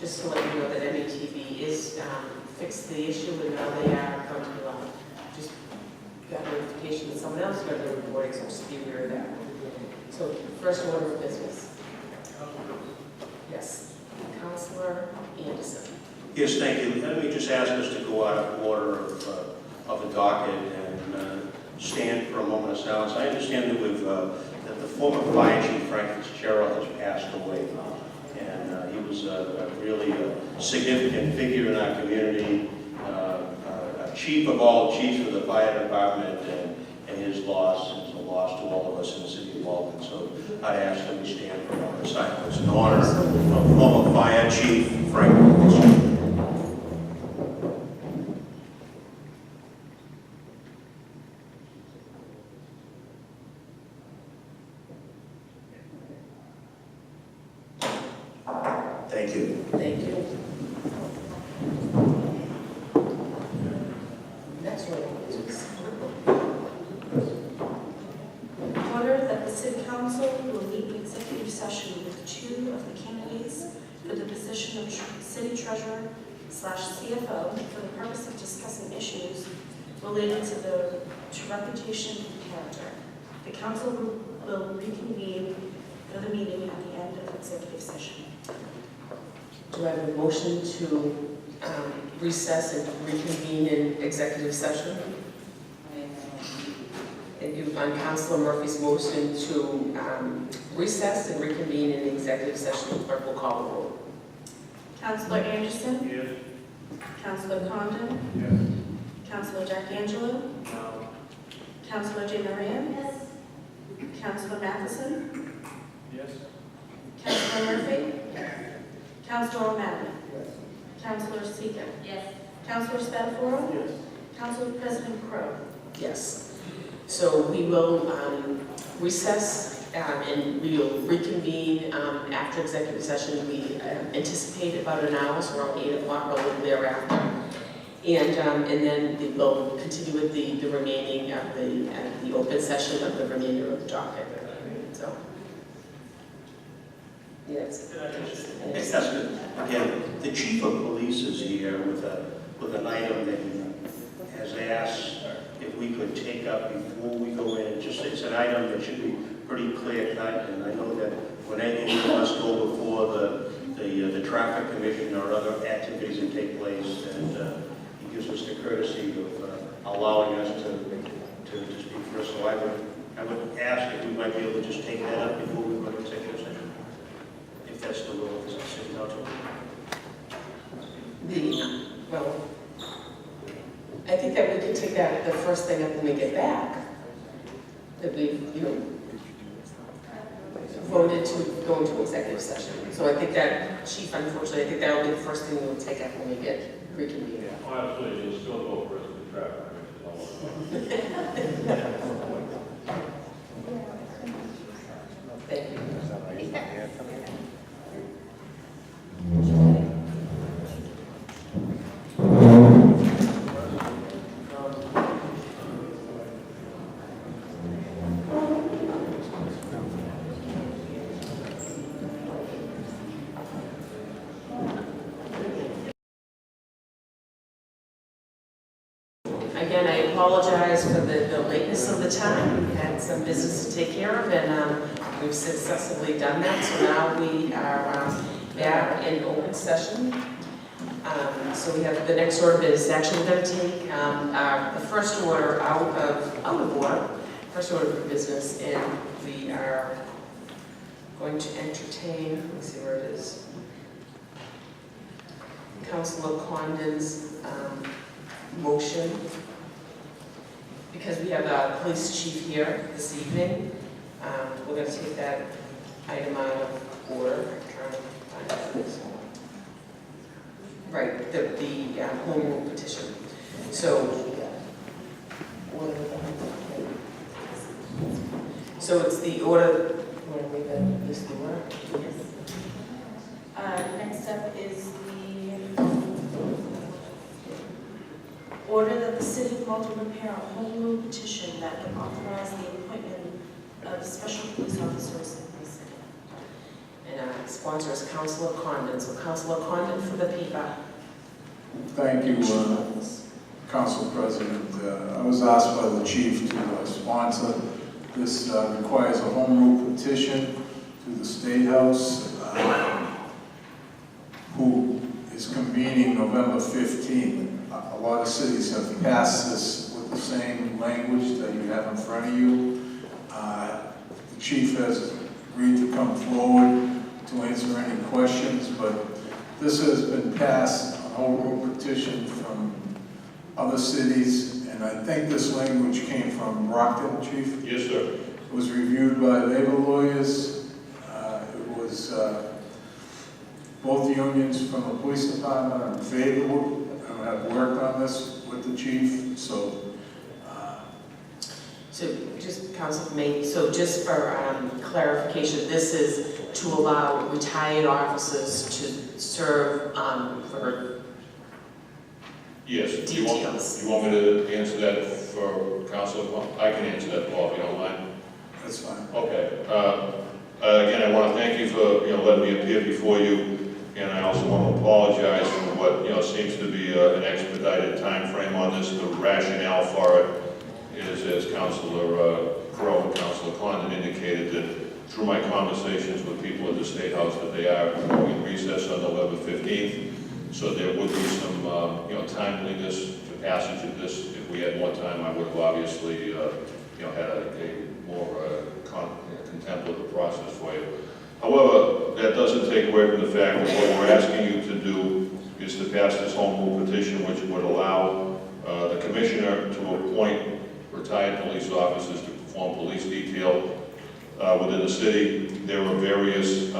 just to let you know that METV is fixed the issue, and now they are going to just got notification that someone else got the reporting, so just be aware of that. So, first order of business. Yes, Councilor Anderson. Yes, thank you. Let me just ask us to go out of order of the docket and stand for a moment of silence. I understand that that the former fire chief, Frank Fitzgerald, has passed away, and he was a really significant figure in our community, a chief of all chiefs of the fire department, and his loss is a loss to all of us in the city of Walden. So I'd ask that we stand for a moment of silence in honor of former fire chief Frank Fitzgerald. Thank you. Thank you. Next order of business. Order that the City Council will meet in executive session with two of the candidates for the position of City Treasurer/CFO for the purpose of discussing issues related to reputation and character. The Council will reconvene for the meeting at the end of executive session. Do I have a motion to recess and reconvene in executive session? And you, on Councilor Murphy's motion to recess and reconvene in executive session, clerk will call the roll. Councilor Anderson? Yes. Councilor Condon? Yes. Councilor D'Angelo? No. Councilor J. Marian? Yes. Councilor Matheson? Yes. Councilor Murphy? Councilor O'Malley? Yes. Councilor Seeger? Yes. Councilor Spatafora? Yes. Council President Crowe? Yes. So we will recess and we will reconvene after executive session. We anticipate about an hour, so around 8 o'clock or a little thereafter. And then we will continue with the remaining of the open session of the remainder of the docket. So, yes. That's good. Again, the chief of police is here with an item that he has asked if we could take up before we go in. It's an item that should be pretty clear cut, and I know that when any of us go before the traffic commission or other activities that take place, and he gives us the courtesy of allowing us to speak first. So I would ask if we might be able to just take that up before we go to executive session, if that's the will of the city council. Well, I think that we could take that the first thing up when we get back. That we, voted to go into executive session. So I think that, Chief, unfortunately, I think that will be the first thing we will take up when we get reconvened. Yeah, honestly, you'll still go for the traffic. Thank you. Again, I apologize for the lateness of the time. We had some business to take care of, and we've successfully done that. So now we are back in open session. So we have the next order is actually we're going to take the first order out of order, first order of business, and we are going to entertain. Let me see where it is. Councilor Condon's motion. Because we have the police chief here this evening, we're going to take that item out of order. I'm trying to find it. Right, the home rule petition. So it's the order. Want to read this order? Next up is the order that the City of Malta prepare a home rule petition that would authorize the appointment of special police officers in the city. And sponsor is Councilor Condon. So Councilor Condon for the PIPA. Thank you, Council President. I was asked by the chief to sponsor. This requires a home rule petition to the State House, who is convening November 15th. A lot of cities have passed this with the same language that you have in front of you. The chief has agreed to come forward to answer any questions, but this has been passed, a home rule petition from other cities, and I think this language came from Brockton, Chief? Yes, sir. It was reviewed by labor lawyers. It was both unions from the police department are favorable and have worked on this with the chief, so. So just, Council, so just for clarification, this is to allow retired officers to serve for Yes. details. You want me to answer that for Councilor? I can answer that, Paul, if you don't mind. That's fine. Okay. Again, I want to thank you for letting me appear before you, and I also want to apologize for what seems to be an expedited time frame on this. The rationale for it is, as Councilor Crowe and Councilor Condon indicated, that through my conversations with people at the State House, that they are going in recess on November 15th. So there would be some, timeliness to passage of this. If we had more time, I would have obviously, had a more contemplative process for you. However, that doesn't take away from the fact that what we're asking you to do is to pass this home rule petition, which would allow the commissioner to appoint retired police officers to perform police detail within the city. There are various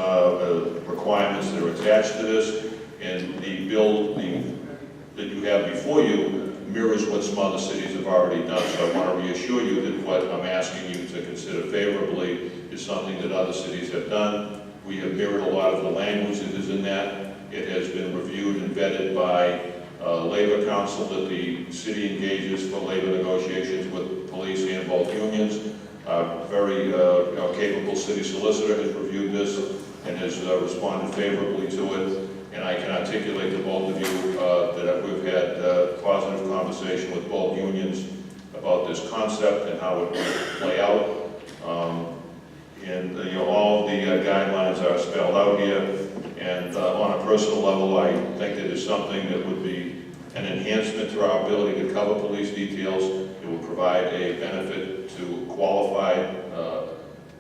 requirements that are attached to this, and the bill that you have before you mirrors what some other cities have already done. So I want to reassure you that what I'm asking you to consider favorably is something that other cities have done. We have mirrored a lot of the language that is in that. It has been reviewed and vetted by Labor Council that the city engages for labor negotiations with police and both unions. Very capable city solicitor has reviewed this and has responded favorably to it. And I can articulate to both of you that we've had positive conversation with both unions about this concept and how it will play out. All of the guidelines are spelled out here. And on a personal level, I think that it's something that would be an enhancement to our ability to cover police details. It will provide a benefit to qualified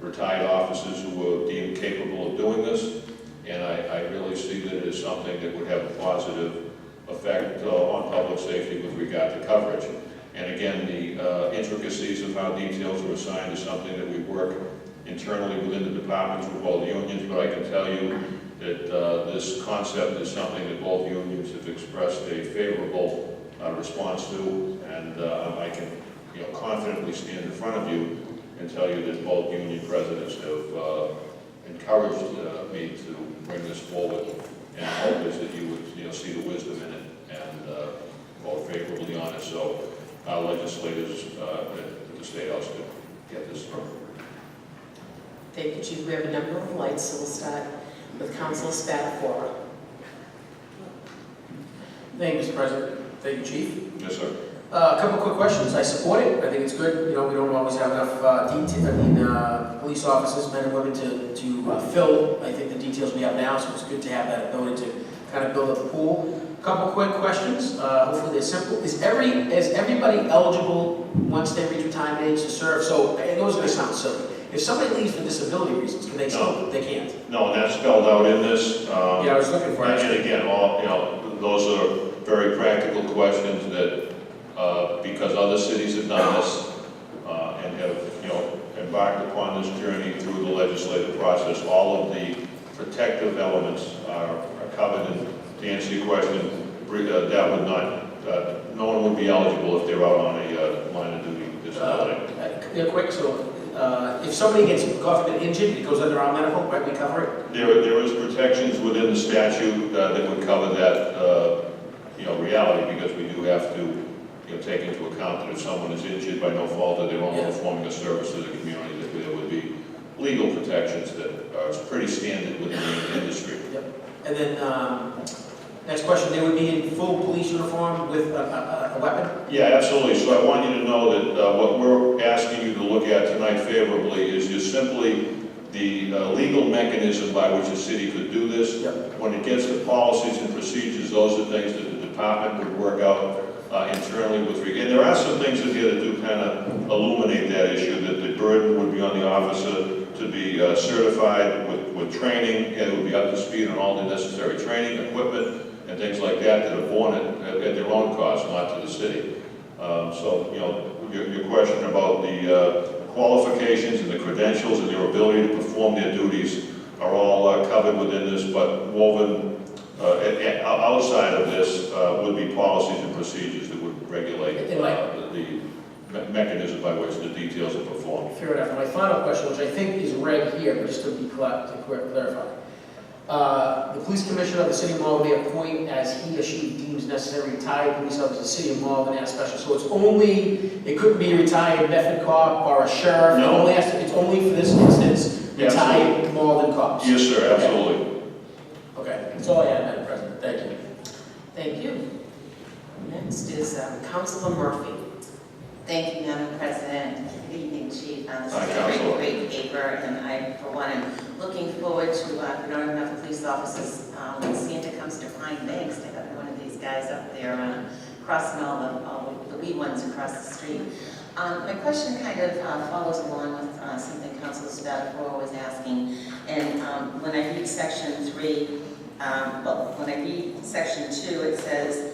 retired officers who are deemed capable of doing this. And I really see that it is something that would have a positive effect on public safety with regard to coverage. And again, the intricacies of how details are assigned is something that we work internally within the departments with both unions, but I can tell you that this concept is something that both unions have expressed a favorable response to, and I can confidently stand in front of you and tell you that both union presidents have encouraged me to bring this forward, and hope is that you would see the wisdom in it and vote favorably on it, so our legislators at the State House could get this through. Thank you, Chief. We have a number of lights, so we'll start with Councilor Spatafora. Thank you, Mr. President. Thank you, Chief. Yes, sir. A couple quick questions. I support it. I think it's good. We don't always have enough police officers, men and women, to fill, I think, the details we have now, so it's good to have that ability to kind of build up a pool. A couple quick questions. Hopefully they're simple. Is everybody eligible once they reach retirement age to serve? So, I know it's going to sound silly. If somebody leaves for disability reasons, can they still? No. They can't. No, and that's spelled out in this. Yeah, I was looking for it. And again, those are very practical questions that, because other cities have done this and have, embarked upon this journey through the legislative process, all of the protective elements are covered. And to answer your question, that would not, no one would be eligible if they're out on a line of duty disability. Yeah, quick. So, if somebody gets injured, it goes under our medical, right? We cover it. There is protections within the statute that would cover that, reality, because we do have to, take into account that if someone is injured by no fault of their own, performing a service to the community, that there would be legal protections that are pretty standard within the industry. And then, next question, they would be in full police uniform with a weapon? Yeah, absolutely. So I want you to know that what we're asking you to look at tonight favorably is just simply the legal mechanism by which a city could do this. Yep. When it gets to policies and procedures, those are things that the department would work out internally with regard. And there are some things in here that do kind of illuminate that issue, that the burden would be on the officer to be certified with training, and it would be up to speed on all the necessary training, equipment, and things like that are borne at their own cost, not to the city. So, you know, your question about the qualifications and the credentials and their ability to perform their duties are all covered within this, but woven outside of this would be policies and procedures that would regulate the mechanism by which the details are performed. Fair enough. My final question, which I think is read here, but just to be clarify. The police commissioner of the city of Malden may appoint as he or she deems necessary retired police officer of the city of Malden as special. So it's only, it couldn't be a retired Bedford cop or a sheriff. No. It's only for this instance, retired Malden cops. Yes, sir, absolutely. Okay, that's all I had, Madam President. Thank you. Thank you. Next is Councilor Murphy. Thank you, Madam President. Good evening, Chief. This Hi, is a Councilor. great paper, and I, for one, am looking forward to, we don't have enough police officers, when Santa comes to Pine Banks, to have one of these guys up there crossing all the wee ones across the street. My question kind of follows along with something Councilor Spatafora was asking, and when I read Section 3, when I read Section 2, it says,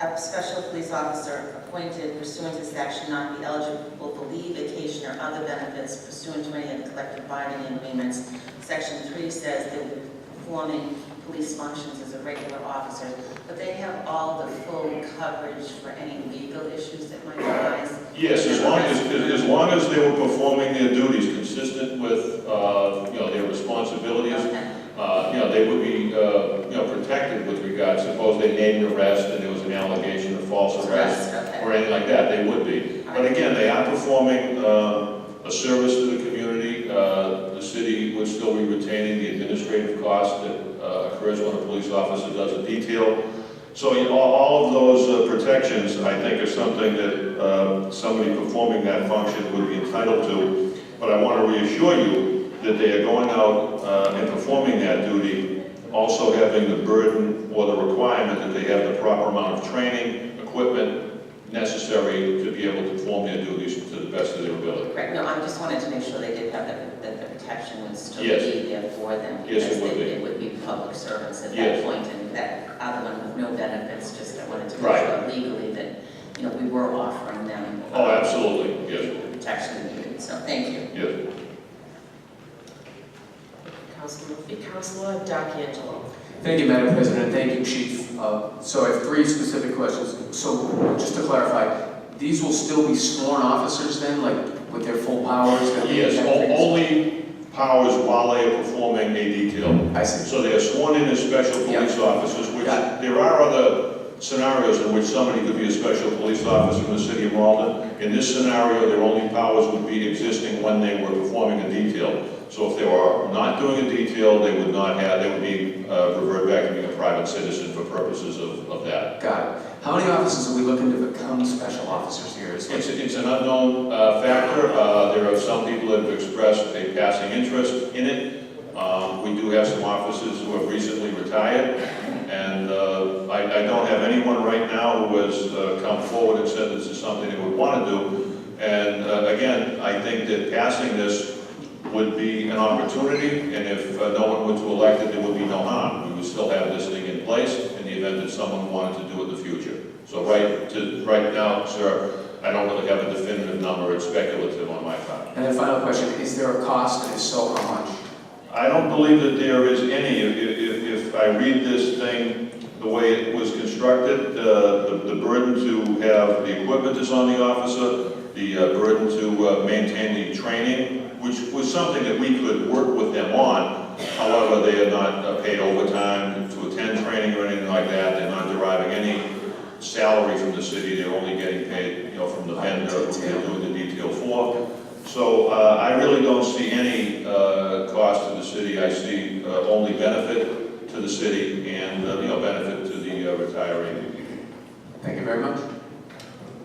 a special police officer appointed pursuant to this action not be eligible for leave, vacation, or other benefits pursuant to any of the collective bargaining agreements. Section 3 says they will be performing police functions as a regular officer, but they have all the full coverage for any legal issues that might arise. Yes, as long as they were performing their duties consistent with you know, their responsibilities. Okay. You know, they would be, you know, protected with regard, suppose they made an arrest and there was an allegation of false arrest Okay. or anything like that, they would be. But again, they are performing a service to the community. The city would still be retaining the administrative cost that occurs when a police officer does a detail. So you know, all of those protections, I think, are something that somebody performing that function would be entitled to. But I want to reassure you that they are going out and performing that duty, also having the burden or the requirement that they have the proper amount of training, equipment necessary to be able to perform their duties to the best of their ability. Right, no, I just wanted to make sure they did have that the protection would still Yes. be there for them. Yes, it would because be. They would be public servants at Yes. that point, and that other one with no benefits, just I wanted to make Right. sure legally that, you know, we were offering them. Oh, absolutely, yes, Protection needed, so thank you. yes. Councilor Murphy. Councilor D'Angelo. Thank you, Madam President. Thank you, Chief. So I have three specific questions. So just to clarify, these will still be sworn officers then, like with their full powers? Yes, only powers while they are performing a detail. I see. So they are sworn in as special police officers, which Got there are other scenarios in which somebody could be a special police officer in the city of Malden. In this scenario, their only powers would be existing when they were performing a detail. So if they were not doing a detail, they would not have, they would be revert back to being a private citizen for purposes of that. Got it. How many officers are we looking to become special officers here? It's an unknown factor. There are some people that have expressed a passing interest in it. We do have some officers who have recently retired, and I don't have anyone right now who has come forward and said this is something they would want to do. And again, I think that passing this would be an opportunity, and if no one were to elect it, there would be no harm. We would still have this thing in place in the event that someone wanted to do it in the future. So right now, sir, I don't really have a definitive number. It's speculative on my part. And then final question, is there a cost, and if so, how much? I don't believe that there is any. If I read this thing the way it was constructed, the burden to have the equipment is on the officer, the burden to maintain the training, which was something that we could work with them on. However, they are not paid overtime to attend training or anything like that. They're not deriving any salary from the city. They're only getting paid, you know, from the vendor who they're doing the detail for. So I really don't see any cost to the city. I see only benefit to the city and, benefit to the retiree. Thank you very much.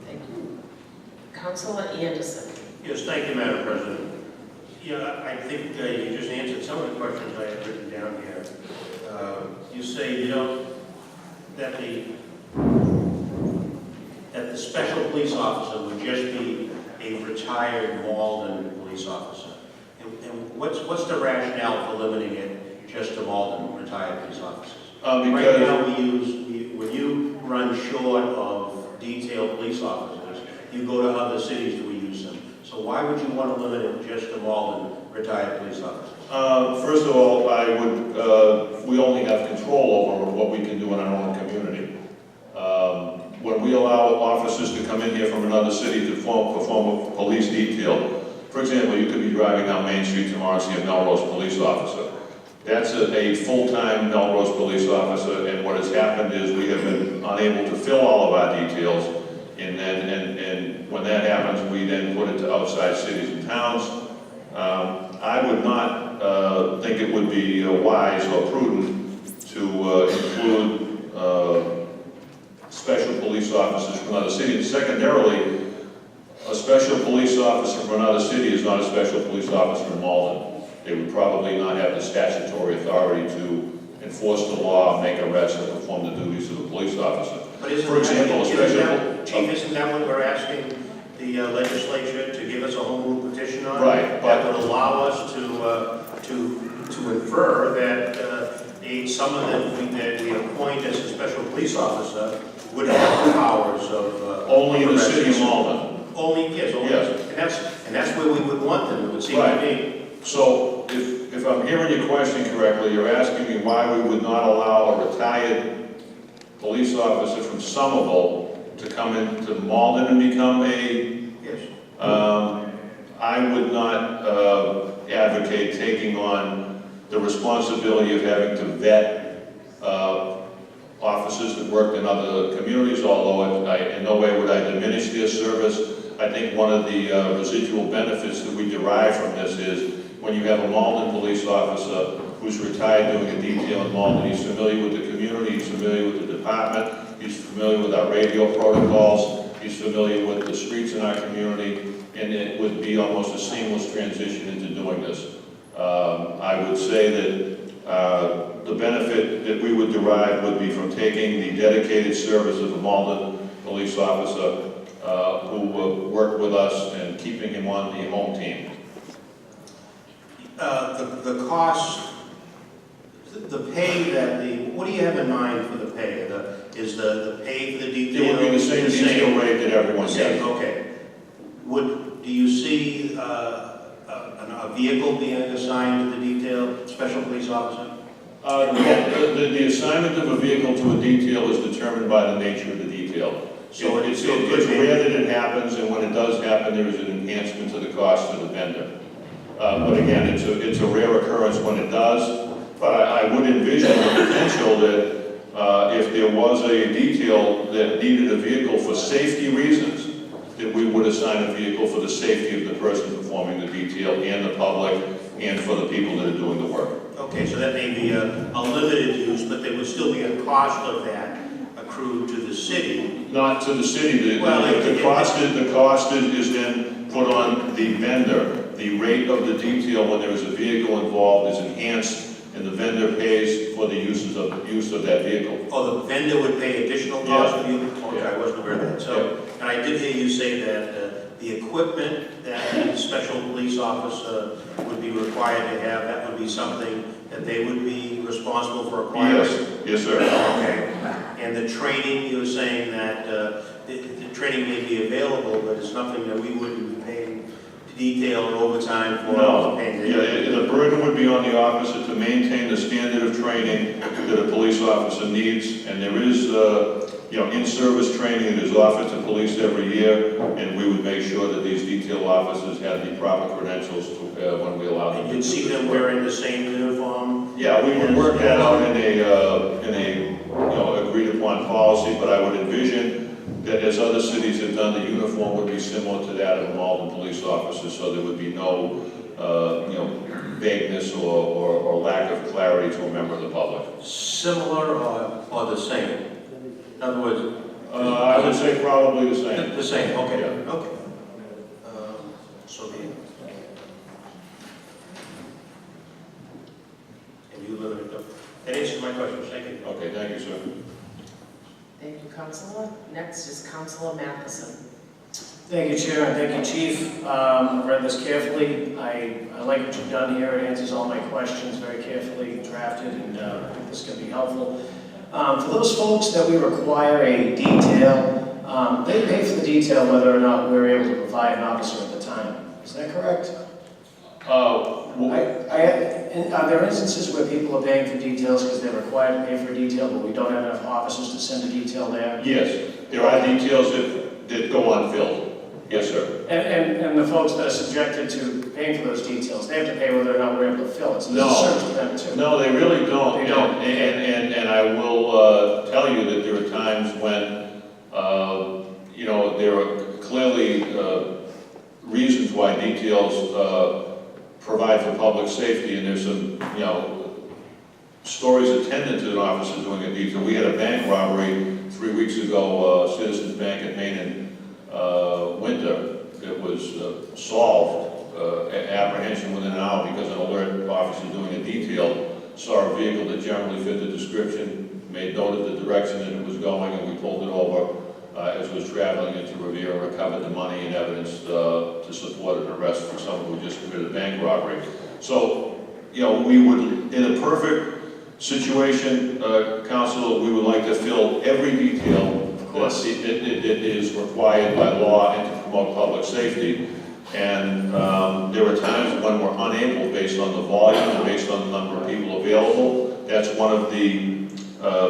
Thank you. Councilor Anderson. Yes, thank you, Madam President. Yeah, I think you just answered some of the questions I had written down here. You say, that the special police officer would just be a retired Malden police officer. And what's the rationale for limiting it just to Malden retired police officers? Right now, when you run short of detailed police officers, you go to other cities to use them. So why would you want to limit it just to Malden retired police officers? First of all, we only have control over what we can do in our own community. When we allow officers to come in here from another city to perform a police detail, for example, you could be driving down Main Street tomorrow and see a Melrose police officer. That's a full-time Melrose police officer, and what has happened is we have been unable to fill all of our details, and when that happens, we then put it to outside cities and towns. I would not think it would be wise or prudent to include special police officers from another city. And secondarily, a special police officer from another city is not a special police officer in Malden. They would probably not have the statutory authority to enforce the law, make arrests, or perform the duties of a police officer. But For example, Chief, isn't that what we're asking the legislature to give us a home rule petition on? Right, That would allow us to infer that someone that we appoint as a special police officer would have the powers of only in the arrest. city of Malden. Only, yes, only. Yes. And that's where we would want them, it would seem to Right. me. So if I'm hearing your question correctly, you're asking me why we would not allow a retired police officer from Somerville to come into Malden and become a, Yes. I would not advocate taking on the responsibility of having to vet officers that worked in other communities, although in no way would I diminish their service. I think one of the residual benefits that we derive from this is when you have a Malden police officer who's retired doing a detail in Malden, he's familiar with the community, he's familiar with the department, he's familiar with our radio protocols, he's familiar with the streets in our community, and it would be almost a seamless transition into doing this. I would say that the benefit that we would derive would be from taking the dedicated service of a Malden police officer who worked with us and keeping him on the home team. The cost, the pay what do you have in mind for the pay? Is the pay for the detail? It would be the same detail rate that everyone gets. Okay. Do you see a vehicle being assigned to the detail, special police officer? The assignment of a vehicle to a detail is determined by the nature of the detail. So it's rare that it happens, and when it does happen, there is an enhancement to the cost to the vendor. But again, it's a rare occurrence when it does. But I would envision the potential that if there was a detail that needed a vehicle for safety reasons, that we would assign a vehicle for the safety of the person performing the detail and the public and for the people that are doing the work. Okay, so that may be a limited use, but there would still be a cost of that accrued to the city. Not to the city. The cost is then put on the vendor. The rate of the detail when there is a vehicle involved is enhanced, and the vendor pays for the use of that vehicle. Oh, the vendor would pay additional cost for you? Okay, Yeah. I wasn't aware of that. So, and I did hear you say that the equipment that the special police officer would be required to have, that would be something that they would be responsible for acquiring? Yes, sir. Okay. And the training, you were saying that the training may be available, but it's something that we wouldn't be paying detail or overtime for? No, the burden would be on the officer to maintain the standard of training that a police officer needs, and there is, in-service training that is offered to police every year, and we would make sure that these detail officers have the proper credentials when we allow them to do You'd see them wearing the same uniform? Yeah, we would work that out in a agreed upon policy, but I would envision that as other cities have done, the uniform would be similar to that of a Malden police officer, so there would be no vagueness or lack of clarity to a member of the public. Similar or the same? In other words, I would say probably the same. the same, okay, Yeah. okay. So the, and you live in it, that answers my question, thank you. Okay, thank you, sir. Thank you, Councilor. Next is Councilor Matheson. Thank you, Chair, and thank you, Chief. I've read this carefully. I like what you've done here. It answers all my questions very carefully drafted, and I think this can be helpful. For those folks that we require a detail, they pay for the detail whether or not we're able to provide an officer at the time. Is that correct? Are there instances where people are paying for details because they're required to pay for a detail, but we don't have enough officers to send a detail there? Yes, there are details that go unfilled. Yes, sir. And the folks that are subjected to paying for those details, they have to pay whether or not we're able to fill it. So No. this is a service to them too. No, they really don't. They don't. And I will tell you that there are times when, there are clearly reasons why details provide for public safety, and there's some, stories attendant to an officer doing a detail. We had a bank robbery 3 weeks ago, Citizens Bank at Main and Winter. It was solved, apprehension within an hour because an alert officer doing a detail saw a vehicle that generally fit the description, made note of the direction that it was going, and we pulled it over as it was traveling into Revere and recovered the money and evidence to support an arrest for someone who just committed a bank robbery. So, we would, in a perfect situation, Council, we would like to fill every detail that is required by law and to promote public safety. And there are times when we're unable, based on the volume and based on the number of people available. That's one of the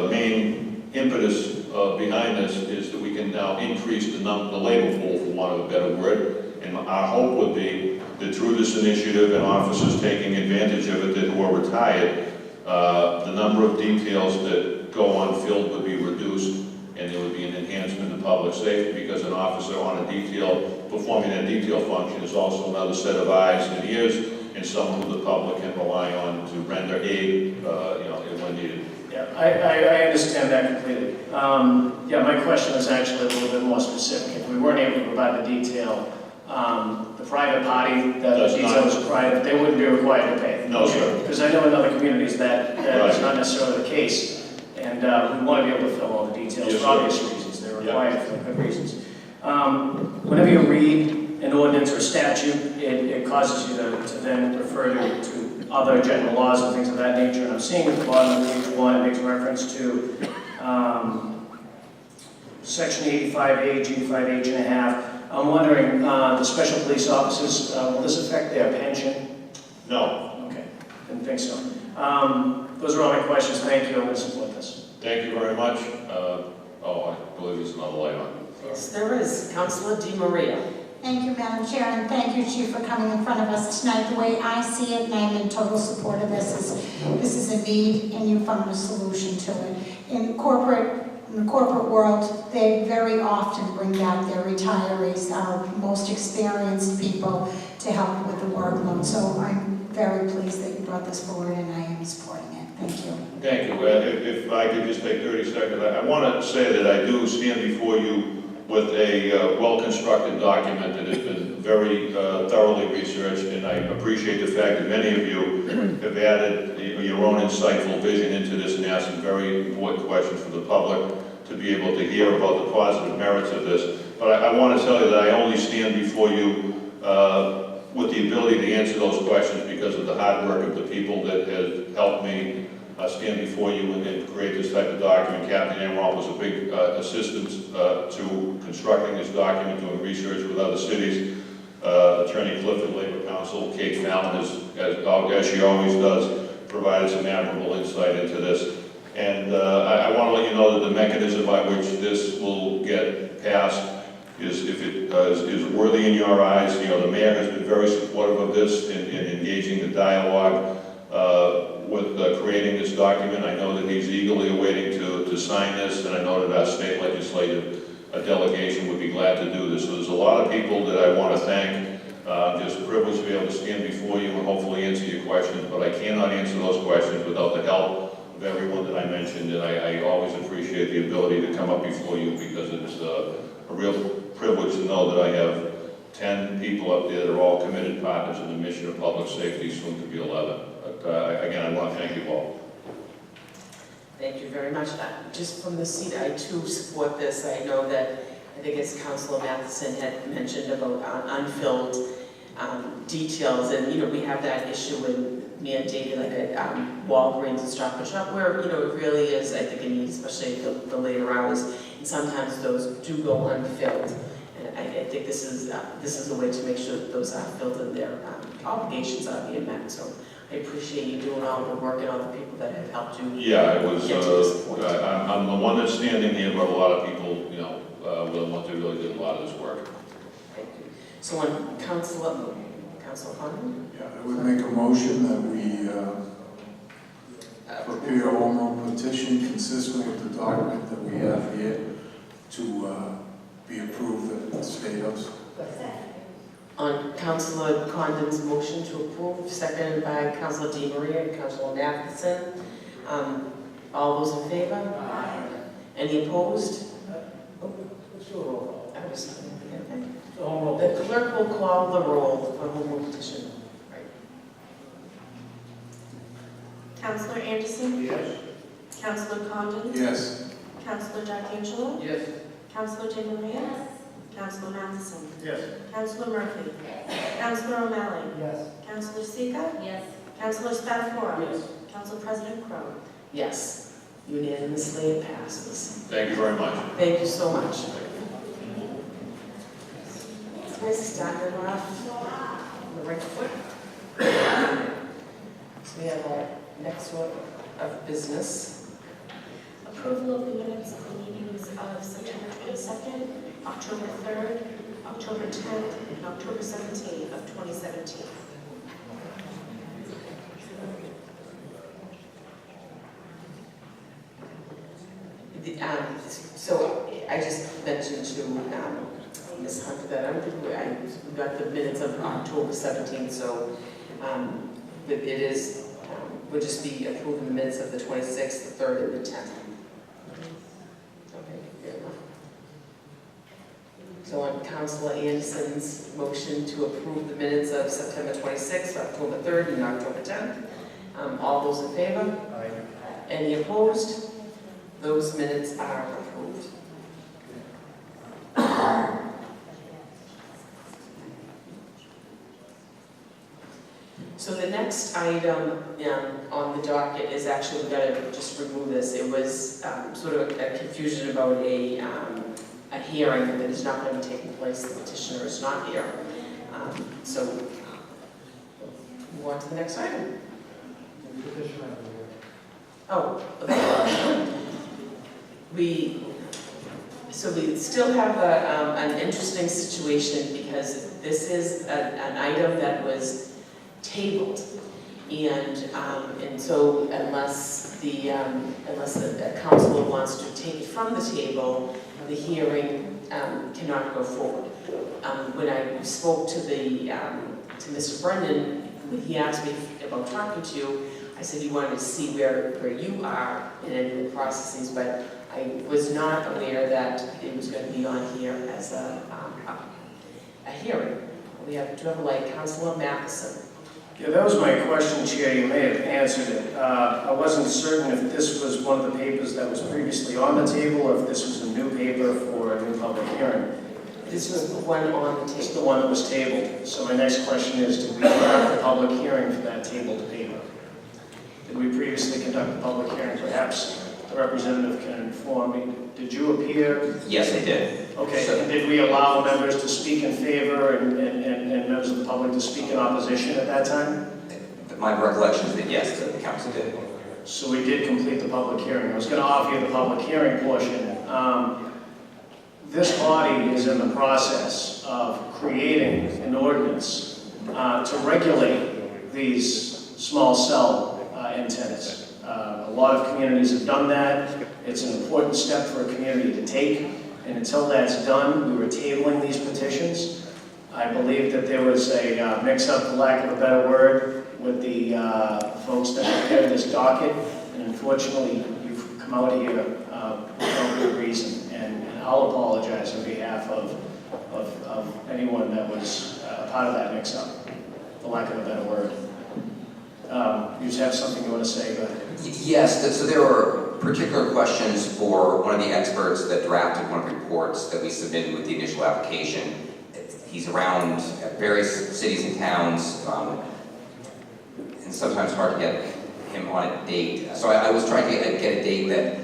main impetus behind this, is that we can now increase the labor pool, for want of a better word. And our hope would be that through this initiative and officers taking advantage of it that who are retired, the number of details that go unfilled would be reduced, and there would be an enhancement in public safety, because an officer on a detail, performing that detail function, is also another set of eyes and ears, and someone who the public can rely on to render aid, when needed. Yeah, I understand that completely. My question is actually a little bit more specific. If we weren't able to provide the detail, the private party that the detail is required, they wouldn't be required to pay. No, sir. Because I know in other communities that is not necessarily the case. And we want to be able to fill all the details Yes, for obvious sir. reasons. They're required for good reasons. Whenever you read an ordinance or a statute, it causes you to then refer to other general laws and things of that nature. And I'm seeing at the bottom of page 1, it makes reference to section 85A, G5H and a half. I'm wondering, the special police officers, will this affect their pension? No. Okay, didn't think so. Those are all my questions. Thank you. I'm going to support this. Thank you very much. I believe there's another light on. Yes, there is. Councilor Di Maria. Thank you, Madam Chair, and thank you, Chief, for coming in front of us tonight. The way I see it, and I'm in total support of this is a need, and you found a solution to it. In the corporate world, they very often bring back their retirees, our most experienced people, to help with the workload. So I'm very pleased that you brought this forward, and I am supporting it. Thank you. Thank you. If I could just take 30 seconds, I want to say that I do stand before you with a well-constructed document that has been very thoroughly researched, and I appreciate the fact that many of you have added your own insightful vision into this and asked some very important questions for the public to be able to hear about the positive merits of this. But I want to tell you that I only stand before you with the ability to answer those questions because of the hard work of the people that have helped me stand before you and create this type of document. Captain Amroth was a big assistance to constructing this document, doing research with other cities. Attorney Clifford, Labor Council, Kate Fallon, as she always does, provided some admirable insight into this. And I want to let you know that the mechanism by which this will get passed is, if it is worthy in your eyes. The mayor has been very supportive of this in engaging the dialogue with creating this document. I know that he's eagerly awaiting to sign this, and I know that our state legislative delegation would be glad to do this. So there's a lot of people that I want to thank Just privileged to be able to stand before you and hopefully answer your questions, but I cannot answer those questions without the help of everyone that I mentioned, and I always appreciate the ability to come up before you because it's a real privilege to know that I have 10 people up there that are all committed partners in the mission of public safety, soon to be 11. But again, I want to thank you all. Thank you very much. Just from the seat, I too support this. I know that, I think as Councilor Matheson had mentioned about unfilled details, and we have that issue in mandated, like at Walgreens and Stop and Shop, where it really is, I think, a need, especially the later hours, and sometimes those do go unfilled. And I think this is a way to make sure that those are filled and their obligations are being met. So I appreciate you doing all the work and all the people that have helped you. Yeah, it was. Get to this point. I'm the one that's standing here, but a lot of people, really did a lot of this work. Thank you. So on Councilor Condon? Yeah, I would make a motion that we prepare a home rule petition consistent with the document that we have here to be approved at the State House. On Councilor Condon's motion to approve, seconded by Councilor DeMaria and Councilor Matheson. All those in favor? Aye. Any opposed? The clerk will call the roll for home rule petition. Right. Councilor Anderson? Yes. Councilor Condon? Yes. Councilor D'Angelo? Yes. Councilor DeMaria? Councilor Matheson? Yes. Councilor Murphy? Councilor O'Malley? Yes. Councilor Seega? Yes. Councilor Spatafora? Yes. Council President Crowe? Yes, unanimously it passes. Thank you very much. Thank you so much. This started off on the right foot. So we have our next one of business. Approval of the minutes of the meetings of September 22nd, October 3rd, October 10th, and October 17th of 2017. So I just mentioned to Ms. Hunter that I don't think we got the minutes of October 17th, so it is, we'll just be approving the minutes of the 26th, the 3rd, and the 10th. Okay, fair enough. So on Councilor Anderson's motion to approve the minutes of September 26th, October 3rd, and October 10th, all those in favor? Aye. Any opposed? Those minutes are approved. So the next item on the docket is actually, we've got to just remove this. It was sort of a confusion about a hearing that is not going to be taking place. The petitioner is not here. So move on to the next item. Oh, okay. We still have an interesting situation because this is an item that was tabled, and so unless the council wants to take it from the table, the hearing cannot go forward. When I spoke to Mr. Brendan, when he asked me about talking to you, I said you wanted to see where you are in any of the processes, but I was not aware that it was going to be on here as a hearing. We have Councilor Matheson. Yeah, that was my question, Chair. You may have answered it. I wasn't certain if this was one of the papers that was previously on the table or if this was a new paper for a new public hearing. This was the one on the It's table. the one that was tabled. So my next question is, did we conduct a public hearing for that tabled paper? Did we previously conduct a public hearing? Perhaps the representative can inform me. Did you appear? Yes, they did. Okay, So- and did we allow members to speak in favor and members of the public to speak in opposition at that time? My recollection is that yes, the council did. So we did complete the public hearing. I was going to offer you the public hearing portion. This body is in the process of creating an ordinance to regulate these small cell antennas. A lot of communities have done that. It's an important step for a community to take. And until that's done, we were tabling these petitions. I believe that there was a mix-up, for lack of a better word, with the folks that prepared this docket, and unfortunately, you've come out here for no good reason, and I'll apologize on behalf of anyone that was a part of that mix-up, for lack of a better word. You just have something you want to say, go ahead. Yes, so there were particular questions for one of the experts that drafted one of the reports that we submitted with the initial application. He's around at various cities and towns, and sometimes hard to get him on a date. So I was trying to get a date that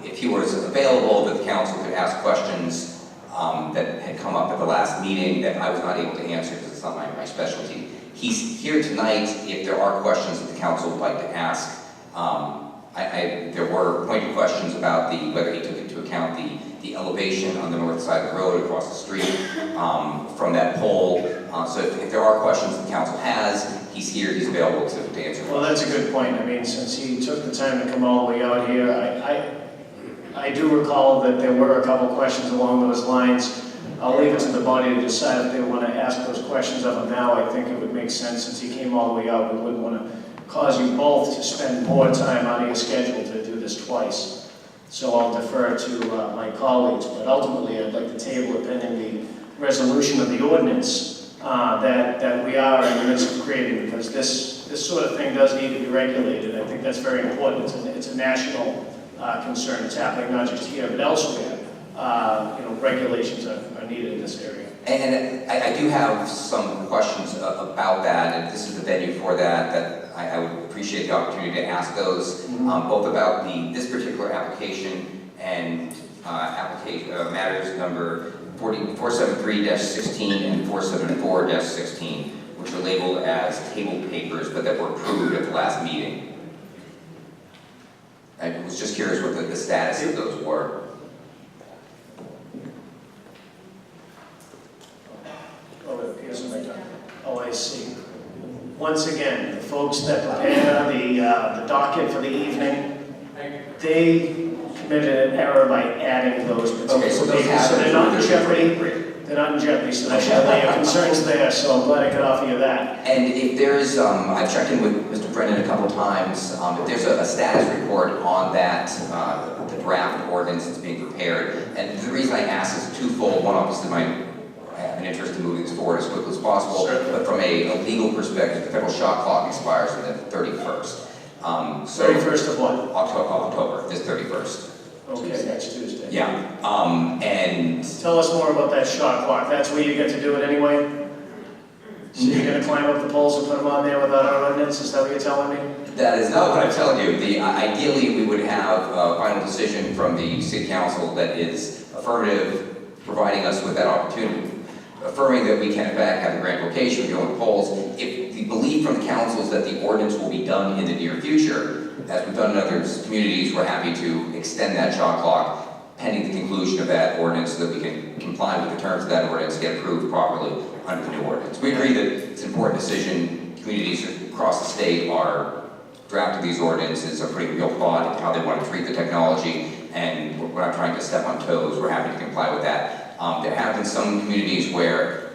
if he was available, that the council could ask questions that had come up at the last meeting that I was not able to answer because it's not my specialty. He's here tonight if there are questions that the council would like to ask. There were pointed questions about whether he took into account the elevation on the north side of the road across the street from that pole. So if there are questions the council has, he's here, he's available to answer. Well, that's a good point. I mean, since he took the time to come all the way out here, I do recall that there were a couple questions along those lines. I'll leave it to the body to decide if they want to ask those questions of him now. I think it would make sense since he came all the way out. We wouldn't want to cause you both to spend more time out of your schedule to do this twice. So I'll defer to my colleagues, but ultimately I'd like to table it pending the resolution of the ordinance that we are in the midst of creating, because this sort of thing does need to be regulated. I think that's very important. It's a national concern. It's happening not just here but elsewhere. Regulations are needed in this area. And I do have some questions about that, and this is the venue for that I would appreciate the opportunity to ask those, both about this particular application and matters number 473-16 and 474-16, which are labeled as table papers, but that were approved at the last meeting. I was just curious what the status of those were. Oh, it appears in my time. Oh, I see. Once again, the folks that prepare the docket for the evening, they committed an error by adding those particular Okay, so those papers. So they're not in jeopardy. They're not in jeopardy, so that should lay your concerns there, so I'm glad I could offer you that. And if there's, I've checked in with Mr. Brennan a couple times, if there's a status report on that, the draft ordinance that's being prepared, and the reason I ask is twofold. One, obviously, I have an interest in moving this forward as quickly as possible, but from a legal perspective, the federal shot clock expires on the 31st. 31st of what? October, this 31st. Okay, next Tuesday. Yeah, and... Tell us more about that shot clock. That's where you get to do it anyway? So you're going to climb up the poles and put them on there without our ordinance? Is that what you're telling me? That is not what I'm telling you. Ideally, we would have a final decision from the city council that is affirmative, providing us with that opportunity, affirming that we can in fact have the grant location, we go with polls. If the belief from the council is that the ordinance will be done in the near future, as we've done in other communities, we're happy to extend that shot clock pending the conclusion of that ordinance so that we can comply with the terms of that ordinance, get approved properly under the new ordinance. We agree that it's an important decision. Communities across the state are drafting these ordinances, are putting real thought into how they want to treat the technology, and we're not trying to step on toes. We're happy to comply with that. There have been some communities where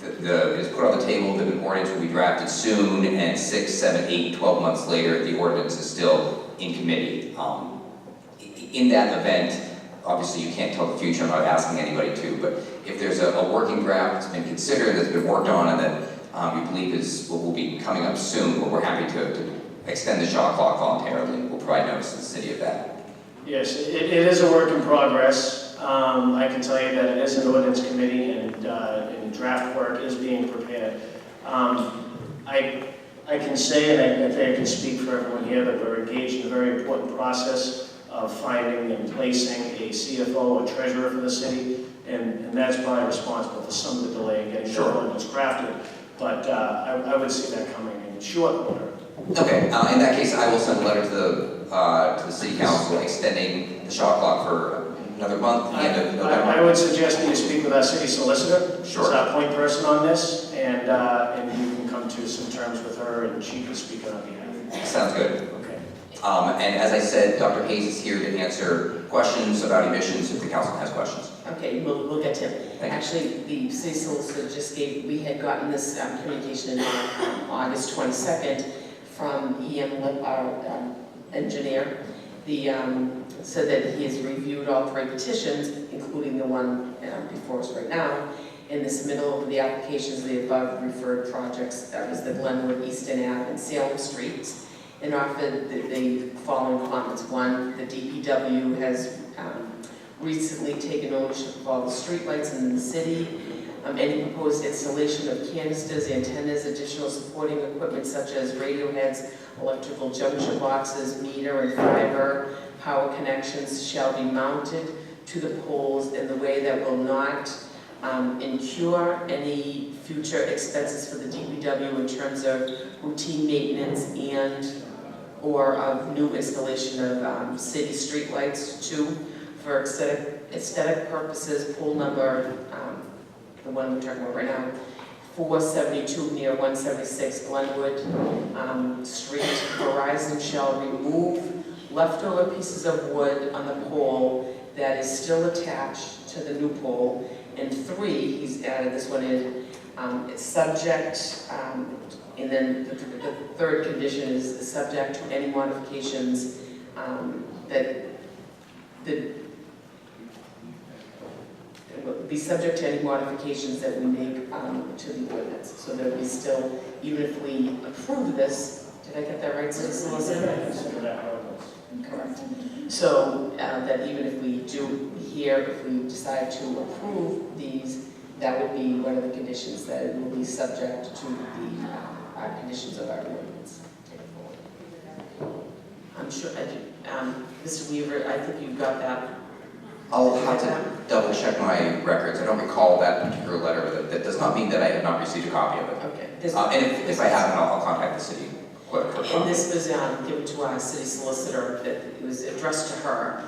it's put on the table that an ordinance will be drafted soon, and 6, 7, 8, 12 months later, the ordinance is still in committee. In that event, obviously you can't tell the future, I'm not asking anybody to, but if there's a working draft that's been considered, that's been worked on, and that you believe will be coming up soon, but we're happy to extend the shot clock voluntarily. We'll provide notice to the city of that. Yes, it is a work in progress. I can tell you that it is an ordinance committee, and draft work is being prepared. I can say, and I think I can speak for everyone here, that we're engaged in a very important process of finding and placing a CFO or treasurer for the city, and that's probably responsible for some of the delay in getting the ordinance crafted. But I would see that coming in short order. Okay, in that case, I will send a letter to the city council extending the shot clock for another month, the end of November. I would suggest that you speak with our city solicitor. Sure. She's our point person on this, and you can come to some terms with her, and she can speak on our behalf. Sounds good. Okay. And as I said, Dr. Hayes is here to answer questions about emissions if the council has questions. Okay, we'll get to him. Actually, the city solicitor just we had gotten this communication on August 22nd from EM, our engineer. Said that he has reviewed all 3 petitions, including the one before us right now, in the submittal of the applications of the above referred projects. That was the Glenwood, Easton Ave, and Salem Streets, and offered the following comments. 1, the DPW has recently taken ownership of all the streetlights in the city. Any proposed installation of canisters, antennas, additional supporting equipment such as radio heads, electrical junction boxes, meter and fiber, power connections shall be mounted to the poles in the way that will not incur any future expenses for the DPW in terms of routine maintenance and or of new installation of city streetlights. 2, for aesthetic purposes, pole number, the one we're talking about right now, 472 near 176 Glenwood Street. Verizon shall remove leftover pieces of wood on the pole that is still attached to the new pole. And 3, he's added this one in, it's subject, and then the 3rd condition is subject to any modifications be subject to any modifications that we make to the ordinance. So that we still, even if we approve this, did I get that right, City Solicitor? Correct. So that even if we do here, if we decide to approve these, that would be one of the conditions, that it will be subject to the conditions of our ordinance. I'm sure, Mr. Weaver, I think you've got that. I'll have to double check my records. I don't recall that particular letter. That does not mean that I have not received a copy of it. Okay. And if I haven't, I'll contact the city clerk for a And copy. this was given to our city solicitor, that it was addressed to her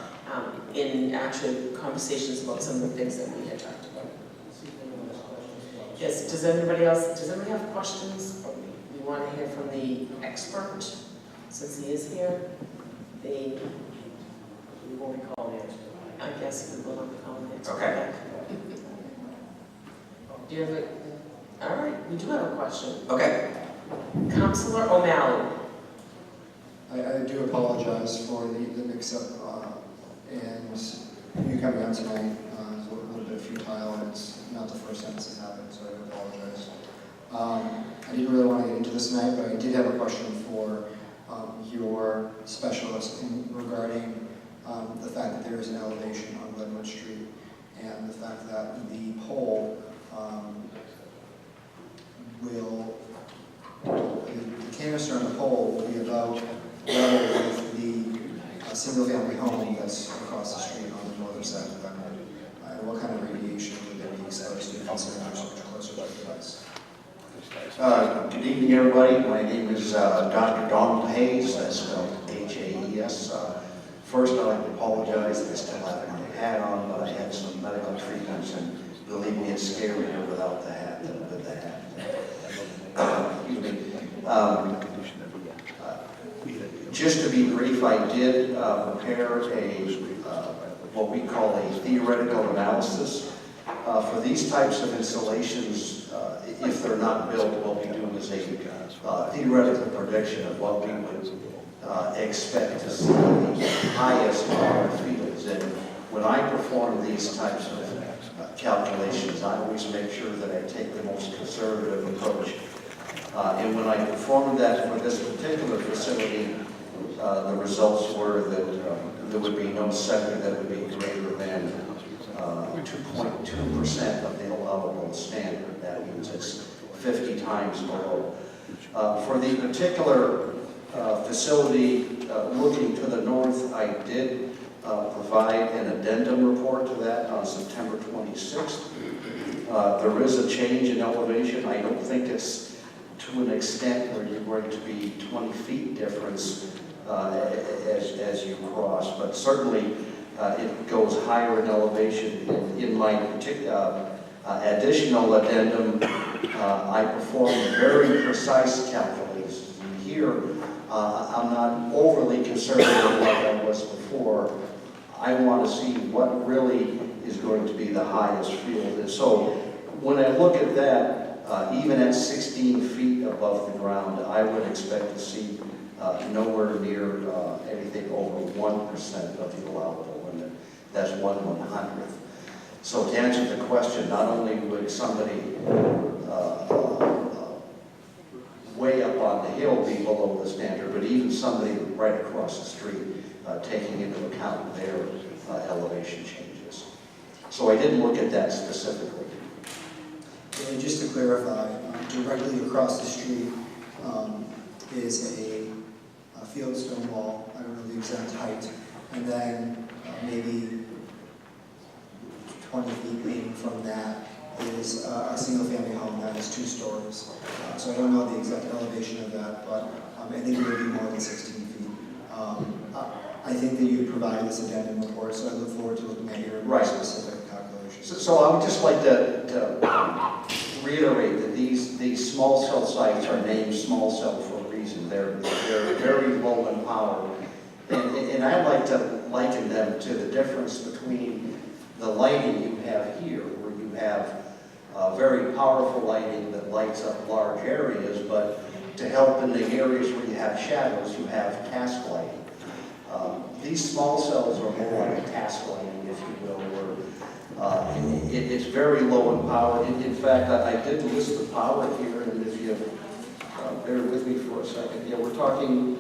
in actually conversations about some of the things that we had talked about. Yes, does anybody have questions? We want to hear from the expert, since he is here. We won't call the expert. I guess we will not call the expert. Okay. Do you have a, all right, we do have a question. Okay. Councilor O'Malley. I do apologize for the mix-up, and you coming out tonight is a little bit futile, and it's not the first time this has happened, so I do apologize. I didn't really want to get into this tonight, but I did have a question for your specialist regarding the fact that there is an elevation on Glenwood Street, and the fact that the pole the canister on the pole will be about level with the single-family home that's across the street on the northern side of Glenwood. What kind of radiation would they be exposed to considering they're so much closer to the device? Good evening, everybody. My name is Dr. Donald Hayes, that's spelled H-A-E-S. First, I'd like to apologize that I still have my hat on, but I had some medical treatments, and believe me, it's scarier without the hat than with the hat. Excuse me. Just to be brief, I did prepare what we call a theoretical analysis. For these types of installations, if they're not built, what we do is a theoretical prediction of what we would expect to see the highest power fields. And when I perform these types of calculations, I always make sure that I take the most conservative approach. And when I performed that for this particular facility, the results were that there would be no sector that would be greater than 2.2% of the allowable standard. That means it's 50 times below. For the particular facility looking to the north, I did provide an addendum report to that on September 26th. There is a change in elevation. I don't think it's to an extent where you're going to be 20 feet difference as you cross, but certainly it goes higher in elevation. In my additional addendum, I performed very precise calculations. Here, I'm not overly conservative like I was before. I want to see what really is going to be the highest field. And so when I look at that, even at 16 feet above the ground, I would expect to see nowhere near anything over 1% of the allowable limit. That's 1/100th. So to answer the question, not only would somebody way up on the hill be below the standard, but even somebody right across the street, taking into account their elevation changes. So I didn't look at that specifically. And just to clarify, directly across the street is a fieldstone wall. I don't know the exact height. And then maybe 20 feet maybe from that is a single-family home that is 2 stories. So I don't know the exact elevation of that, but I think it would be more than 16 feet. I think that you provided this addendum report, so I look forward to looking at your more specific calculations. So I would just like to reiterate that these small cell sites are named small cell for a reason. They're very low in power. And I'd like to liken them to the difference between the lighting you have here, where you have very powerful lighting that lights up large areas, but to help in the areas where you have shadows, you have task lighting. These small cells are more like a task lighting, if you will, where it's very low in power. In fact, I did list the power here, and if you bear with me for a second, yeah, we're talking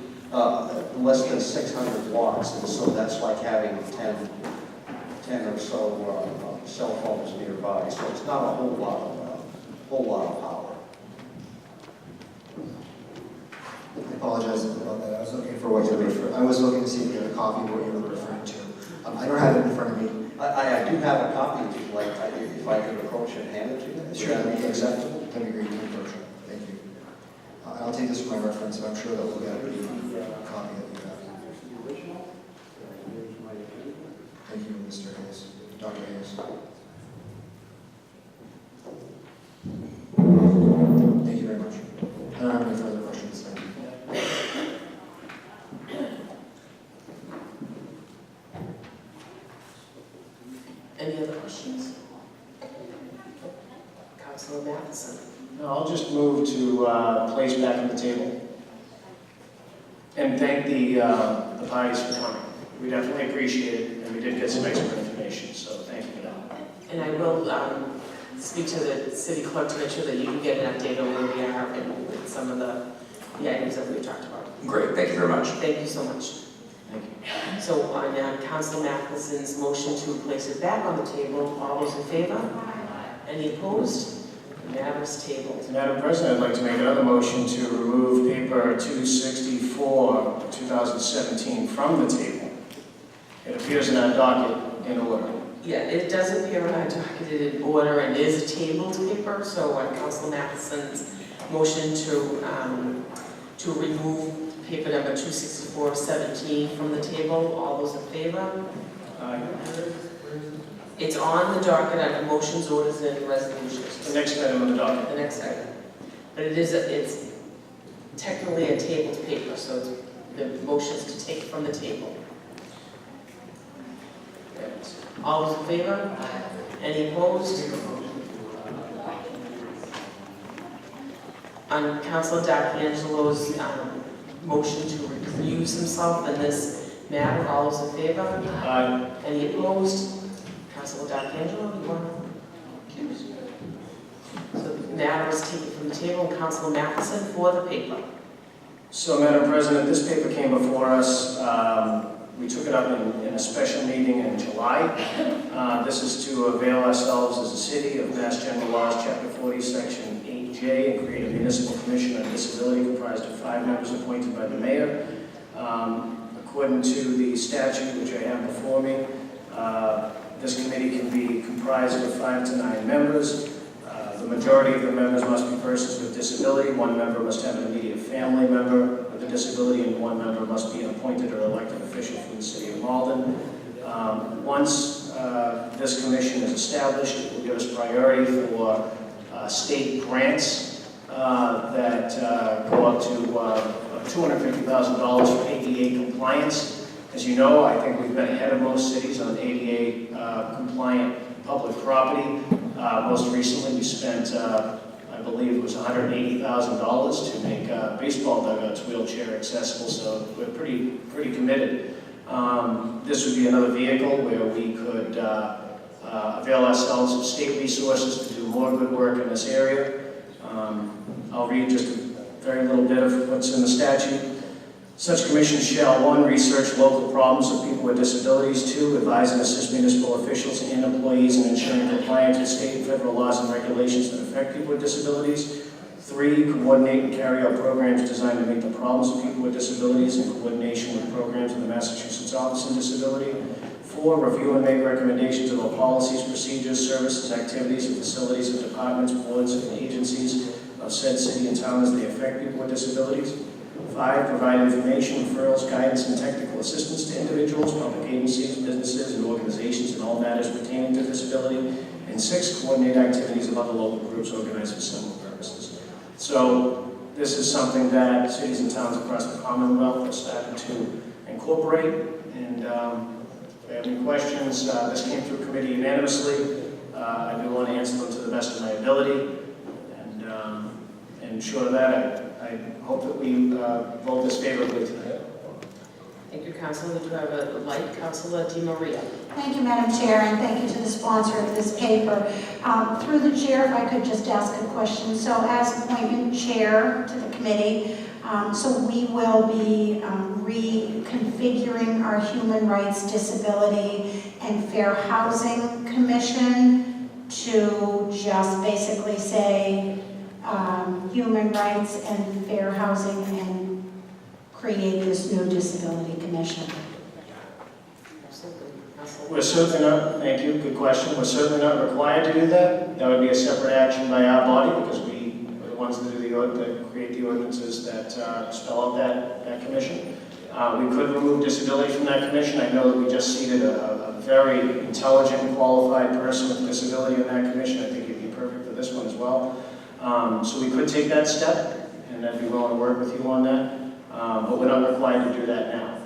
less than 600 watts, and so that's like having 10 or so cell phones nearby. So it's not a whole lot of power. I apologize about that. I was looking for what you were I was looking to see if you had a copy of what you were referring to. I don't have it in front of me. I do have a copy if you'd like, if I could approach it and hand it to you. Sure, Would that be acceptable? That'd be great to approach it. Thank you. And I'll take this for my reference, and I'm sure that we'll get the copy that you have. Thank you, Mr. Hayes. Dr. Hayes. Thank you very much. I don't have any further questions. Thank you. Any other questions? Councilor Matheson. No, I'll just move to place back on the table. And thank the parties for coming. We definitely appreciate it, and we did get some extra information, so thank you for that. And I will speak to the city clerk to make sure that you can get an update on where we are and some of the items that we talked about. Great, thank you very much. Thank you so much. Thank you. So on Councilor Matheson's motion to place it back on the table, all those in favor? Any opposed? The matter is tabled. Madam President, I'd like to make another motion to remove paper 264, 2017 from the table. It appears in our docket in order. Yeah, it does appear in our docketed in order and is a tabled paper, so on Councilor Matheson's motion to remove paper number 26417 from the table, all those in favor? Aye. It's on the docket under motions, orders, and resolutions. The next item on the docket. The next item. But it's technically a tabled paper, so it's the motions to take from the table. All those in favor? Any opposed? On Councilor D'Angelo's motion to recuse himself in this matter, all those in favor? Aye. Any opposed? Councilor D'Angelo, you want to recuse? So the matter is taken from the table, and Councilor Matheson for the paper. So, Madam President, this paper came before us. We took it up in a special meeting in July. This is to avail ourselves as a city of Mass General Laws, Chapter 40, Section 8J, and create a municipal commission on disability comprised of 5 members appointed by the mayor. According to the statute, which I have before me, this committee can be comprised of 5 to 9 members. The majority of the members must be persons with disability. 1 member must have an immediate family member with a disability, and 1 member must be an appointed or elected official from the city of Malden. Once this commission is established, it will give us priority for state grants that go up to $250,000 for ADA compliance. As you know, I think we've been ahead of most cities on ADA compliant public property. Most recently, we spent, I believe it was $180,000 to make baseball dugouts wheelchair accessible, so we're pretty committed. This would be another vehicle where we could avail ourselves of state resources to do more good work in this area. I'll read just a very little bit of what's in the statute. Such commissions shall, 1, research local problems of people with disabilities, 2, advise and assist municipal officials and employees in ensuring compliance with state and federal laws and regulations that affect people with disabilities, 3, coordinate and carry out programs designed to meet the problems of people with disabilities in coordination with programs of the Massachusetts Office on Disability, 4, review and make recommendations about policies, procedures, services, activities, and facilities of departments, boards, and agencies of said city and town as they affect people with disabilities. 5, provide information, referrals, guidance, and technical assistance to individuals, public agencies, businesses, and organizations in all matters pertaining to disability. And 6, coordinate activities of other local groups organized for similar purposes. So this is something that cities and towns across the Commonwealth have started to incorporate. And if you have any questions, this came through committee unanimously. I do want to answer them to the best of my ability. And short of that, I hope that we vote this favorably tonight. Thank you, Councilor. We do have a light, Councilor Di Maria. Thank you, Madam Chair, and thank you to the sponsor of this paper. Through the chair, if I could just ask a question. So as appointment chair to the committee, so we will be reconfiguring our Human Rights, Disability, and Fair Housing Commission to just basically say human rights and fair housing and create this new disability commission. We're certainly not, thank you, good question. We're certainly not required to do that. That would be a separate action by our body because we are the ones that do that create the ordinances that spell out that commission. We could remove disability from that commission. I know that we just seated a very intelligent and qualified person with disability in that commission. I think he'd be perfect for this one as well. So we could take that step, and I'd be willing to work with you on that, but we're not required to do that now.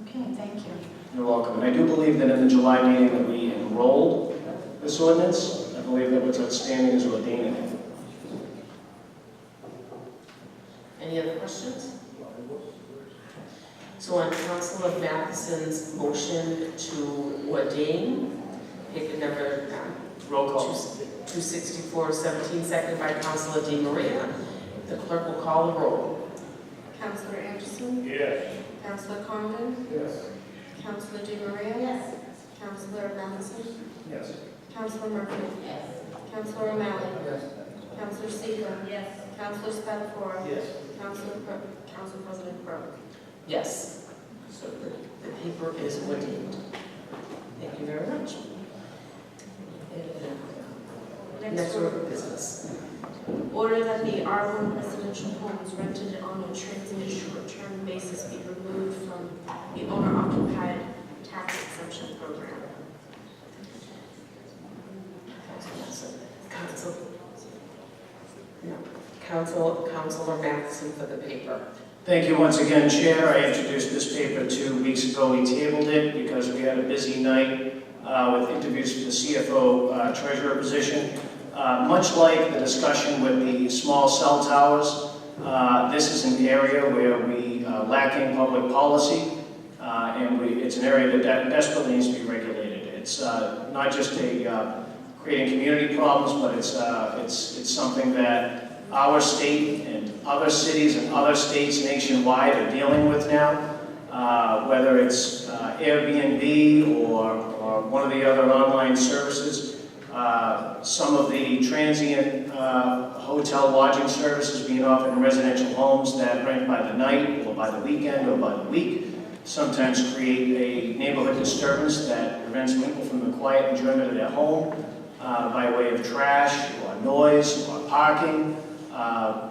Okay, thank you. You're welcome. And I do believe that in the July meeting that we enrolled this ordinance, I believe that what's outstanding is ordaining it. Any other questions? So on Councilor Matheson's motion to ordain, paper number Roll call. 264-17, seconded by Councilor Di Maria. The clerk will call the roll. Councilor Anderson? Yes. Councilor Condon? Yes. Councilor Di Maria? Yes. Councilor Matheson? Yes. Councilor Murphy? Yes. Councilor O'Malley? Yes. Councilor Seeger? Yes. Councilor Spatafora? Yes. Council President Crowe? Yes. So the paper is ordained. Thank you very much. Next order of business. Order that the R1 residential homes rented on a transient short-term basis be removed from the owner-occupied tax exemption program. Councilor Matheson for the paper. Thank you once again, Chair. I introduced this paper 2 weeks ago. We tabled it because we had a busy night with interviews for the CFO treasurer position. Much like the discussion with the small cell towers, this is an area where we lacking public policy, and it's an area that desperately needs to be regulated. It's not just creating community problems, but it's something that our state and other cities and other states nationwide are dealing with now, whether it's Airbnb or one of the other online services. Some of the transient hotel lodging services being offered in residential homes that rent by the night or by the weekend or by the week sometimes create a neighborhood disturbance that prevents people from the quiet enjoyment of their home by way of trash or noise or parking.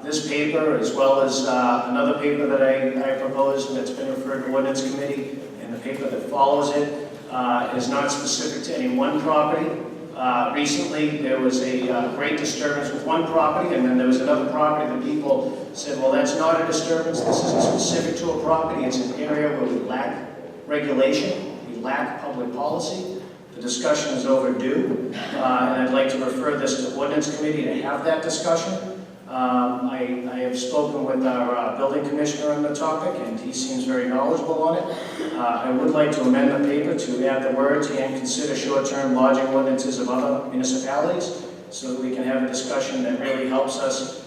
This paper, as well as another paper that I proposed that's been referred to Ordinance Committee, and the paper that follows it, is not specific to any one property. Recently, there was a great disturbance with one property, and then there was another property that people said, well, that's not a disturbance, this is specific to a property, it's an area where we lack regulation, we lack public policy. The discussion is overdue, and I'd like to refer this to Ordinance Committee to have that discussion. I have spoken with our building commissioner on the topic, and he seems very knowledgeable on it. I would like to amend the paper to add the words, and consider short-term lodging ordinances of other municipalities, so that we can have a discussion that really helps us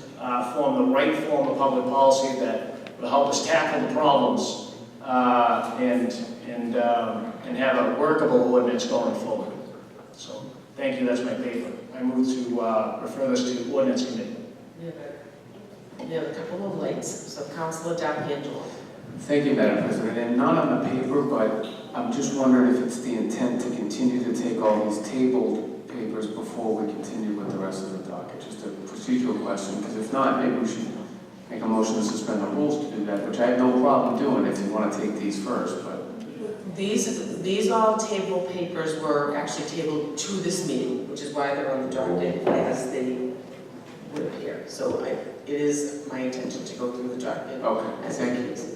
form the right form of public policy that will help us tackle the problems and have a workable ordinance going forward. So, thank you, that's my paper. I move to refer this to Ordinance Committee. We have a couple of lights, so Councilor D'Angelo. Thank you, Madam President. And not on the paper, but I'm just wondering if it's the intent to continue to take all these tabled papers before we continue with the rest of the docket. Just a procedural question, because if not, maybe we should make a motion to suspend the rules to do that, which I have no problem doing if you want to take these first, but. These all table papers were actually tabled to this meeting, which is why they're on the docket as they would appear. So it is my intention to go through the docket as it is.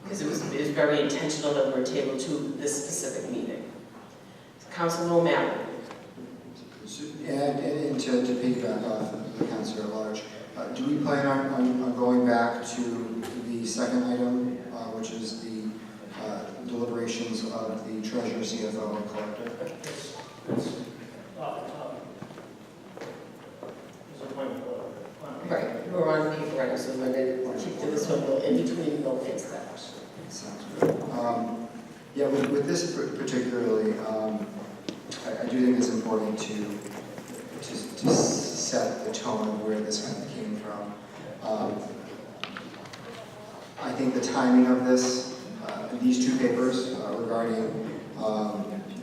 Because it was very intentional that we were tabled to this specific meeting. Councilor O'Malley. And to piggyback off the councilor at large, do we plan on going back to the second item, which is the deliberations of the treasurer, CFO, and collector? Right, we're on paper right now, so we're going to keep to this one, in between, we'll fix that. Sounds good. Yeah, with this particularly, I do think it's important to set the tone of where this kind of came from. I think the timing of this, these two papers regarding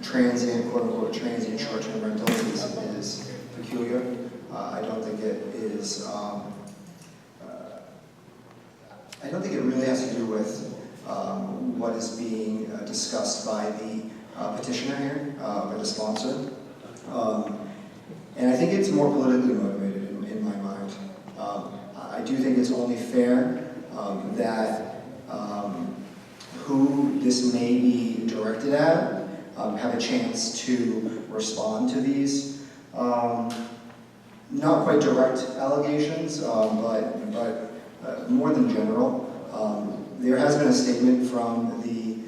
transient, quote-unquote, transient short-term rentals is peculiar. I don't think it is, I don't think it really has to do with what is being discussed by the petitioner here, by the sponsor. And I think it's more politically motivated in my mind. I do think it's only fair that who this may be directed at have a chance to respond to these not quite direct allegations, but more than general. There has been a statement from the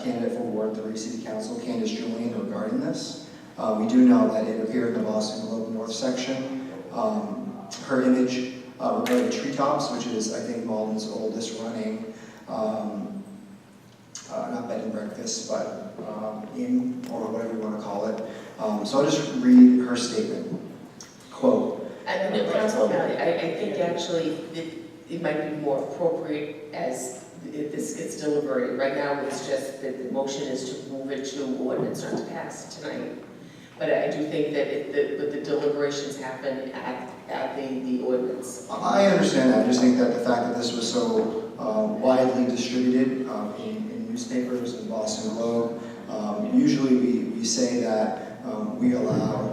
candidate for Ward 3 City Council, Candace Julian, regarding this. We do know that it appeared in the Boston Globe North section. Her image regarding treetops, which is, I think, Malden's oldest running, not bed and breakfast, but inn, or whatever you want to call it. So I'll just read her statement. Quote. Councilor O'Malley, I think actually it might be more appropriate as this gets deliberated. Right now, it's just that the motion is to move it to ordinance, not to pass tonight. But I do think that the deliberations happen at the ordinance. I understand that. I just think that the fact that this was so widely distributed in newspapers and Boston Globe, usually we say that we allow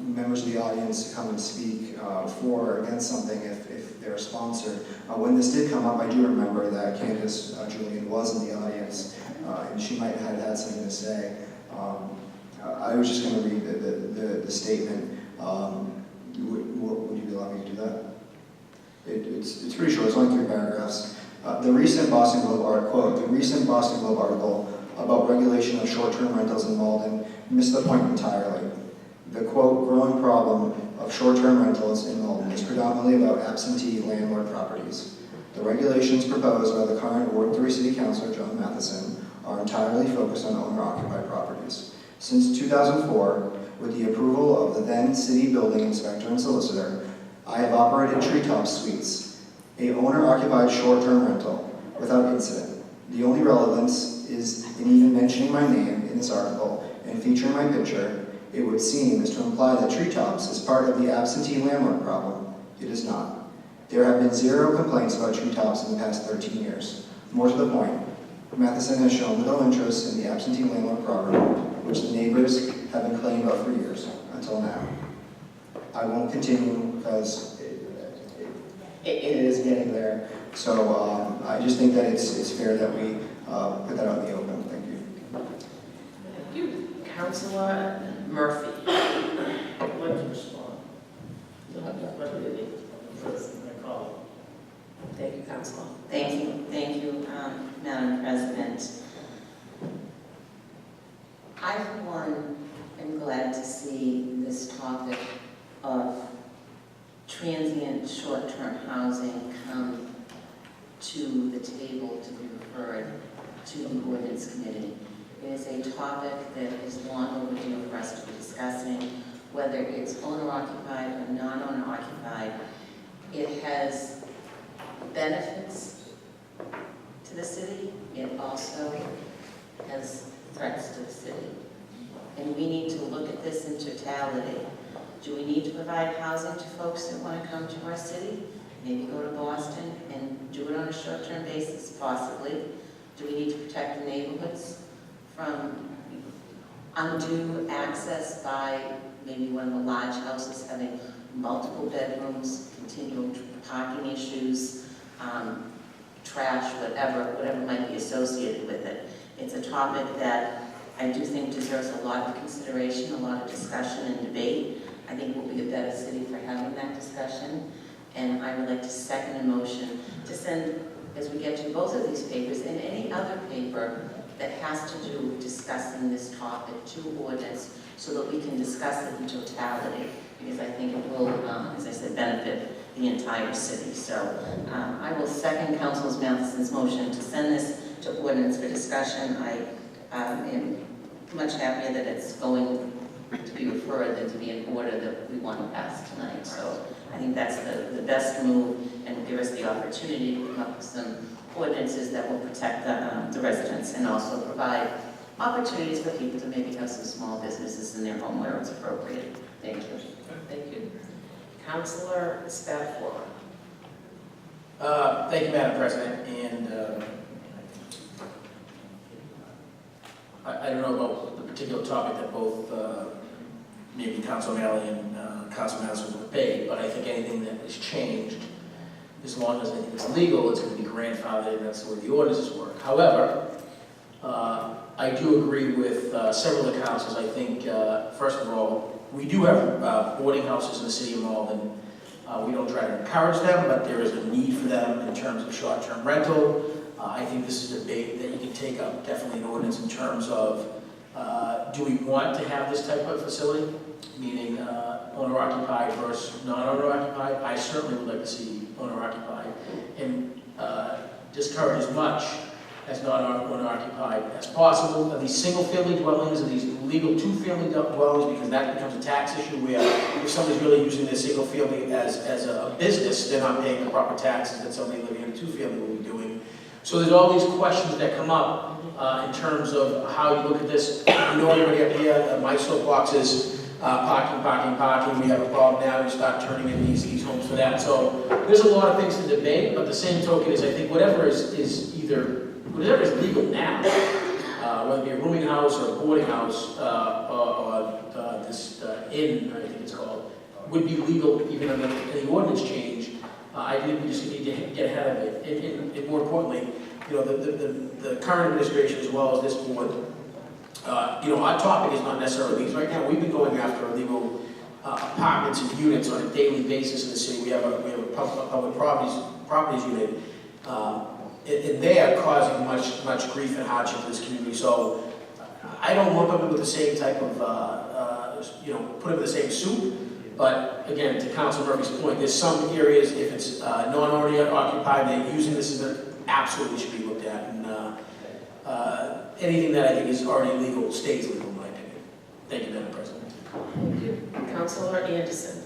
members of the audience to come and speak for or against something if they're sponsored. When this did come up, I do remember that Candace Julian was in the audience, and she might have had something to say. I was just going to read the statement. Would you allow me to do that? It's pretty short. It's only 3 paragraphs. The recent Boston Globe article, quote, the recent Boston Globe article about regulation of short-term rentals in Malden missed the point entirely. The, quote, growing problem of short-term rentals in Malden is predominantly about absentee landlord properties. The regulations proposed by the current Ward 3 City Councilor, John Matheson, are entirely focused on owner-occupied properties. Since 2004, with the approval of the then city building inspector and solicitor, I have operated Treetop Suites, a owner-occupied short-term rental, without incident. The only relevance is in even mentioning my name in this article and featuring my picture, it would seem as to imply that Treetops is part of the absentee landlord problem. It is not. There have been 0 complaints about Treetops in the past 13 years. More to the point, Matheson has shown little interest in the absentee landlord problem which the neighbors have been complaining about for years, until now. I won't continue because it is getting there. So I just think that it's fair that we put that out in the open. Thank you. Thank you. Councilor Murphy. I'd like to respond. Thank you, Councilor. Thank you, Madam President. I, for one, am glad to see this topic of transient short-term housing come to the table to be referred to the ordinance committee. It is a topic that is long overdue for us to be discussing, whether it's owner-occupied or non-owner-occupied. It has benefits to the city. It also has threats to the city. And we need to look at this in totality. Do we need to provide housing to folks that want to come to our city? Maybe go to Boston and do it on a short-term basis, possibly. Do we need to protect the neighborhoods from undue access by maybe one of the large houses having multiple bedrooms, continual parking issues, trash, whatever might be associated with it? It's a topic that I do think deserves a lot of consideration, a lot of discussion and debate. I think we'll be a better city for having that discussion. And I would like to second a motion to send, as we get to both of these papers, and any other paper that has to do with discussing this topic to ordinance so that we can discuss it in totality, because I think it will, as I said, benefit the entire city. So I will second Councilor Matheson's motion to send this to ordinance for discussion. I am much happier that it's going to be referred than to be in order that we want to pass tonight. So I think that's the best move and will give us the opportunity to come up with some ordinances that will protect the residents and also provide opportunities for people to maybe have some small businesses in their home where it's appropriate. Thank you. Thank you. Councilor Spatafora. Thank you, Madam President, and I don't know about the particular topic that both maybe Council Malley and Council Madison will debate, but I think anything that is changed, as long as I think it's legal, it's going to be grandfathered, and that's the way the ordinances work. However, I do agree with several of the councils. I think, first of all, we do have boarding houses in the city of Malden. We don't try to encourage them, but there is a need for them in terms of short-term rental. I think this is a debate that you can take up, definitely an ordinance in terms of, do we want to have this type of facility, meaning owner-occupied versus non-owner-occupied? I certainly would like to see owner-occupied and discourage as much as non-owner-occupied as possible. Of these single-family dwellings and these legal two-family dwellings, because that becomes a tax issue where if somebody's really using their single-family as a business, they're not paying the proper taxes that somebody living in a two-family will be doing. So there's all these questions that come up in terms of how you look at this. You know, everybody up here, my soapbox is parking. We have a problem now. We start turning in these homes for that. So there's a lot of things to debate, but the same token is I think whatever is legal now, whether it be a rooming house or a boarding house or this inn, I think it's called, would be legal even under any ordinance change. I think we just need to get ahead of it. And more importantly, you know, the current administration as well as this board, you know, our topic is not necessarily these. Right now, we've been going after illegal apartments and units on a daily basis in the city. We have a public properties unit, and they are causing much grief and hardship to this community. So I don't lump them with the same type of, you know, put them in the same soup. But again, to Council Murphy's point, there's some areas, if it's non-owner occupied, they're using this as an absolutely should be looked at. And anything that I think is already legal stays legal, in my opinion. Thank you, Madam President. Thank you. Councilor Anderson.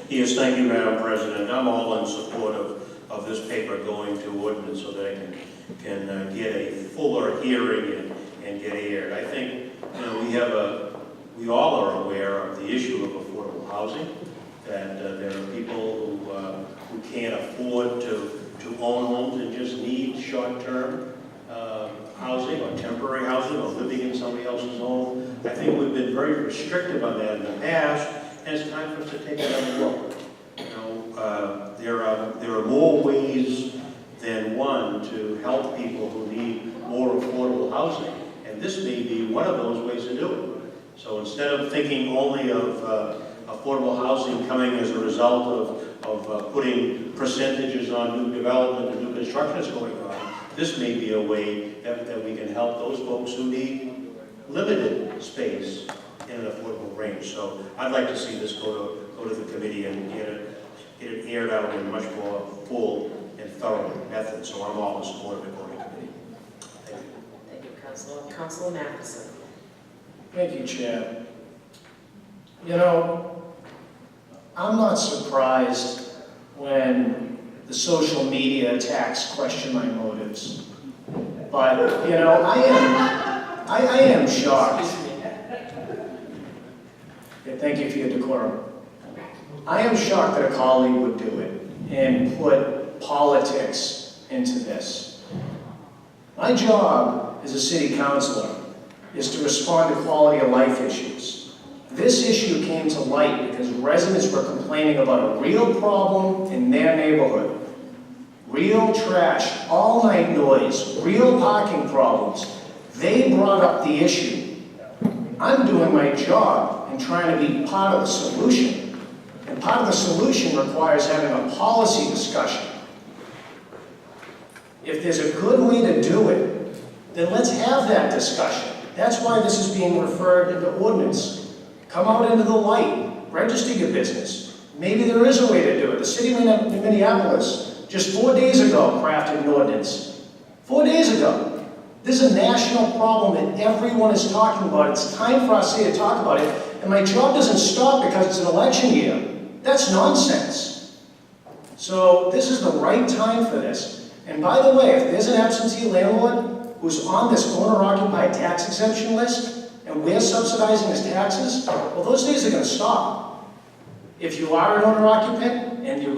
Yes, thank you, Madam President. I'm all in support of this paper going to ordinance so that it can get a fuller hearing and get aired. I think, you know, we all are aware of the issue of affordable housing, that there are people who can't afford to own homes and just need short-term housing or temporary housing or living in somebody else's home. I think we've been very restrictive on that in the past, and it's time for us to take another look. You know, there are more ways than one to help people who need more affordable housing, and this may be one of those ways to do it. So instead of thinking only of affordable housing coming as a result of putting percentages on new development and new construction that's going on, this may be a way that we can help those folks who need limited space in an affordable range. So I'd like to see this go to the committee and get it aired out in a much more full and thorough method. So I'm all in support of it going to committee. Thank you. Thank you, Councilor. Councilor Matheson. Thank you, Chair. You know, I'm not surprised when the social media attacks question my motives. But, you know, I am shocked. Okay, thank you for your decorum. I am shocked that a colleague would do it and put politics into this. My job as a city councilor is to respond to quality of life issues. This issue came to light because residents were complaining about a real problem in their neighborhood. Real trash, all-night noise, real parking problems. They brought up the issue. I'm doing my job and trying to be part of the solution. And part of the solution requires having a policy discussion. If there's a good way to do it, then let's have that discussion. That's why this is being referred into ordinance. Come out into the light, register your business. Maybe there is a way to do it. The city of Minneapolis, just 4 days ago, crafted an ordinance. 4 days ago. This is a national problem that everyone is talking about. It's time for us here to talk about it. And my job doesn't stop because it's an election year. That's nonsense. So this is the right time for this. And by the way, if there's an absentee landlord who's on this owner-occupied tax exemption list, and we're subsidizing his taxes, well, those days are going to stop. If you are an owner-occupant and you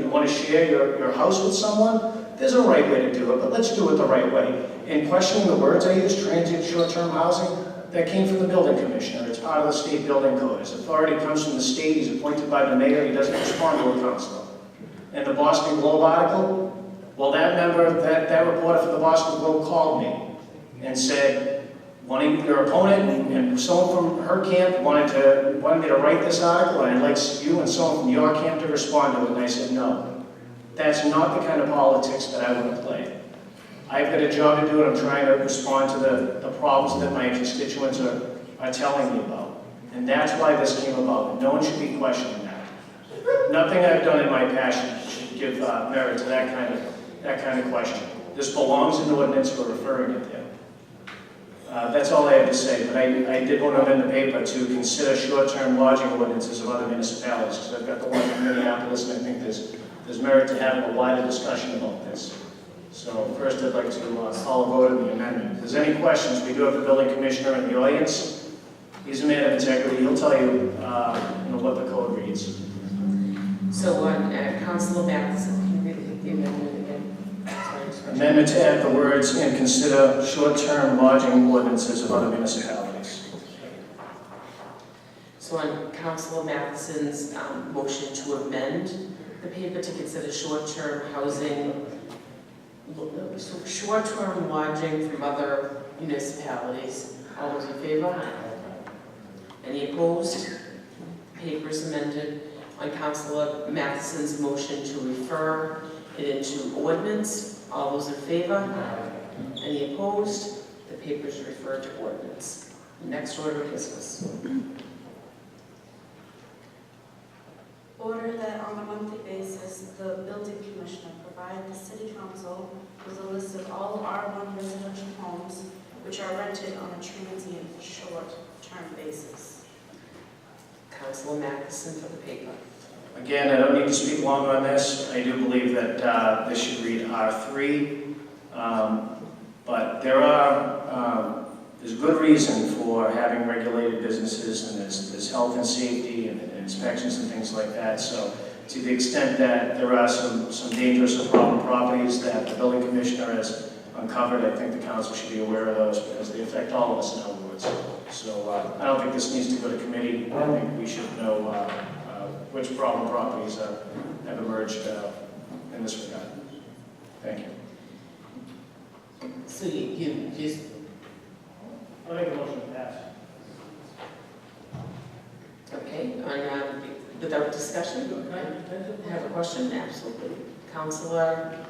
want to share your house with someone, there's a right way to do it, but let's do it the right way. And questioning the words I use, transient short-term housing, that came from the building commissioner. It's part of the state building code. His authority comes from the state. He's appointed by the mayor. He doesn't respond to a councilor. And the Boston Globe article, well, that reporter for the Boston Globe called me and said, your opponent and someone from her camp wanted me to write this article, and I'd like you and someone from your camp to respond to it. And I said, no. That's not the kind of politics that I want to play. I've got a job to do, and I'm trying to respond to the problems that my constituents are telling me about. And that's why this came about. No one should be questioning that. Nothing I've done in my passion should give merit to that kind of question. This belongs in the ordinance. We're referring it there. That's all I have to say, but I did want to amend the paper to consider short-term lodging ordinances of other municipalities, because I've got the one from Minneapolis, and I think there's merit to having a wider discussion about this. So first I'd like to call a vote on the amendment. If there's any questions, we do have the building commissioner in the audience. He's a man of integrity. He'll tell you, what the code reads. So Councilor Matheson, can you read the amendment again? Amendment to add the words, and consider short-term lodging ordinances of other municipalities. So on Councilor Matheson's motion to amend the paper to consider short-term housing, short-term lodging from other municipalities. All those in favor? Any opposed? Papers amended. On Councilor Matheson's motion to refer it into ordinance. All those in favor? Any opposed? The paper is referred to ordinance. Next order of business. Order that on a monthly basis, the building commissioner provide the city council with a list of all R1 residential homes which are rented on a transient short-term basis. Councilor Matheson for the paper. Again, I don't need to speak long on this. I do believe that this should read R3, but there's good reason for having regulated businesses, and there's health and safety and inspections and things like that. So to the extent that there are some dangerous or problem properties that the building commissioner has uncovered, I think the council should be aware of those because they affect all of us in our wards. So I don't think this needs to go to committee. I think we should know which problem properties have emerged in this regard. Thank you. So you just, I'll make a motion to pass. okay, without discussion? I have a question, absolutely. Councilor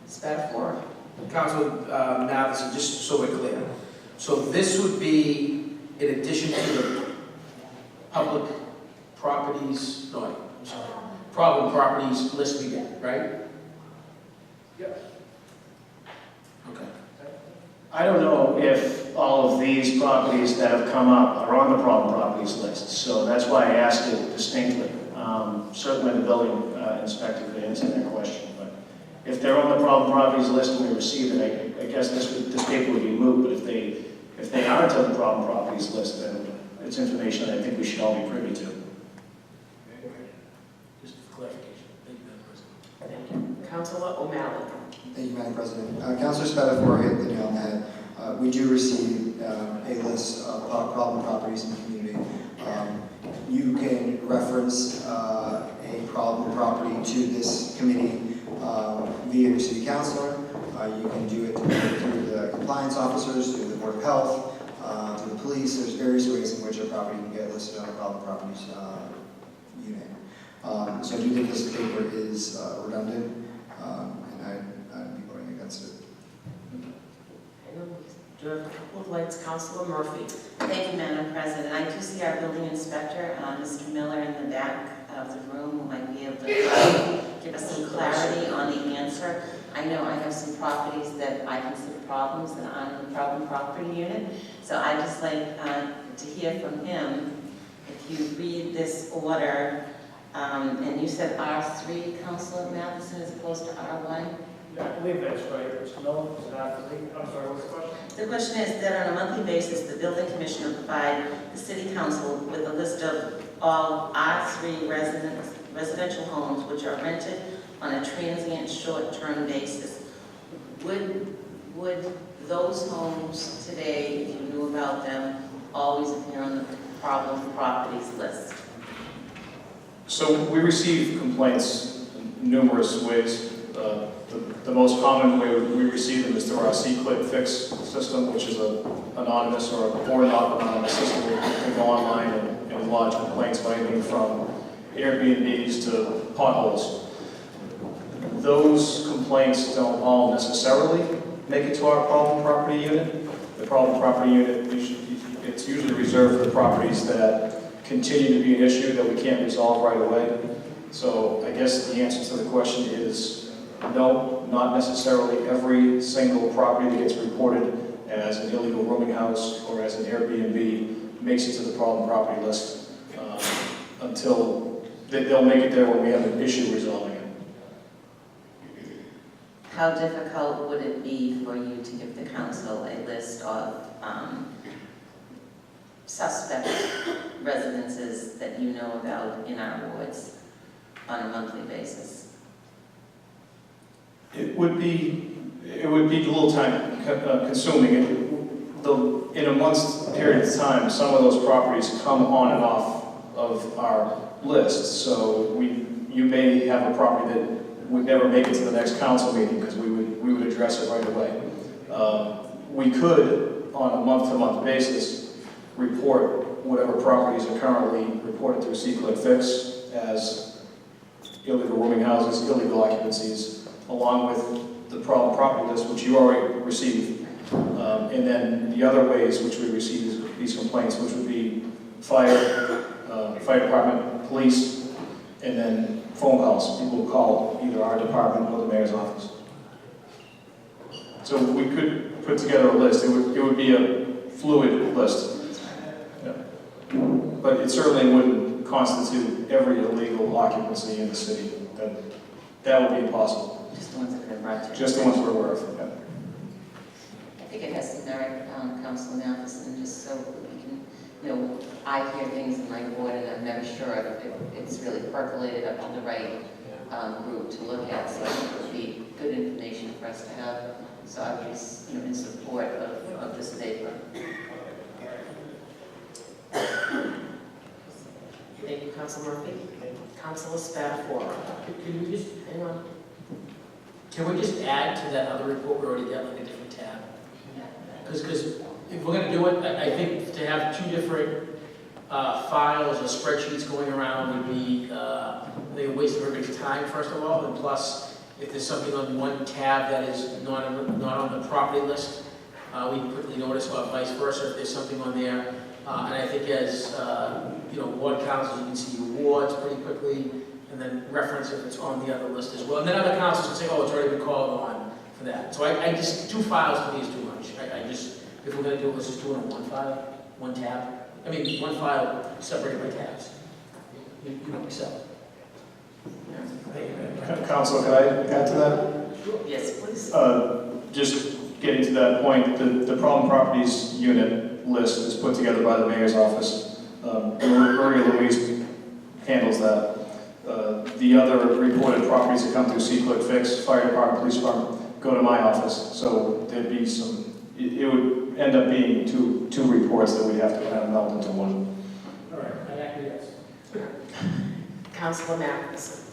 Spatafor? Councilor Matheson, just so we're clear. So this would be in addition to the public properties, no, I'm sorry, problem properties list we get, right? Yep. Okay. I don't know if all of these properties that have come up are on the problem properties list, so that's why I asked it distinctly. Certainly the building inspector could answer that question, but if they're on the problem properties list and we receive it, I guess this paper would be moot, but if they aren't on the problem properties list, then it's information that I think we should all be privy to. Just for clarification. Thank you, Madam President. Thank you. Councilor O'Malley? Thank you, Madam President. Councilor Spatafor hit the nail on the head. We do receive a list of problem properties in the community. You can reference a problem property to this committee via your city councilor. You can do it through the compliance officers, through the Board of Health, through the police. There's various ways in which a property can get listed on a problem properties unit. So I do think this paper is redundant, and I'd be voting against it. Do you have a couple of lights, Councilor Murphy? Thank you, Madam President. I do see our building inspector, Mr. Miller, in the back of the room, who might be able to give us some clarity on the answer. I know I have some properties that I consider problems that aren't in the problem property unit, so I'd just like to hear from him. If you read this order, and you said R3, Councilor Matheson, as opposed to R1? I believe that's right. Mr. Miller, is that I'm sorry, what's the question? The question is that on a monthly basis, the building commissioner provide the city council with a list of all R3 residential homes which are rented on a transient short-term basis. Would those homes today, if you knew about them, always appear on the problem properties list? So we receive complaints in numerous ways. The most common way we receive them is through our C-Click Fix system, which is an anonymous or not anonymous system where you can go online and lodge complaints by anything from Airbnbs to potholes. Those complaints don't all necessarily make it to our problem property unit. The problem property unit, it's usually reserved for the properties that continue to be an issue that we can't resolve right away. So I guess the answer to the question is no, not necessarily every single property that gets reported as an illegal rooming house or as an Airbnb makes it to the problem property list until they'll make it there when we have an issue resolving it. How difficult would it be for you to give the council a list of suspect residences that you know about in our wards on a monthly basis? It would be a little time consuming. In a month's period of time, some of those properties come on and off of our list. So you may have a property that would never make it to the next council meeting because we would address it right away. We could, on a month-to-month basis, report whatever properties are currently reported through C-Click Fix as illegal rooming houses, illegal occupancies, along with the problem property list, which you already received. And then the other ways which we receive these complaints, which would be fire department, police, and then phone calls. People who call either our department or the mayor's office. So we could put together a list. It would be a fluid list. Yeah. But it certainly wouldn't constitute every illegal occupancy in the city. That would be impossible. Just the ones that have been brought to Just the ones we're aware of. Yeah. I think it has some merit, Councilor Matheson, just so we can, I hear things in my ward and I'm never sure if it's really percolated up to the right group to look at, so I think it would be good information for us to have So I was, in support of this paper. Thank you, Council Murphy. Councilor Spatafora. Can we just, Hang on. can we just add to that other report we already got, like a different tab? Because if we're gonna do it, I think to have two different files or spreadsheets going around would be, they waste everybody's time, first of all, and plus, if there's something on one tab that is not on the property list, we can quickly notice, or vice versa, if there's something on there. And I think as, ward councils, you can see awards pretty quickly, and then reference if it's on the other list as well. And then other councils can say, oh, it's already been called on for that. So I just, two files to me is too much. I just, if we're gonna do it, let's just do it on one file, one tab. I mean, one file separated by tabs. You know, Excel. Council, could I add to that? Yes, please. Just getting to that point, the problem properties unit list is put together by the mayor's office. Maria Louise handles that. The other reported properties that come through C-Click Fix, fire department, police department, go to my office. So there'd be some, it would end up being two reports that we'd have to kind of meld into one. All right, I acquiesce. Councilor Matheson.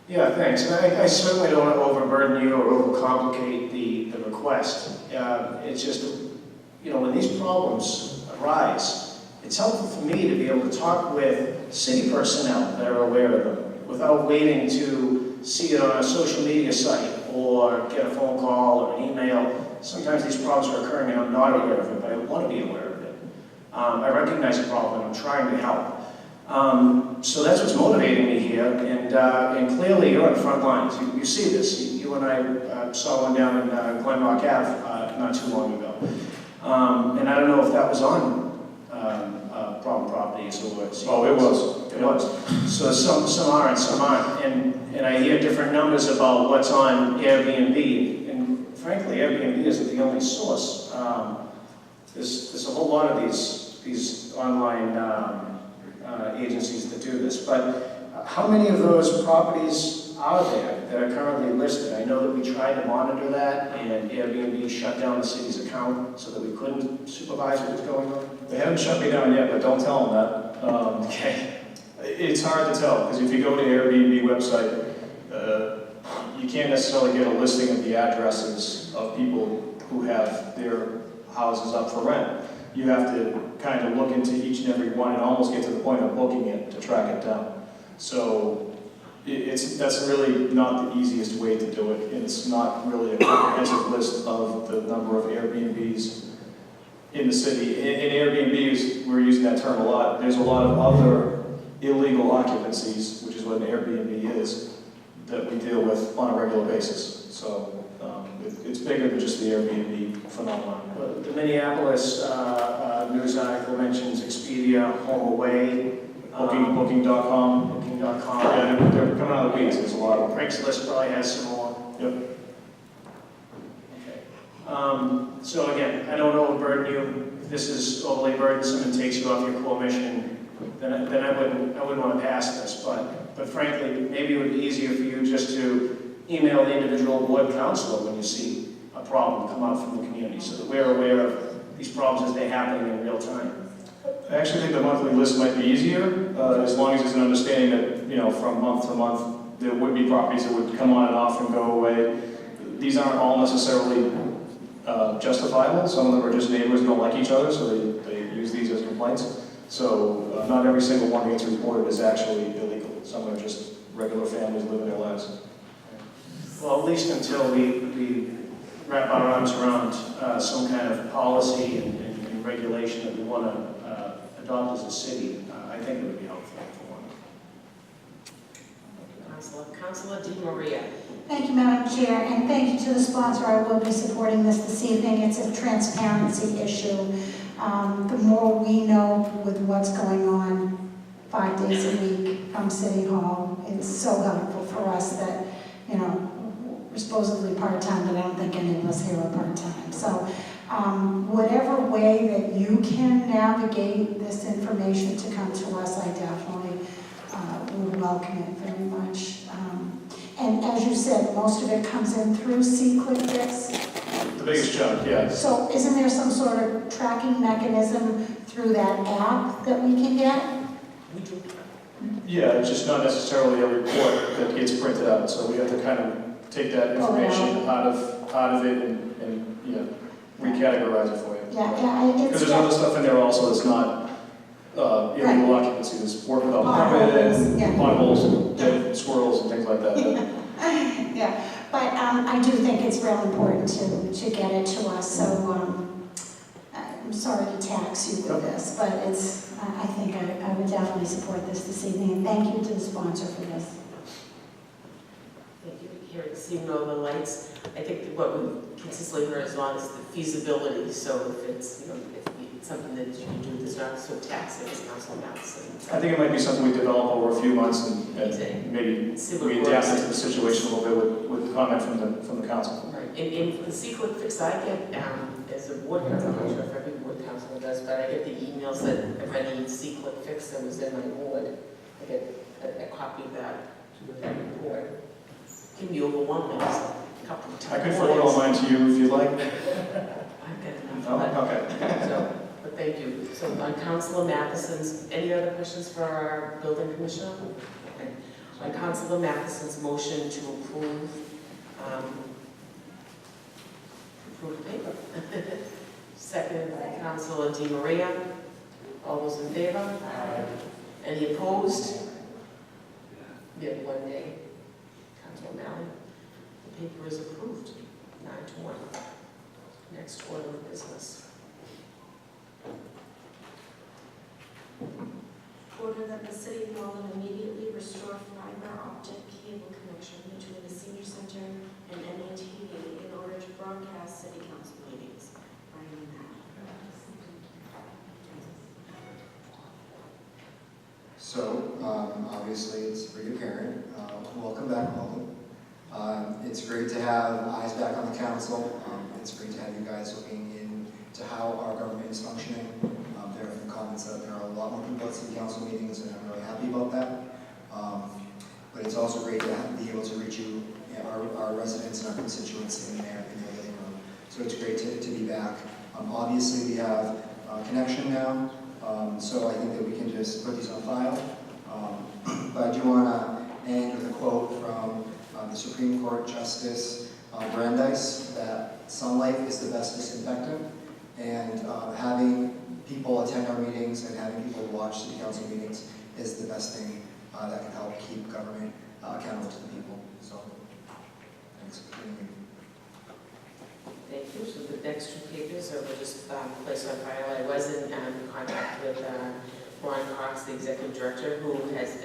Yeah, thanks. And I certainly don't want to overburden you or overcomplicate the request. It's just, when these problems arise, it's helpful for me to be able to talk with city personnel that are aware of them without waiting to see it on a social media site or get a phone call or an email. Sometimes these problems are occurring and I'm not aware of it, but I want to be aware of it. I recognize the problem and I'm trying to help. So that's what's motivating me here, and clearly you're on the front lines. You see this. You and I saw one down in Glen Rock Ave not too long ago. And I don't know if that was on problem properties or what. Oh, it was. It was. So some are and some aren't. And I hear different numbers about what's on Airbnb. And frankly, Airbnb isn't the only source. There's a whole lot of these online agencies that do this, but how many of those properties are there that are currently listed? I know that we tried to monitor that, and Airbnb shut down the city's account so that we couldn't supervise what was going on. They haven't shut me down yet, but don't tell them that. Okay. It's hard to tell, because if you go to Airbnb website, you can't necessarily get a listing of the addresses of people who have their houses up for rent. You have to kind of look into each and every one and almost get to the point of booking it to track it down. So that's really not the easiest way to do it. It's not really a comprehensive list of the number of Airbnbs in the city. In Airbnbs, we're using that term a lot. There's a lot of other illegal occupancies, which is what an Airbnb is, that we deal with on a regular basis. So it's bigger than just the Airbnb phenomenon. Well, the Minneapolis news article mentions Expedia, HomeAway, Booking.com. Booking.com. Yeah, they're coming out of the weeds. There's a lot of them. Craigslist probably has some more. Yep. Okay. So again, I don't overburden you. If this is overly burdensome and takes you off your core mission, then I wouldn't want to pass this. But frankly, maybe it would be easier for you just to email the individual ward councilor when you see a problem come out from the community, so that we're aware of these problems as they happen in real time. I actually think the monthly list might be easier, as long as there's an understanding that, from month to month, there would be properties that would come on and off and go away. These aren't all necessarily justifiable. Some of them are just neighbors who don't like each other, so they use these as complaints. So not every single one that gets reported is actually illegal. Some are just regular families living their lives. Well, at least until we wrap our arms around some kind of policy and regulation that we want to adopt as a city, I think it would be helpful for one. Councilor Di Maria. Thank you, Madam Chair, and thank you to the sponsor. I will be supporting this evening. It's a transparency issue. The more we know with what's going on 5 days a week from City Hall, it's so helpful for us that, we're supposedly part-time, but I don't think any of us here are part-time. So whatever way that you can navigate this information to come to us, I definitely would welcome it very much. And as you said, most of it comes in through C-Click Fix. The biggest chunk, yeah. So isn't there some sort of tracking mechanism through that app that we can get? We do. Yeah, it's just not necessarily a report that gets printed out, so we have to kind of take that information out of it and you know, recategorize it for you. Yeah, Because there's other stuff in there also that's not illegal occupancy, there's work without permit, potholes, and dead squirrels and things like that. Yeah, but I do think it's real important to get it to us, so I'm sorry to tax you with this, but it's, I think I would definitely support this evening, and thank you to the sponsor for this. Thank you. Here at Seeing All the Lights, I think that what we consistently heard as long as the feasibility, so if it's, you know, if it's something that you can do that's not so taxing as council amounts. I think it might be something we develop over a few months and maybe we adapt it to the situation a little bit with comment from the council. Right. In the C-Click fix I get as a board council, I'm not sure if every board council does, but I get the emails that if I need C-Click fix that was in my board, I get a copy of that report. It can be overwhelming. A couple of times. I could forward all mine to you if you'd like. I've got enough. Oh, okay. But thank you. So on Councilor Matheson's, any other questions for our building commissioner? Okay. On Councilor Matheson's motion to approve the paper. Second by Councilor Di Maria. All those in favor? Aye. Any opposed? We have 1 day. Councilor O'Malley. The paper is approved, 9-1. Next order of business. Order that the city of Malden immediately restore fiber optic cable connection between the senior center and NATV in order to broadcast city council meetings. So, obviously, it's pretty apparent. Welcome back, Malden. It's great to have eyes back on the council. It's great to have you guys looking into how our government is functioning. There have been comments that there are a lot more people at city council meetings, and I'm really happy about that. But it's also great to be able to reach you, our residents and our constituents in their living room. So it's great to be back. Obviously, we have a connection now, so I think that we can just put these on file. But I do want to end with a quote from the Supreme Court Justice Brandeis, that sunlight is the best disinfectant, and having people attend our meetings and having people watch city council meetings is the best thing that can help keep government accountable to the people. So, thanks. Thank you. So the next two papers are just placed on file. I was in contact with Ron Cox, the executive director, who has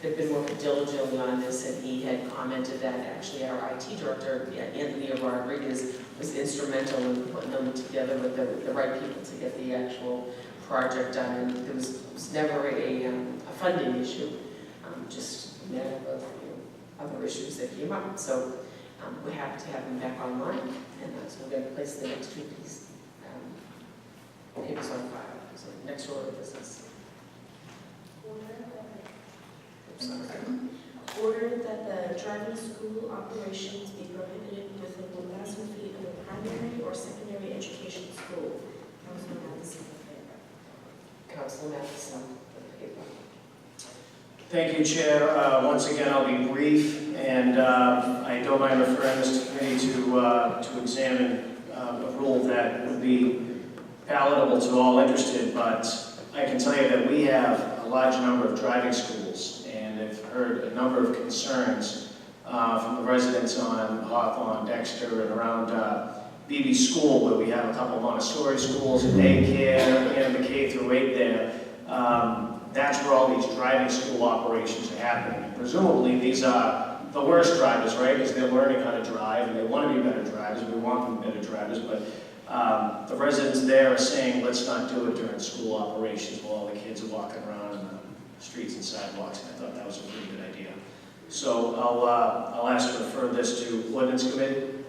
been working diligently on this, and he had commented that actually our IT director, Anthony Rodriguez, was instrumental in putting them together with the right people to get the actual project done. And there was never a funding issue, just a matter of other issues that came up. So we're happy to have him back online, and so we're going to place the next two papers on file. So next order of business. Order that the driving school operations be prohibited within 1,000 feet of a primary or secondary education school. Councilor Matheson, in favor. Councilor Matheson, the paper. Thank you, Chair. Once again, I'll be brief, and I don't mind referring this to committee to examine a rule that would be palatable to all interested, but I can tell you that we have a large number of driving schools, and I've heard a number of concerns from the residents on Hawthorne, Dexter, and around BB School, where we have a couple of Montessori schools and daycare and the K through 8 there. That's where all these driving school operations are happening. And presumably, these are the worst drivers, right? Because they're learning how to drive, and they want to be better drivers. We want them to be better drivers, but the residents there are saying, let's not do it during school operations while all the kids are walking around in the streets and sidewalks, and I thought that was a pretty good idea. So I'll ask to refer this to Ordinance Committee.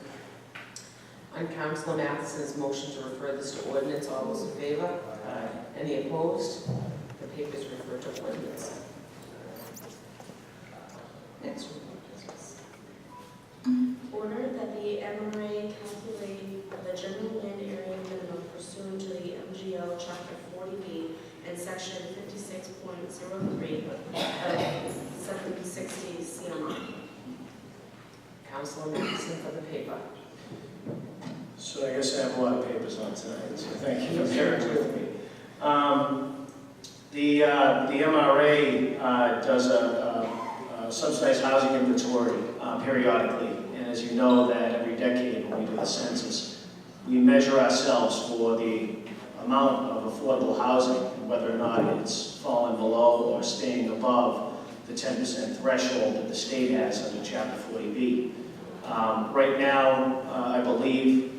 On Councilor Matheson's motion to refer this to ordinance, all those in favor? Aye. Any opposed? The paper is referred to ordinance. Next one. Order that the MRA calculate general land area minimum pursuant to the MGL Chapter 40B and Section 56.03 of 760 CMR. Councilor Matheson for the paper. So I guess I have a lot of papers on tonight, so thank you for bearing with me. The MRA does a subsidized housing inventory periodically, and as you know, that every decade when we do the census, we measure ourselves for the amount of affordable housing, and whether or not it's fallen below or staying above the 10% threshold that the state has under Chapter 40B. Right now, I believe,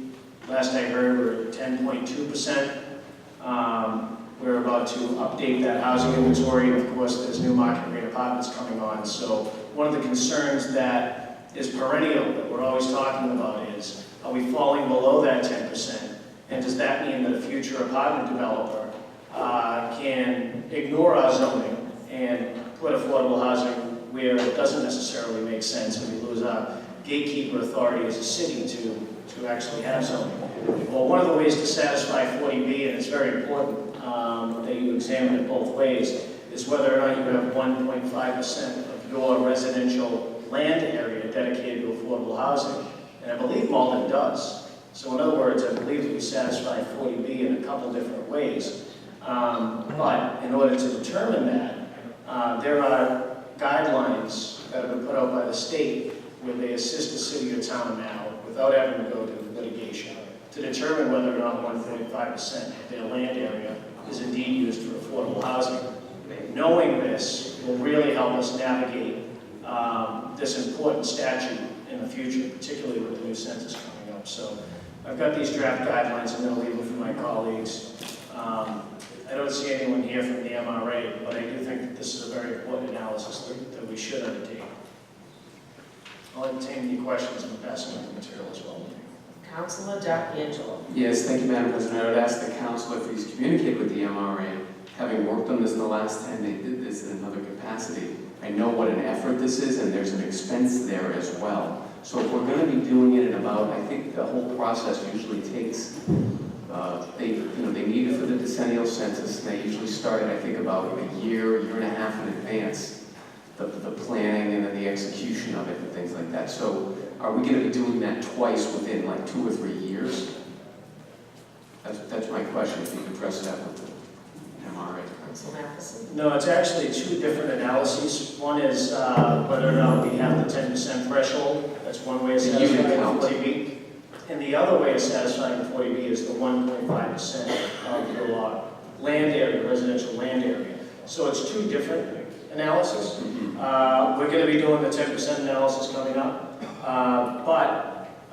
last I heard, we're at 10.2%. We're about to update that housing inventory, and of course, there's new market rate apartments coming on. So one of the concerns that is perennial, that we're always talking about is, are we falling below that 10%? And does that mean that a future apartment developer can ignore our zoning and put affordable housing where it doesn't necessarily make sense, and we lose our gatekeeper authority as a city to actually have zoning? Well, one of the ways to satisfy 40B, and it's very important that you examine it both ways, is whether or not you have 1.5% of your residential land area dedicated to affordable housing. And I believe Malden does. So in other words, I believe that we satisfy 40B in a couple different ways. But in order to determine that, there are guidelines that have been put out by the state where they assist the city or town now, without having to go to litigation, to determine whether or not 1.5% of their land area is indeed used for affordable housing. Knowing this will really help us navigate this important statute in the future, particularly with the new census coming up. So I've got these draft guidelines. I'm going to leave them for my colleagues. I don't see anyone here from the MRA, but I do think that this is a very important analysis that we should undertake. I'll entertain any questions and pass on the material as well. Councilor D'Angelo. Yes, thank you, Madam President. I would ask the council if he's communicated with the MRA. Having worked on this in the last time they did this in another capacity, I know what an effort this is, and there's an expense there as well. So if we're going to be doing it in about, I think the whole process usually takes, they need it for the decennial census, and they usually start it, I think, about a year and a half in advance, the planning and then the execution of it and things like that. So are we going to be doing that twice within like 2 or 3 years? That's my question, if you could address that with the MRA. Councilor Matheson. No, it's actually two different analyses. One is whether or not we have the 10% threshold. That's one way of satisfying 40B. And the other way of satisfying 40B is the 1.5% of your land area, residential land area. So it's two different analyses. We're going to be doing the 10% analysis coming up. But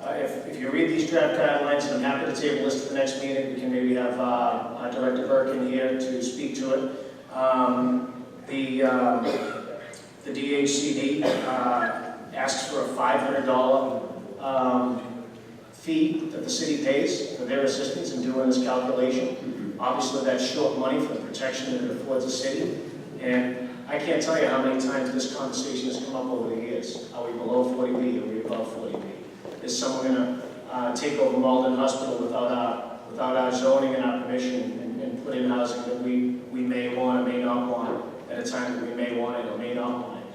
if you read these draft guidelines, and I'm happy to table this to the next meeting, we can maybe have Director Burke in here to speak to it. The DHCD asks for a $500 fee that the city pays for their assistance in doing this calculation. Obviously, that's short money for the protection that it affords the city. And I can't tell you how many times this conversation has come up over the years. Are we below 40B? Are we above 40B? Is someone going to take over Malden Hospital without our zoning and our permission and put in housing that we may want or may not want at a time that we may want it or may not want it?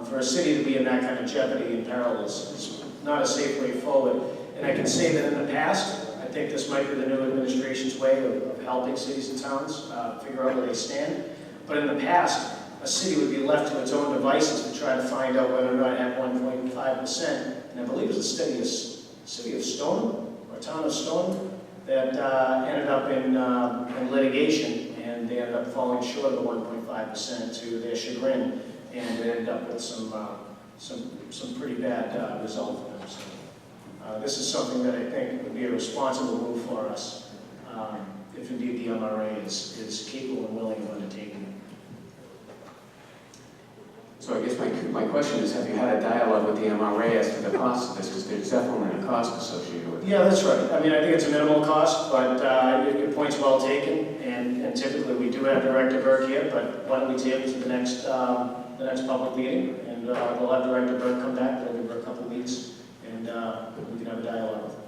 For a city to be in that kind of jeopardy and peril is not a safe way forward. And I can say that in the past, I think this might be the new administration's way of helping cities and towns figure out where they stand. But in the past, a city would be left to its own devices to try to find out whether or not it had 1.5%. And I believe it was the city of Stoneham, or town of Stoneham, that ended up in litigation, and they ended up falling short of the 1.5% to their chagrin, and it ended up with some pretty bad result for them. So, this is something that I think would be a responsible move for us, if indeed the MRA is capable and willing of undertaking it. So I guess my question is, have you had a dialogue with the MRA as to the cost of this? Because there's definitely a cost associated with it. Yeah, that's right. I mean, I think it's a minimal cost, but your point's well taken. And typically we do have Director Burke here, but why don't we table to the next public meeting, and we'll have Director Burke come back. We'll give her a couple of weeks, and we can have a dialogue with her.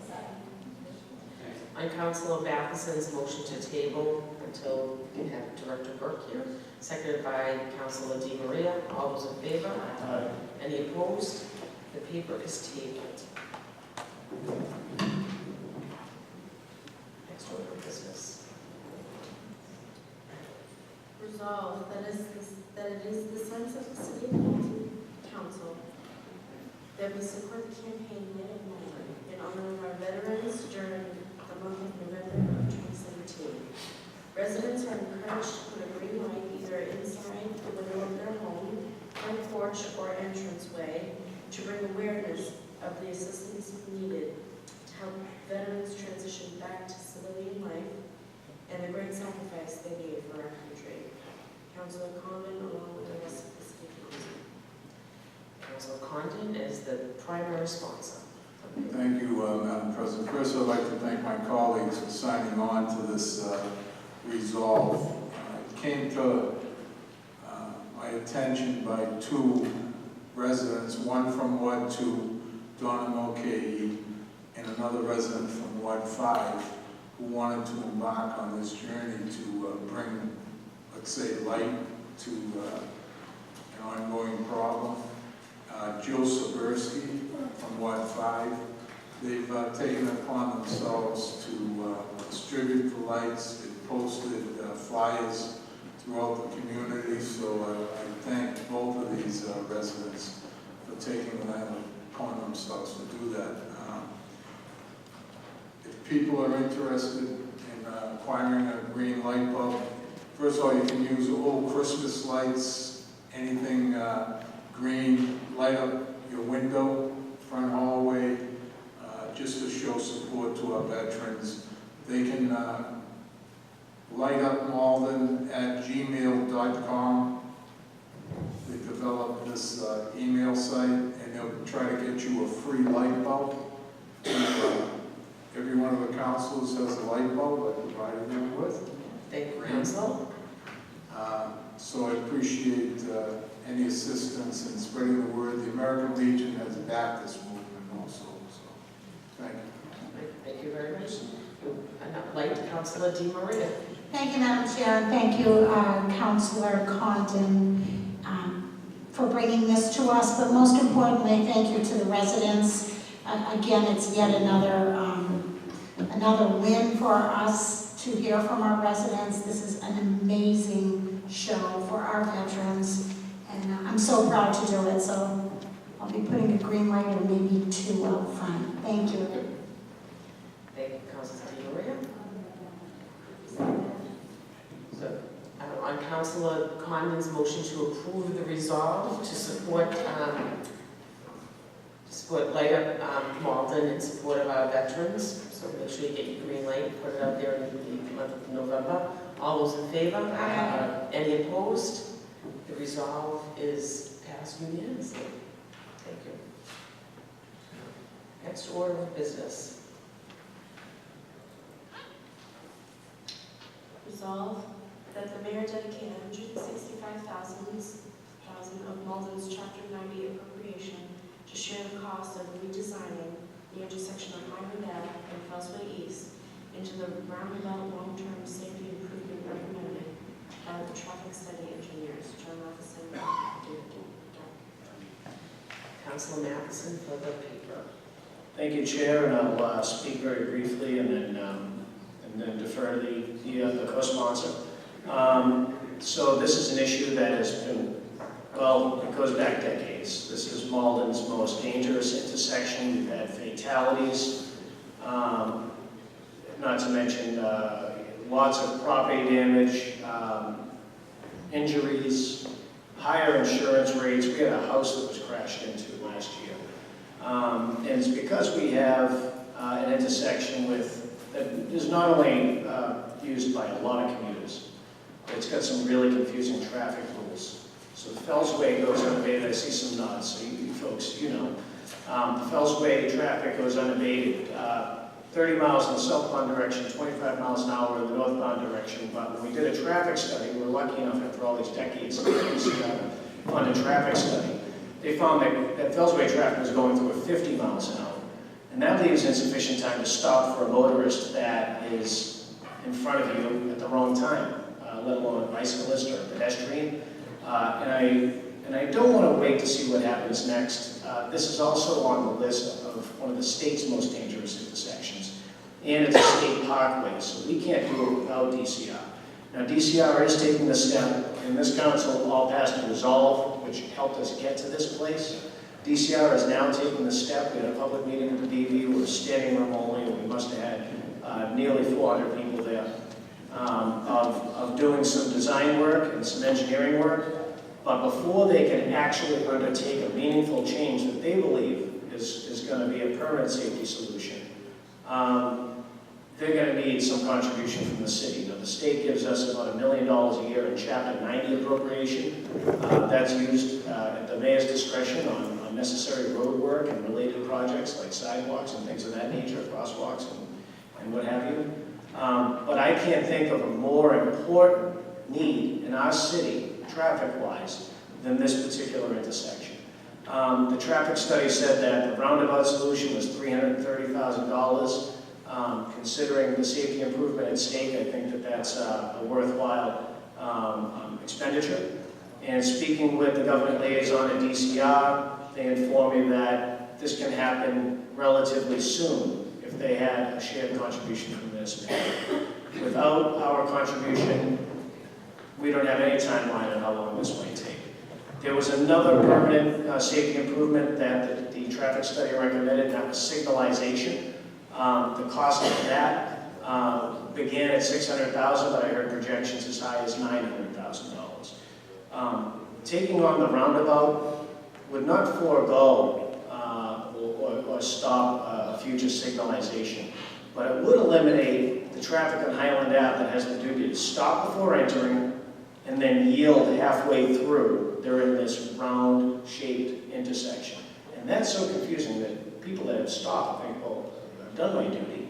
On Councilor Matheson's motion to table until we can have Director Burke here, seconded by Councilor Di Maria. All those in favor? Aye. Any opposed? The paper is tabled. Next order of business. Resolved that it is the sense of the City of Hamilton Council that we support the campaign Light Up Moment in honor of our veterans during the month of November of 2017. Residents are encouraged to put a green light either inside the window of their home, front porch, or entranceway to bring awareness of the assistance needed to help veterans transition back to civilian life and the great sacrifice they made for our country. Councilor Condon, along with the rest of the City Council. Councilor Condon is the primary sponsor. Thank you, Madam President. First, I'd like to thank my colleagues for signing on to this resolve. It came to my attention by two residents, one from Ward 2, Donna Mulcahy, and another resident from Ward 5, who wanted to embark on this journey to bring, let's say, light to an ongoing problem. Joe Sabersky from Ward 5, they've taken it upon themselves to distribute the lights. They've posted flyers throughout the community, so I thank both of these residents for taking that upon themselves to do that. If people are interested in acquiring a green light bulb, first of all, you can use old Christmas lights, anything green, light up your window, front hallway, just to show support to our veterans. They can lightupmalden@gmail.com. They developed this email site, and they'll try to get you a free light bulb. Every one of the councilors has a light bulb I provided them with. Thank you, Council. So I appreciate any assistance in spreading the word. The American Legion has backed this movement also, so thank you. Thank you very much. And I'd like Councilor Di Maria. Thank you, Madam Chair, and thank you, Councilor Condon, for bringing this to us. But most importantly, thank you to the residents. Again, it's yet another win for us to hear from our residents. This is an amazing show for our veterans, and I'm so proud to do it. So I'll be putting a green light or maybe two out front. Thank you. Thank you, Councilor Di Maria. So, on Councilor Condon's motion to approve the resolve to support Light Up Malden in support of our veterans. So make sure you get your green light, put it out there in the month of November. All those in favor? Aye. Any opposed? The resolve is passed unanimously. Thank you. Next order of business. Resolve that the mayor dedicate $165,000 of Malden's Chapter 90 appropriation to share the cost of redesigning the intersection of Highland Ave and Fellsway East into the roundabout long-term safety improvement recommended by the traffic study engineers, John Matheson and David Dunn. Councilor Matheson for the paper. Thank you, Chair, and I'll speak very briefly and then defer to the co-sponsor. So this is an issue that has been, well, it goes back decades. This is Malden's most dangerous intersection. We've had fatalities, not to mention lots of property damage, injuries, higher insurance rates. We had a house that was crashed into last year. And it's because we have an intersection that is not only used by a lot of commuters, but it's got some really confusing traffic rules. So the Fellsway goes unabated. I see some nods, so you folks, you know. Fellsway traffic goes unabated. 30 miles in the southbound direction, 25 miles an hour in the northbound direction. But when we did a traffic study, we were lucky enough after all these decades to fund a traffic study. They found that Fellsway traffic was going through at 50 miles an hour. And that leaves insufficient time to stop for a motorist that is in front of you at the wrong time, let alone a bicyclist or a pedestrian. And I don't want to wait to see what happens next. This is also on the list of one of the state's most dangerous intersections. And it's a state parkway, so we can't do it without DCR. Now, DCR is taking the step, and this council all passed a resolve, which helped us get to this place. DCR is now taking the step. We had a public meeting with the DV, we were standing room only, and we must have had nearly 400 people there, of doing some design work and some engineering work. But before they can actually undertake a meaningful change that they believe is going to be a permanent safety solution, they're going to need some contribution from the city. Now, the state gives us about $1 million a year in Chapter 90 appropriation. That's used at the mayor's discretion on necessary road work and related projects like sidewalks and things of that nature, crosswalks and what have you. But I can't think of a more important need in our city, traffic-wise, than this particular intersection. The traffic study said that the roundabout solution was $330,000. Considering the safety improvement at stake, I think that that's a worthwhile expenditure. And speaking with the government liaison at DCR, they informed me that this can happen relatively soon if they had a shared contribution from municipality. Without our contribution, we don't have any timeline on how long this might take. There was another permanent safety improvement that the traffic study recommended, and that was signalization. The cost of that began at $600,000, but I heard projections as high as $900,000. Taking on the roundabout would not forego or stop future signalization, but it would eliminate the traffic on Highland Ave that has the duty to stop before entering and then yield halfway through. They're in this round-shaped intersection. And that's so confusing that people that have stopped think, well, I've done my duty.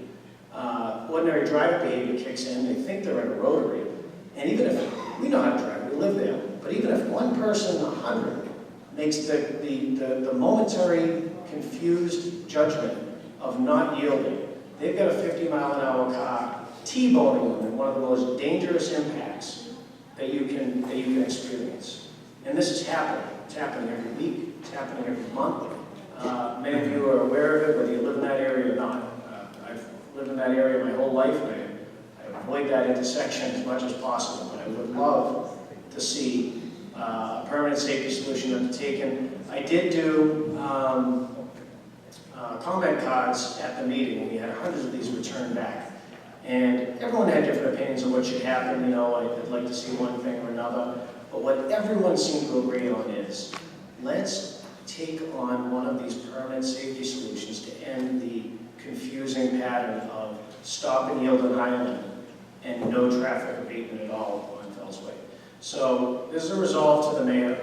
Ordinary driver behavior kicks in, they think they're in a rotary. And even if, we know how to drive, we live there, but even if one person in 100 makes the momentary confused judgment of not yielding, they've got a 50-mile-an-hour car T-boning them in one of the most dangerous impacts that you can experience. And this is happening. It's happening every week. It's happening every month. Many of you are aware of it, whether you live in that area or not. I've lived in that area my whole life, and I avoid that intersection as much as possible. But I would love to see a permanent safety solution undertaken. I did do comment cards at the meeting, and we had hundreds of these returned back. And everyone had different opinions on what should happen. You know, I'd like to see one thing or another. But what everyone seemed to agree on is, let's take on one of these permanent safety solutions to end the confusing pattern of stop and yield on Highland and no traffic abatement at all on Fells Way. So this is a resolve to the mayor.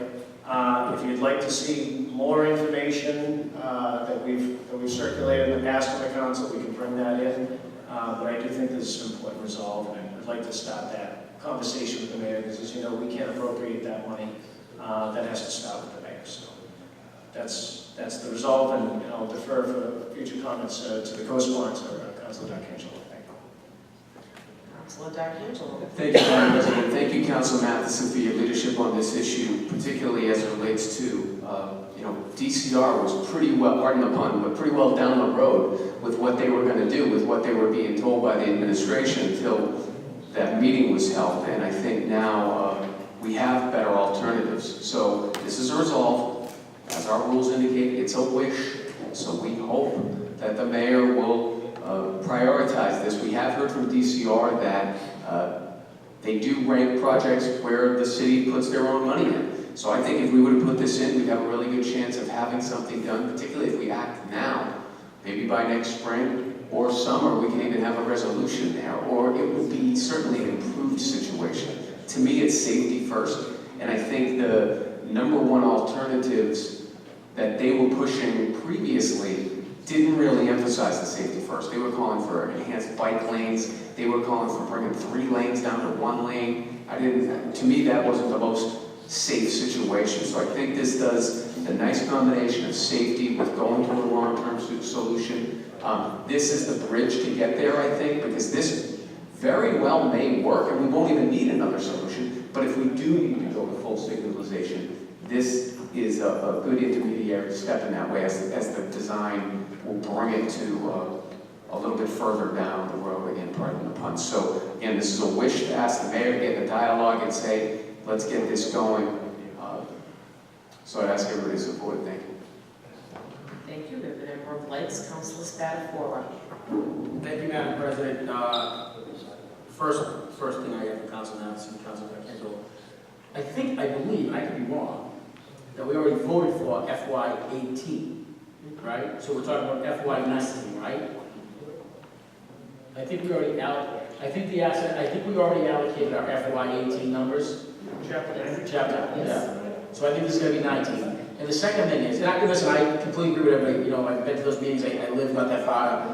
If you'd like to see more information that we've circulated in the past to the council, we can bring that in. But I do think this is an important resolve, and I'd like to start that conversation with the mayor, because as you know, we can't appropriate that money. That has to start with the mayor. So that's the resolve, and I'll defer for future comments to the co-sponsor, Councilor D'Angelo. Thank you. Councilor D'Angelo. Thank you, Madam President. Thank you, Council Matheson, for your leadership on this issue, particularly as it relates to, DCR was pretty well, pardon the pun, but pretty well down the road with what they were going to do, with what they were being told by the administration until that meeting was held. And I think now we have better alternatives. So this is a resolve. As our rules indicate, it's a wish. So we hope that the mayor will prioritize this. We have heard from DCR that they do rank projects where the city puts their own money in. So I think if we would have put this in, we'd have a really good chance of having something done, particularly if we act now. Maybe by next spring or summer, we can even have a resolution there, or it would be certainly an improved situation. To me, it's safety first, and I think the number one alternatives that they were pushing previously didn't really emphasize the safety first. They were calling for enhanced bike lanes. They were calling for bringing 3 lanes down to 1 lane. To me, that wasn't the most safe situation. So I think this does a nice combination of safety with going to a long-term solution. This is the bridge to get there, I think, because this very well may work, and we won't even need another solution. But if we do need to go to full signalization, this is a good intermediary step in that way, as the design will bring it to a little bit further down the road, again, pardon the pun. So, again, this is a wish to ask the mayor to get in a dialogue and say, let's get this going. So I'd ask everybody to support it. Thank you. Thank you. We have the member of Lakes, Councilor Spatafora. Thank you, Madam President. First thing I have for council now, city council, I believe, and I could be wrong, that we already voted for FY18, right? So we're talking about FY19, right? I think we already allocated our FY18 numbers. Chapter, yeah. So I think this is going to be 19. And the second thing is, and I completely agree with everybody. You know, I've been to those meetings. I live not that far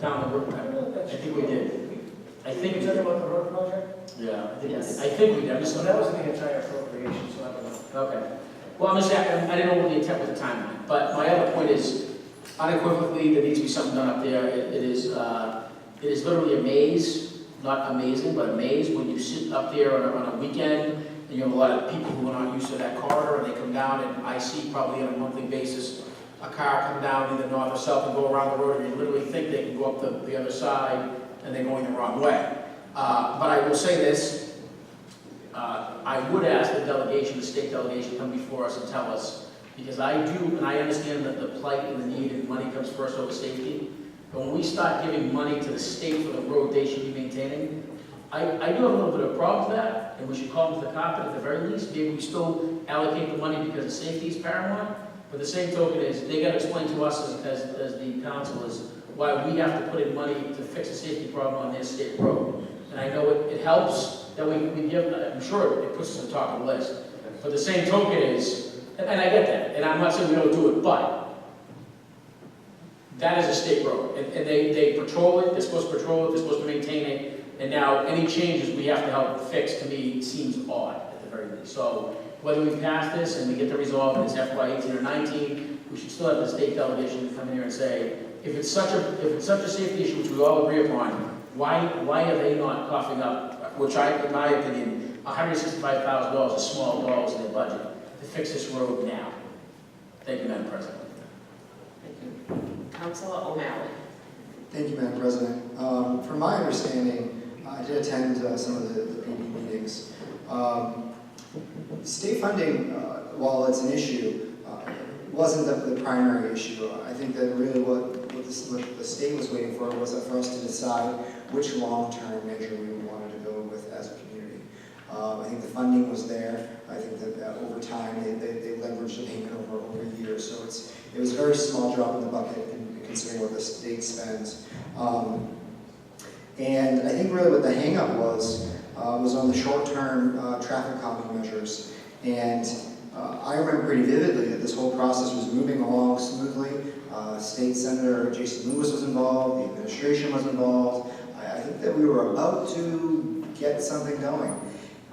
down the road. I think we did. I think we did. About the road project? Yeah. Yes. I think we did. I'm just So that was the entire appropriation, so I don't know. Okay. Well, I'm just saying, I didn't know what the intent with the timeline. But my other point is, unequivocally, there needs to be something done up there. It is literally a maze, not amazing, but a maze when you sit up there on a weekend. And you have a lot of people who are not used to that corridor, and they come down, and I see probably on a monthly basis a car come down either north or south and go around the road, and you literally think they can go up the other side, and they're going the wrong way. But I will say this, I would ask the delegation, the state delegation, come before us and tell us, because I do, and I understand that the plight and the need and money comes first over safety, but when we start giving money to the state for the road they should be maintaining, I do have a little bit of a problem with that, and we should call them to the carpet at the very least. Maybe we still allocate the money because the safety is paramount, but the same token is, they got to explain to us as the council is why we have to put in money to fix a safety problem on their state road. And I know it helps that we give, I'm sure it puts us at the top of the list. But the same token is, and I get that, and I'm not saying we don't do it, but that is a state road. And they patrol it, they're supposed to patrol it, they're supposed to maintain it. And now, any changes we have to help fix, to me, seems odd at the very least. So, whether we pass this and we get the resolve and it's FY18 or 19, we should still have the state delegation come in here and say, if it's such a safety issue, which we all agree upon, why are they not coughing up, which in my opinion, $165,000 is small dollars in their budget, to fix this road now? Thank you, Madam President. Thank you. Councilor O'Malley. Thank you, Madam President. From my understanding, I did attend some of the PD meetings. State funding, while it's an issue, wasn't the primary issue. I think that really what the state was waiting for was for us to decide which long-term measure we wanted to go with as a community. I think the funding was there. I think that over time they leveraged the payment over years. So it was a very small drop in the bucket considering what the state spends. And I think really what the hang-up was on the short-term traffic calming measures. And I remember pretty vividly that this whole process was moving along smoothly. State Senator Jason Lewis was involved, the administration was involved. I think that we were about to get something going.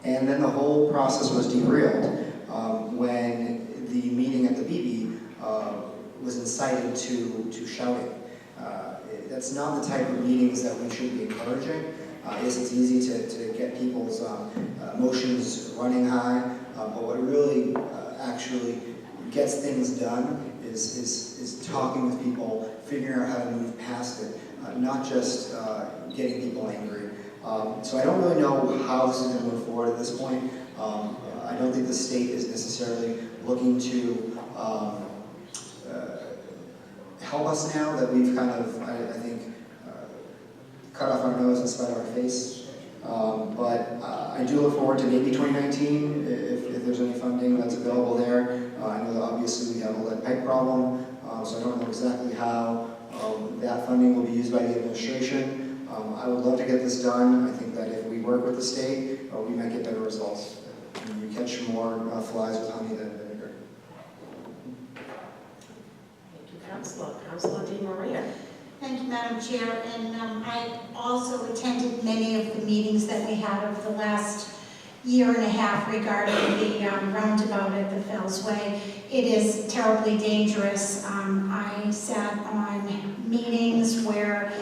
And then the whole process was derailed when the meeting at the BB was incited to shouting. That's not the type of meetings that we should be encouraging. Yes, it's easy to get people's emotions running high, but what really actually gets things done is talking with people, figuring out how to move past it, not just getting people angry. So I don't really know how this is going to move forward at this point. I don't think the state is necessarily looking to help us now that we've kind of, I think, cut off our nose in spite of our face. But I do look forward to maybe 2019 if there's any funding that's available there. I know that obviously we have a lead pipe problem, so I don't know exactly how that funding will be used by the administration. I would love to get this done. I think that if we work with the state, we might get better results. We catch more flies with honey than vinegar. Thank you, Councilor. Councilor Di Maria. Thank you, Madam Chair, and I also attended many of the meetings that we had over the last year and a half regarding the roundabout at the Fells Way. It is terribly dangerous. I sat on meetings where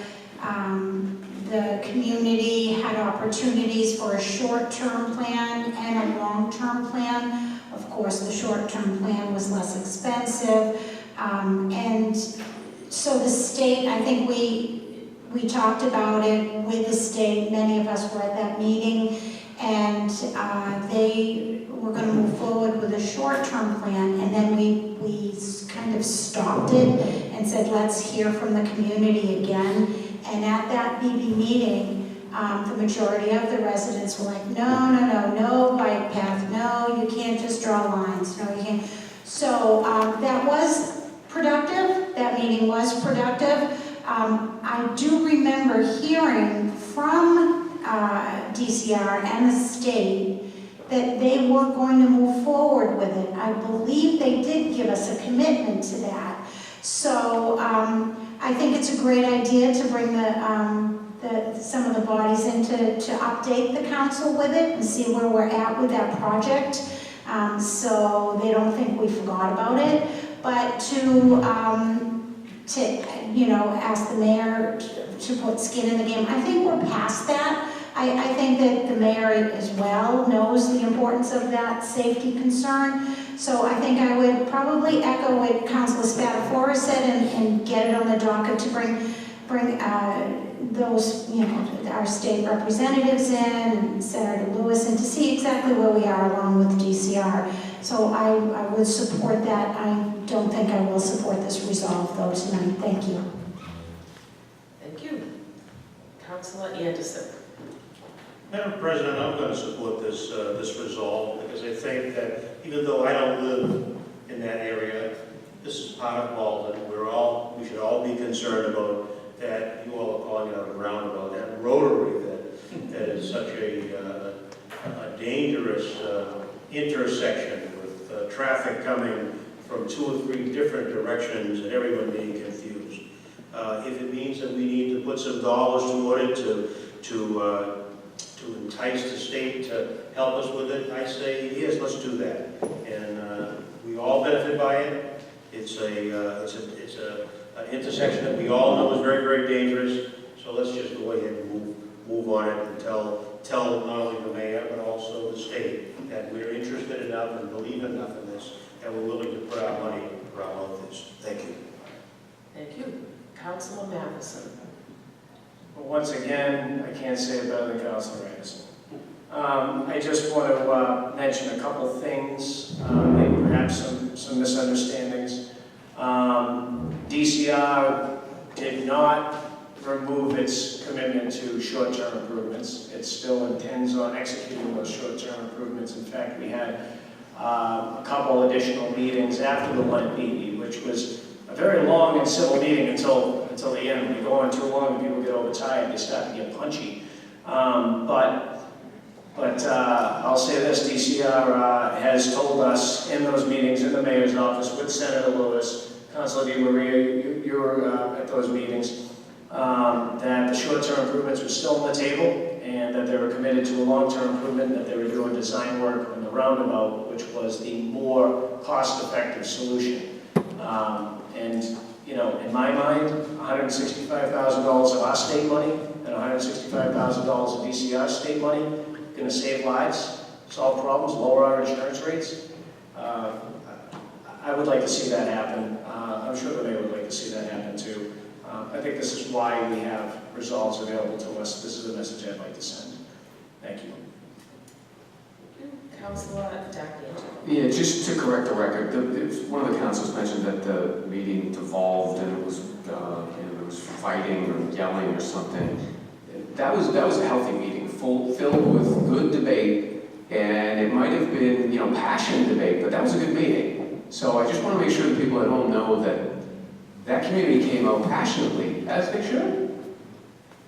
the community had opportunities for a short-term plan and a long-term plan. Of course, the short-term plan was less expensive. And so the state, I think we talked about it with the state. Many of us were at that meeting, and they were going to move forward with a short-term plan, and then we kind of stopped it and said, let's hear from the community again. And at that BB meeting, the majority of the residents were like, no bike path, no, you can't just draw lines, no, you can't. So that was productive, that meeting was productive. I do remember hearing from DCR and the state that they were going to move forward with it. I believe they did give us a commitment to that. So I think it's a great idea to bring some of the bodies in to update the council with it and see where we're at with that project, so they don't think we forgot about it. But to ask the mayor to put skin in the game, I think we're past that. I think that the mayor as well knows the importance of that safety concern. So I think I would probably echo what Councilor Spatafora said and get it on the docket to bring those, our state representatives in and Senator Lewis in to see exactly where we are along with DCR. So I would support that. I don't think I will support this resolve though tonight. Thank you. Thank you. Councilor Anderson. Madam President, I'm going to support this resolve because I think that even though I don't live in that area, this is part of Malden. We should all be concerned about that. You all are calling it a roundabout, that rotary that is such a dangerous intersection with traffic coming from 2 or 3 different directions and everyone being confused. If it means that we need to put some dollars toward it to entice the state to help us with it, I say, yes, let's do that. And we all benefit by it. It's an intersection that we all know is very, very dangerous. So let's just go ahead and move on it and tell not only the mayor, but also the state that we're interested enough and believe enough in this, and we're willing to put our money around all this. Thank you. Thank you. Councilor Matheson. But once again, I can't say it better than Councilor Anderson. I just want to mention a couple things, maybe perhaps some misunderstandings. DCR did not remove its commitment to short-term improvements. It still intends on executing those short-term improvements. In fact, we had a couple additional meetings after the Lent BB, which was a very long and civil meeting until the end. When you go on too long and people get overtired, they start to get punchy. But I'll say this, DCR has told us in those meetings, in the mayor's office with Senator Lewis, Councilor DiMaria, you were at those meetings, that the short-term improvements were still on the table and that they were committed to a long-term improvement, that they were doing design work on the roundabout, which was the more cost-effective solution. And, in my mind, $165,000 of our state money and $165,000 of DCR state money going to save lives, solve problems, lower our insurance rates. I would like to see that happen. I'm sure the mayor would like to see that happen too. I think this is why we have results available to us. This is a message I'd like to send. Thank you. Councilor D'Angelo. Yeah, just to correct the record, one of the councils mentioned that the meeting devolved and it was, there was fighting or yelling or something. That was a healthy meeting, filled with good debate, and it might have been, passionate debate, but that was a good meeting. So I just want to make sure that people at home know that community came out passionately, as they should.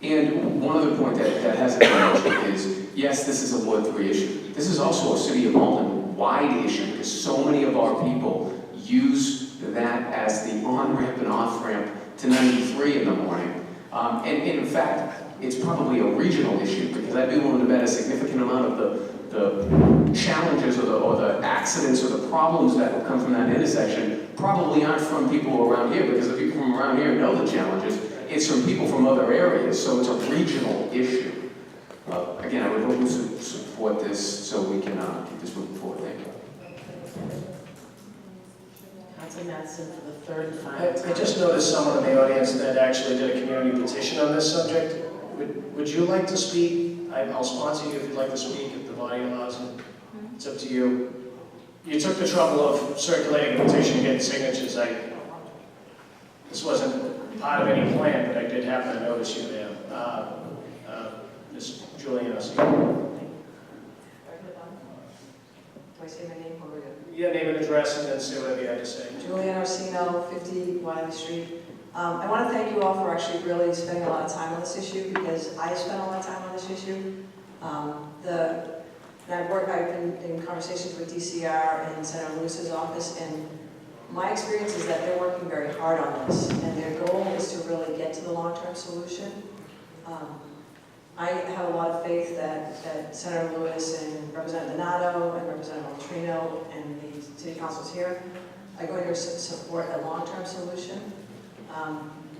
And one other point that hasn't been mentioned is, yes, this is a Ward 3 issue. This is also a City of Malden-wide issue, because so many of our people use that as the on-ramp and off-ramp to 93 in the morning. And in fact, it's probably a regional issue, because I'd be willing to bet a significant amount of the challenges or the accidents or the problems that will come from that intersection probably aren't from people around here, because the people from around here know the challenges. It's from people from other areas, so it's a regional issue. Again, I would hope we support this so we can keep this moving forward. Thank you. Councilor Madison for the third and final time. I just noticed someone in the audience that actually did a community petition on this subject. Would you like to speak? I'll sponsor you if you'd like to speak, if the body allows it. It's up to you. You took the trouble of circulating a petition and getting signatures. This wasn't part of any plan, but I did happen to notice you there. Ms. Juliana. Do I say my name or? Yeah, name and address, and then say whatever you had to say. Juliana Orsino, 50 Wiley Street. I want to thank you all for actually really spending a lot of time on this issue, because I spent a lot of time on this issue. I've been in conversations with DCR and Senator Lewis's office, and my experience is that they're working very hard on this, and their goal is to really get to the long-term solution. I have a lot of faith that Senator Lewis and Representative Donato and Representative Altrino and the city councils here are going to support a long-term solution.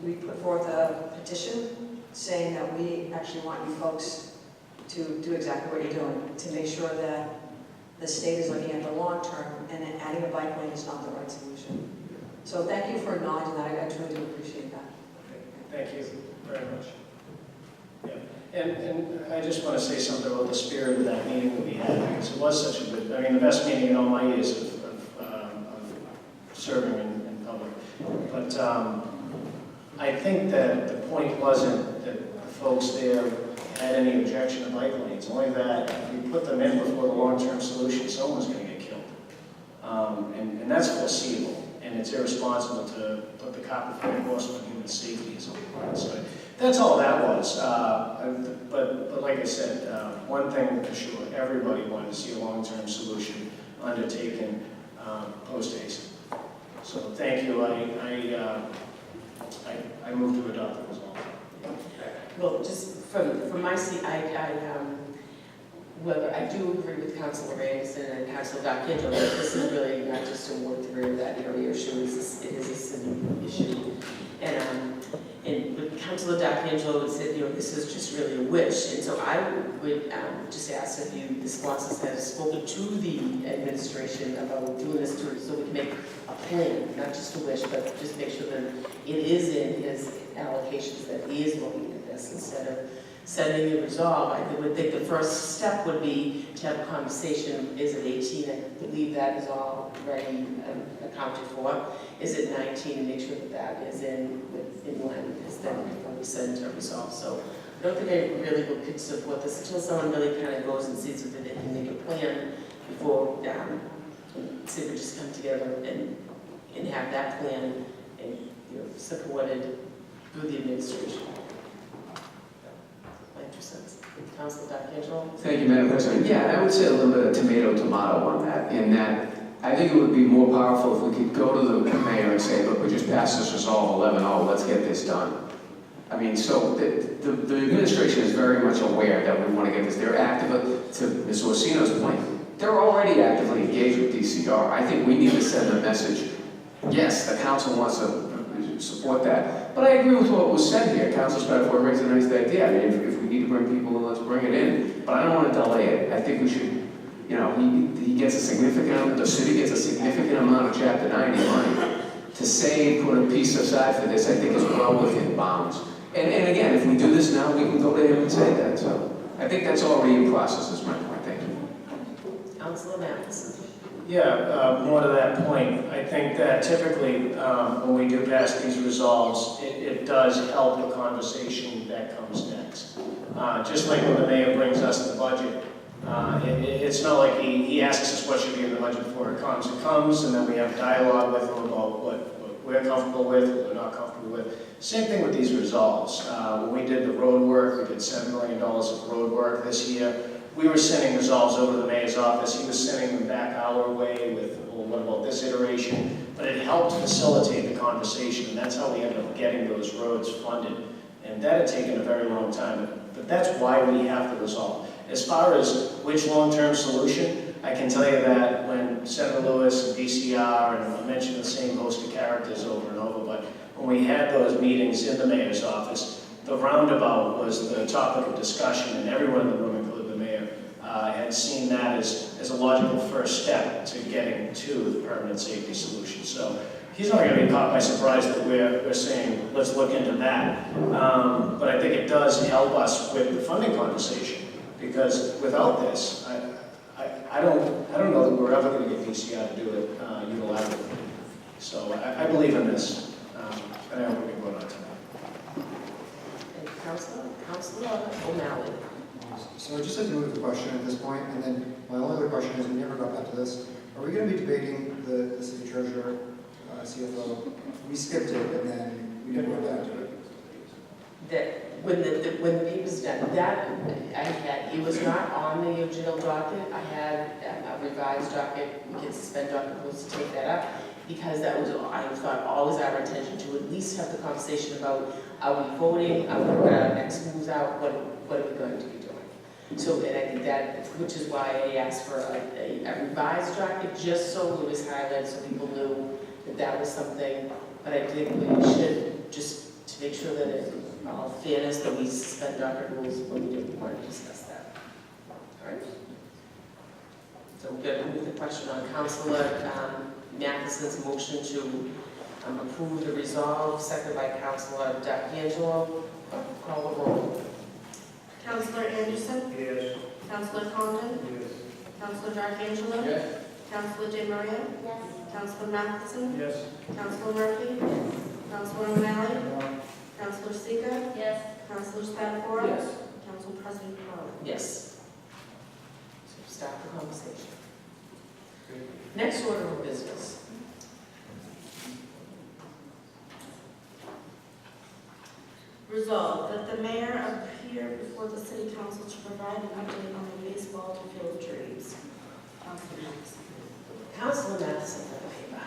We put forth a petition saying that we actually want you folks to do exactly what you're doing, to make sure that the state is looking at the long term, and then adding a bike lane is not the right solution. So thank you for acknowledging that. I truly do appreciate that. Thank you very much. Yeah. And I just want to say something about the spirit of that meeting that we had, because it was such a good, I mean, the best meeting in all my years of serving in public. But I think that the point wasn't that the folks there had any objection to bike lanes, only that if we put them in before the long-term solution, someone's going to get killed. And that's foreseeable, and it's irresponsible to put the cop before the horse when human safety is important. So that's all that was. But like I said, one thing for sure, everybody wanted to see a long-term solution undertaken post-haste. So thank you. I move to adopt the resolve. Well, just from my seat, whether I do agree with Councilor Anderson and Councilor D'Arcangelo that this is really not just a Ward 3 or that area issue, it is a city issue. And with Councilor D'Arcangelo said, this is just really a wish. And so I would just ask if the sponsors have spoken to the administration about doing this so we can make a plan, not just a wish, but just make sure that it is in his allocations, that he is looking at this instead of setting the resolve. I would think the first step would be to have a conversation. Is it 18? I believe that is already accounted for. Is it 19? And make sure that that is in line with his then before we send a resolve. So I don't think I really could support this until someone really kind of goes and sees if they can make a plan before say we just come together and have that plan and supported through the administration. Councilor D'Arcangelo. Thank you, Madam President. Yeah, I would say a little bit of tomato on that, in that I think it would be more powerful if we could go to the mayor and say, look, we just passed this resolve 11-0, let's get this done. I mean, so the administration is very much aware that we want to get this. They're active, to Ms. Orsino's point, they're already actively engaged with DCR. I think we need to send a message, yes, the council wants to support that. But I agree with what was said here. Councilor Spataford brings a nice idea. I mean, if we need to bring people in, let's bring it in. But I don't want to delay it. I think we should, he gets a significant, the city gets a significant amount of Chapter 90 money. To say, put a piece aside for this, I think is well within bounds. And again, if we do this now, we can go to him and say that. So I think that's already in process, is my point. Thank you. Councilor Madison. Yeah, more to that point, I think that typically when we do pass these resolves, it does help the conversation that comes next. Just like when the mayor brings us the budget, it's not like he asks us what should be in the budget before it comes. It comes, and then we have dialogue with him about what we're comfortable with, what we're not comfortable with. Same thing with these resolves. When we did the road work, we did $7 million of road work this year. We were sending resolves over to the mayor's office. He was sending them back our way with, well, what about this iteration? But it helped facilitate the conversation, and that's how we ended up getting those roads funded And that had taken a very long time, but that's why we have to resolve. As far as which long-term solution, I can tell you that when Senator Lewis and DCR, and I mentioned the same host of characters over and over, but when we had those meetings in the mayor's office, the roundabout was the topic of discussion, and everyone in the room, including the mayor, had seen that as a logical first step to getting to the permanent safety solution. So he's not going to be caught by surprise that we're saying, let's look into that. But I think it does help us with the funding conversation, because without this, I don't know that we're ever going to get DCR to do it unilaterally. So I believe in this, and I hope we can vote on it tonight. And Councilor O'Malley. So I just had to move the question at this point, and then my only other question is, we never got back to this. Are we going to be debating the city treasurer, CFO? We skipped it, and then we never went back to it. That when the paper's done, that I had, it was not on the original docket. I had a revised docket. We can suspend docket rules to take that up, because that was, I thought, always our intention to at least have the conversation about, are we voting, are we next moves out, what are we going to be doing? So, and I think that, which is why I asked for a revised docket, just so it was highlighted, so people knew that that was something. But I think we should, just to make sure that in all fairness, that we suspend docket rules when we didn't want to discuss that. All right? So we're going to move the question on Councilor Matheson's motion to approve the resolve, seconded by Councilor D'Angelo. Call the roll. Councilor Anderson? Yes. Councilor Condon? Yes. Councilor D'Angelo? Yes. Councilor DeMaria? Yes. Councilor Matheson? Yes. Councilor Murphy? Councilor O'Malley? Councilor Seega? Yes. Councilor Spatafora? Yes. Council President Carl? Yes. So start the conversation. Next order of business. Resolved that the mayor appear before the city council to provide an update on the baseball to Field of Dreams. Councilor Matheson. Councilor Matheson for the paper.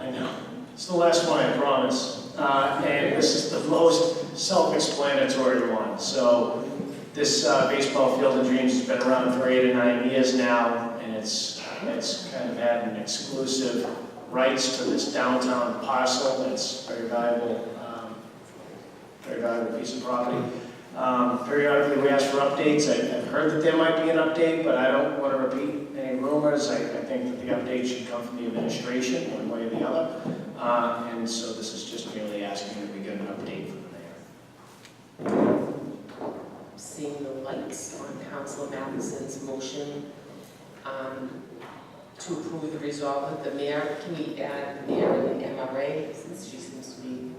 I know. It's the last one, I promise. And this is the most self-explanatory one. So this baseball Field of Dreams has been around for 8 or 9 years now, and it's kind of had an exclusive rights to this downtown parcel that's very valuable piece of property. Periodically we ask for updates. I've heard that there might be an update, but I don't want to repeat any rumors. I think that the update should come from the administration, one way or the other. And so this is just merely asking that we get an update from the mayor. Seeing the lights on Councilor Matheson's motion to approve the resolve that the mayor, can we add the mayor and the MRA, since she seems to be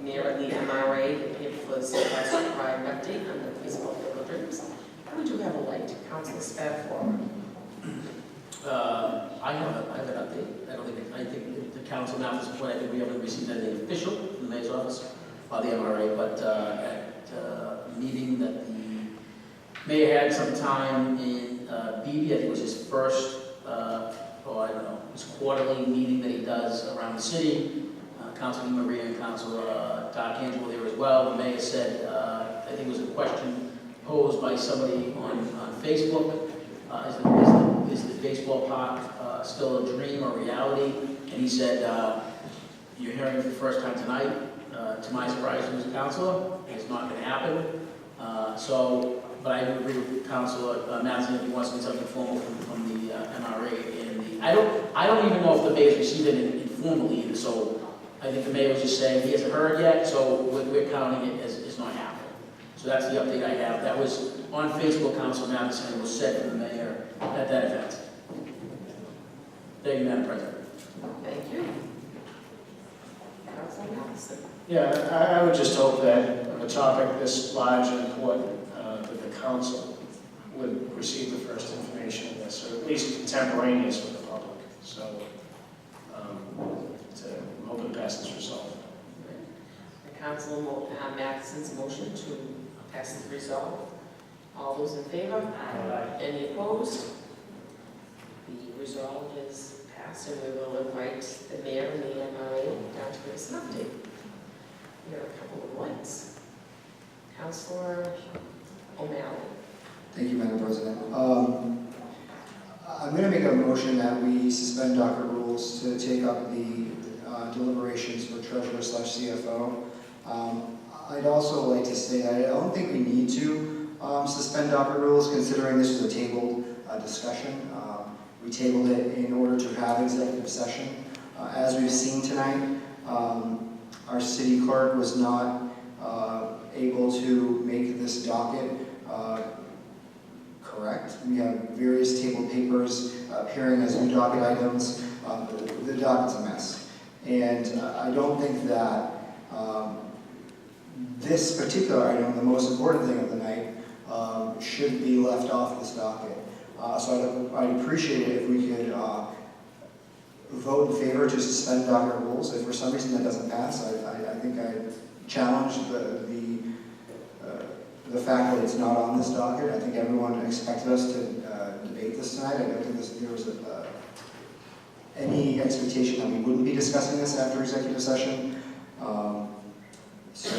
mayor and the MRA here for the city council to provide an update on the baseball Field of Dreams. And we do have a light, Councilor Spatafora. I have an update. I think the council now at this point, I think we haven't received anything official from the mayor's office or the MRA, but at a meeting that the mayor had sometime in BB, I think it was his first, his quarterly meeting that he does around the city. Councilor Maria and Councilor D'Angelo there as well. The mayor said, I think it was a question posed by somebody on Facebook, is the baseball park still a dream or reality? And he said, you're hearing it for the first time tonight. To my surprise, as a councilor, it's not going to happen. But I do agree with Councilor Matheson if he wants to get something formal from the MRA. And I don't even know if the mayor's received it informally either. So I think the mayor was just saying he hasn't heard yet, so we're counting it as not happening. So that's the update I have. That was on Facebook, Councilor Matheson, and was said to the mayor at that event. Thank you, Madam President. Thank you. Councilor Matheson. Yeah, I would just hope that of a topic this large and important, that the council would receive the first information of this, or at least contemporaneous with the public. So, I'm hoping to pass this resolve. Councilor Matheson's motion to pass the resolve. All those in favor? Aye. Any opposed? The resolve is passed, and we will invite the mayor and the MRA down to give us an update. We have a couple of lights. Councilor O'Malley. Thank you, Madam President. I'm going to make a motion that we suspend docket rules to take up the deliberations for treasurer/CFO. I'd also like to say I don't think we need to suspend docket rules, considering this was a tabled discussion. We tabled it in order to have executive session. As we've seen tonight, our city clerk was not able to make this docket correct. We have various tabled papers appearing as new docket items. The docket's a mess. And I don't think that this particular item, the most important thing of the night, should be left off this docket. So I'd appreciate it if we could vote in favor to suspend docket rules. If for some reason that doesn't pass, I think I challenge the fact that it's not on this docket. I think everyone expected us to debate this tonight. I don't think there was any expectation that we wouldn't be discussing this after executive session. So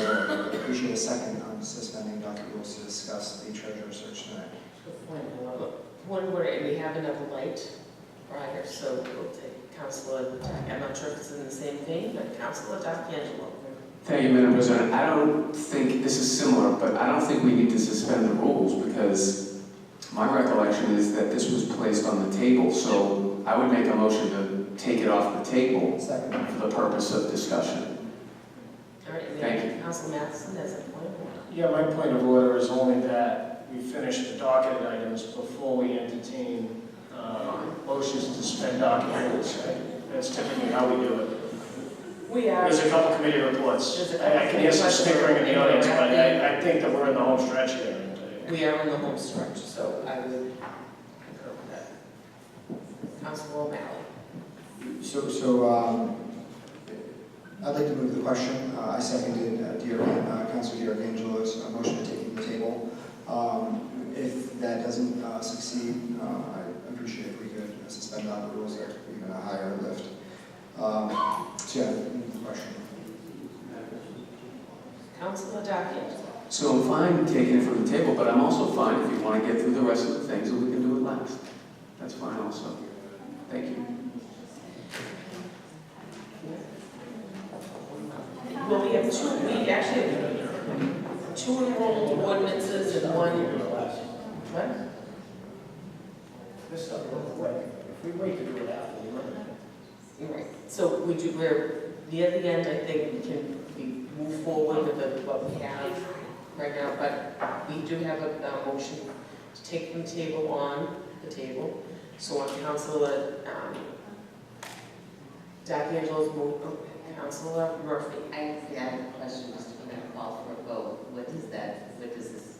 I appreciate a second on suspending docket rules to discuss the treasurer search tonight. One word, and we have another light prior, so we'll take Councilor, I'm not sure if it's in the same vein, but Councilor D'Angelo. Thank you, Madam President. I don't think, this is similar, but I don't think we need to suspend the rules because my recollection is that this was placed on the table, so I would make a motion to take it off the table for the purpose of discussion. All right, Thank you. Councilor Matheson has a point of order. Yeah, my point of order is only that we finish the docket items before we entertain motions to suspend docket rules. That's typically how we do it. We are. There's a couple committee reports. I can hear some snickering in the audience, but I think that we're in the home stretch here. We are in the home stretch, so I would concur with that. Councilor O'Malley. So I'd like to move the question. I seconded Councilor D'Angelo's motion to take it from the table. If that doesn't succeed, I appreciate if we could suspend docket rules at even a higher lift. So yeah, move the question. Councilor D'Angelo. So I'm fine taking it from the table, but I'm also fine if you want to get through the rest of the things and we can do it last. That's fine also. Thank you. Well, we actually have two enrolled ordinances and one. What? This stuff will work. If we wait to do it after, we run it. You're right. So we're near the end, I think we move forward with what we have right now, but we do have a motion to take from the table on the table. So on Councilor D'Angelo's move, Councilor Murphy. I have a question, just to call for a vote. What does this?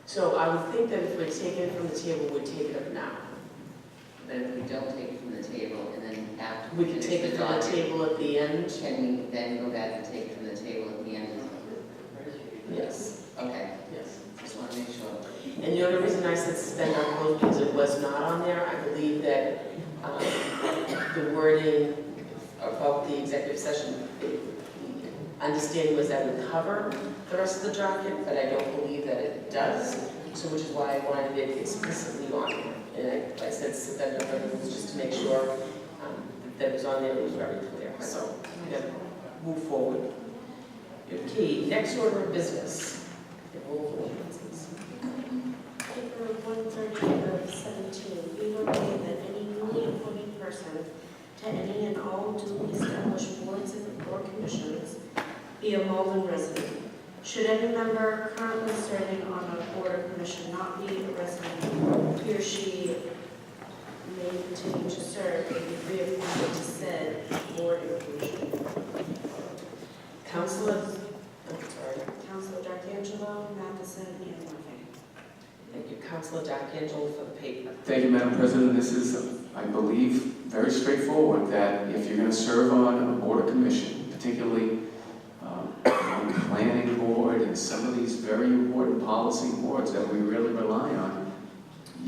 So I would think that if we take it from the table, we'd take it up now. But if we don't take it from the table and then after We can take it from the table at the end. can we then go back and take it from the table at the end? Yes. Okay, Yes. just want to make sure. And the only reason I said suspend on rules because it was not on there. I believe that the wording about the executive session, the understanding was that would cover the rest of the docket, but I don't believe that it does. So which is why I wanted it explicitly on there. And I said suspend on rules just to make sure that it was on there, it was very clear. So we're going to move forward. Okay, next order of business. Enrolled ordinances. Paper 130-17, we will read that any newly appointed person to any and all duly established boards or commissions be a Malden resident. Should any member currently serving on a board or commission not be a resident, he or she may continue to serve and be reappointed to said board or commission. Councilor D'Angelo, Matheson, and Murphy. Thank you, Councilor D'Angelo for the paper. Thank you, Madam President. This is, I believe, very straightforward that if you're going to serve on a board or commission, particularly on the planning board and some of these very important policy boards that we really rely on,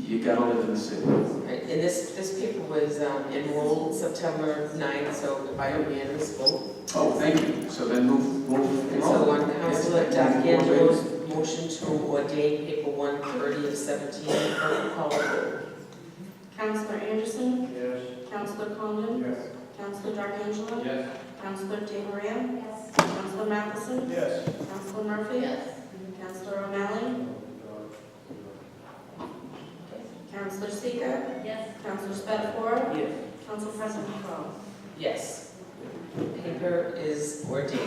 You gotta live in the city. Right, and this paper was enrolled September 9th, so by unanimous vote. Oh, thank you. So then move. And so on Councilor Yes, D'Angelo's motion to ordain paper 130 of 17, clerk call the roll. Councilor Anderson? Yes. Councilor Condon? Yes. Councilor D'Angelo? Yes. Councilor DeMaria? Yes. Councilor Matheson? Yes. Councilor Murphy? Yes. Councilor O'Malley? Councilor Seeger? Yes. Councilor Spatafora? Yes. Council President Crowe? Yes. Paper is ordained.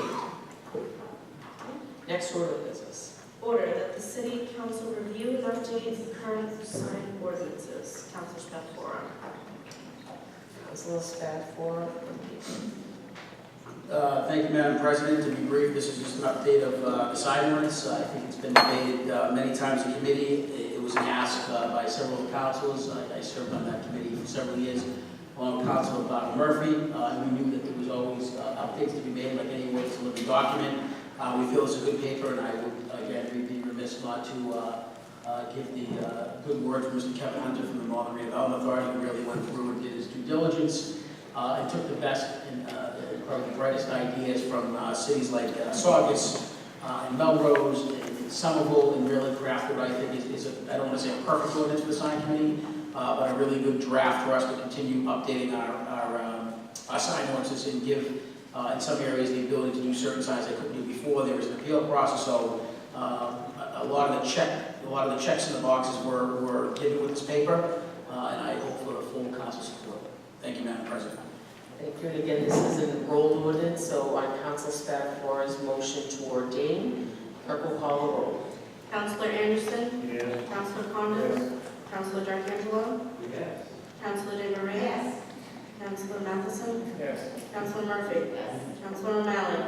Next order of business. Order that the city council review and update the current signed ordinances. Councilor Spatafora. Councilor Spatafora. Thank you, Madam President. To be brief, this is just an update of the sign ordinance. I think it's been debated many times in committee. It was an ask by several of the councilors. I served on that committee for several years, along with Councilor Murphy. We knew that there was always updates to be made, like any way to living document. We feel it's a good paper, and I would, again, be remiss not to give the good word for Mr. Kevin Hunter from the Northern Redevelopment Authority, who really went through and did his due diligence and took the best and probably the brightest ideas from cities like Saugus and Melrose and Somerville, and really crafted what I think is I don't want to say a perfect ordinance for the sign committee, but a really good draft for us to continue updating our sign ordinances and give in some areas the ability to do certain signs they couldn't do before. There was an appeal process, so a lot of the checks in the boxes were given with this paper, and I hope for full council support. Thank you, Madam President. Thank you. And again, this is an enrolled ordinance, so on Council Spatafora's motion to ordain, clerk will call the roll. Councilor Anderson? Yes. Councilor Condon? Yes. Councilor D'Angelo? Yes. Councilor DeMaria? Yes. Councilor Matheson? Yes. Councilor Murphy? Yes. Councilor O'Malley?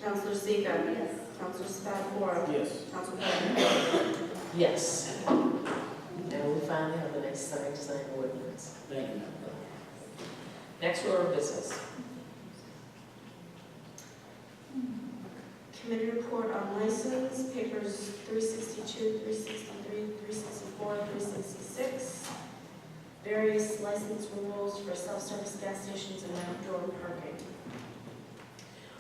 Councilor Seeger? Yes. Councilor Spatafora? Yes. Council President? Yes. Now we finally have the next sign ordinance. Thank you. Next order of business. Committee report on license, papers 362, 363, 364, 366. Various license rules for self-service gas stations and outdoor parking.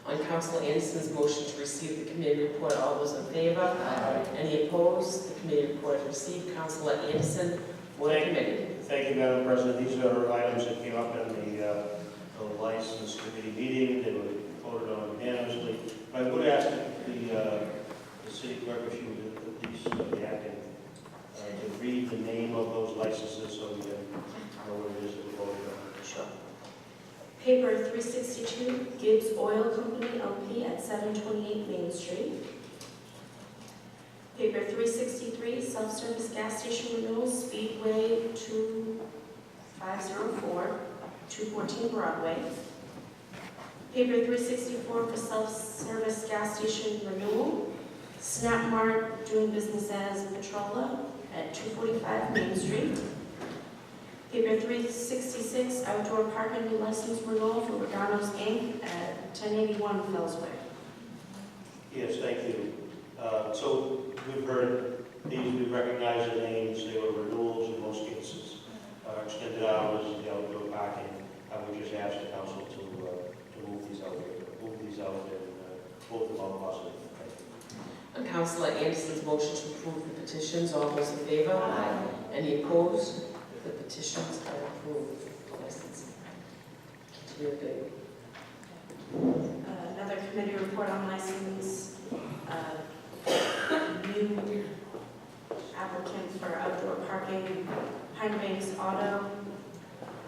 On Councilor Anderson's motion to receive the committee report, all those in favor? Aye. Any opposed? The committee report is received. Councilor Anderson, for the committee. Thank you, Madam President. These are items that came up in the License Committee meeting. They were voted on unanimously. I would ask the city clerk if she would at least be acting to read the name of those licenses so we can know what it is that we're voting on. Sure. Paper 362, Gibbs Oil Company LP at 728 Main Street. Paper 363, self-service gas station renewal, Speedway 2504, 214 Broadway. Paper 364 for self-service gas station renewal, Snap Mart doing business as Petrola at 245 Main Street. Paper 366, outdoor parking license renewal for Regano's Inc. at 1081 Fellsway. Yes, thank you. So we've heard these, we recognize the names, they were renewals in most cases, extended hours, the outdoor parking. I would just ask the council to move these out and vote them out possibly. On Councilor Anderson's motion to approve the petitions, all those in favor? Aye. Any opposed? The petitions are approved. License. Continue, David. Another committee report on license, new applicant for outdoor parking, Pine Banks Auto,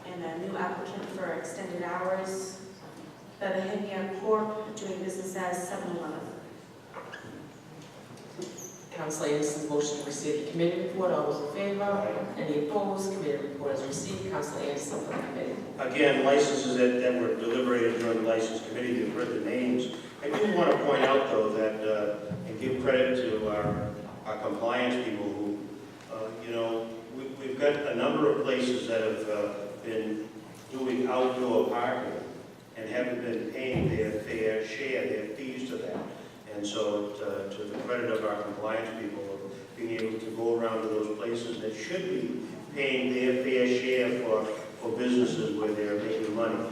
and a new applicant for extended hours, Bevahenia Corp. doing business as 7-Eleven. Councilor Anderson's motion to receive the committee report, all those in favor? Any opposed? Committee report is received. Councilor Anderson for the committee. Again, licenses that were deliberated during the license committee, you've heard the names. I do want to point out, though, that, and give credit to our compliance people who, we've got a number of places that have been doing outdoor parking and haven't been paying their fair share, their fees to that. And so, to the credit of our compliance people, being able to go around to those places that should be paying their fair share for businesses where they're making money.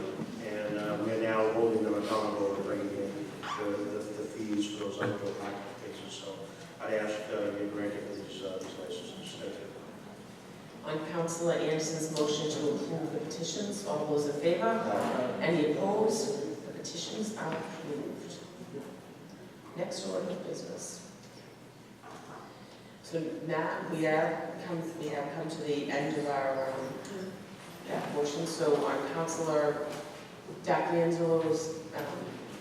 And we're now holding them accountable and bringing in the fees for those outdoor marketplaces. So I'd ask you granted these licenses. Thank you. On Councilor Anderson's motion to approve the petitions, all those in favor? Any opposed? The petitions are approved. Next order of business. So now we have come to the end of our motion. So on Councilor D'Angelo's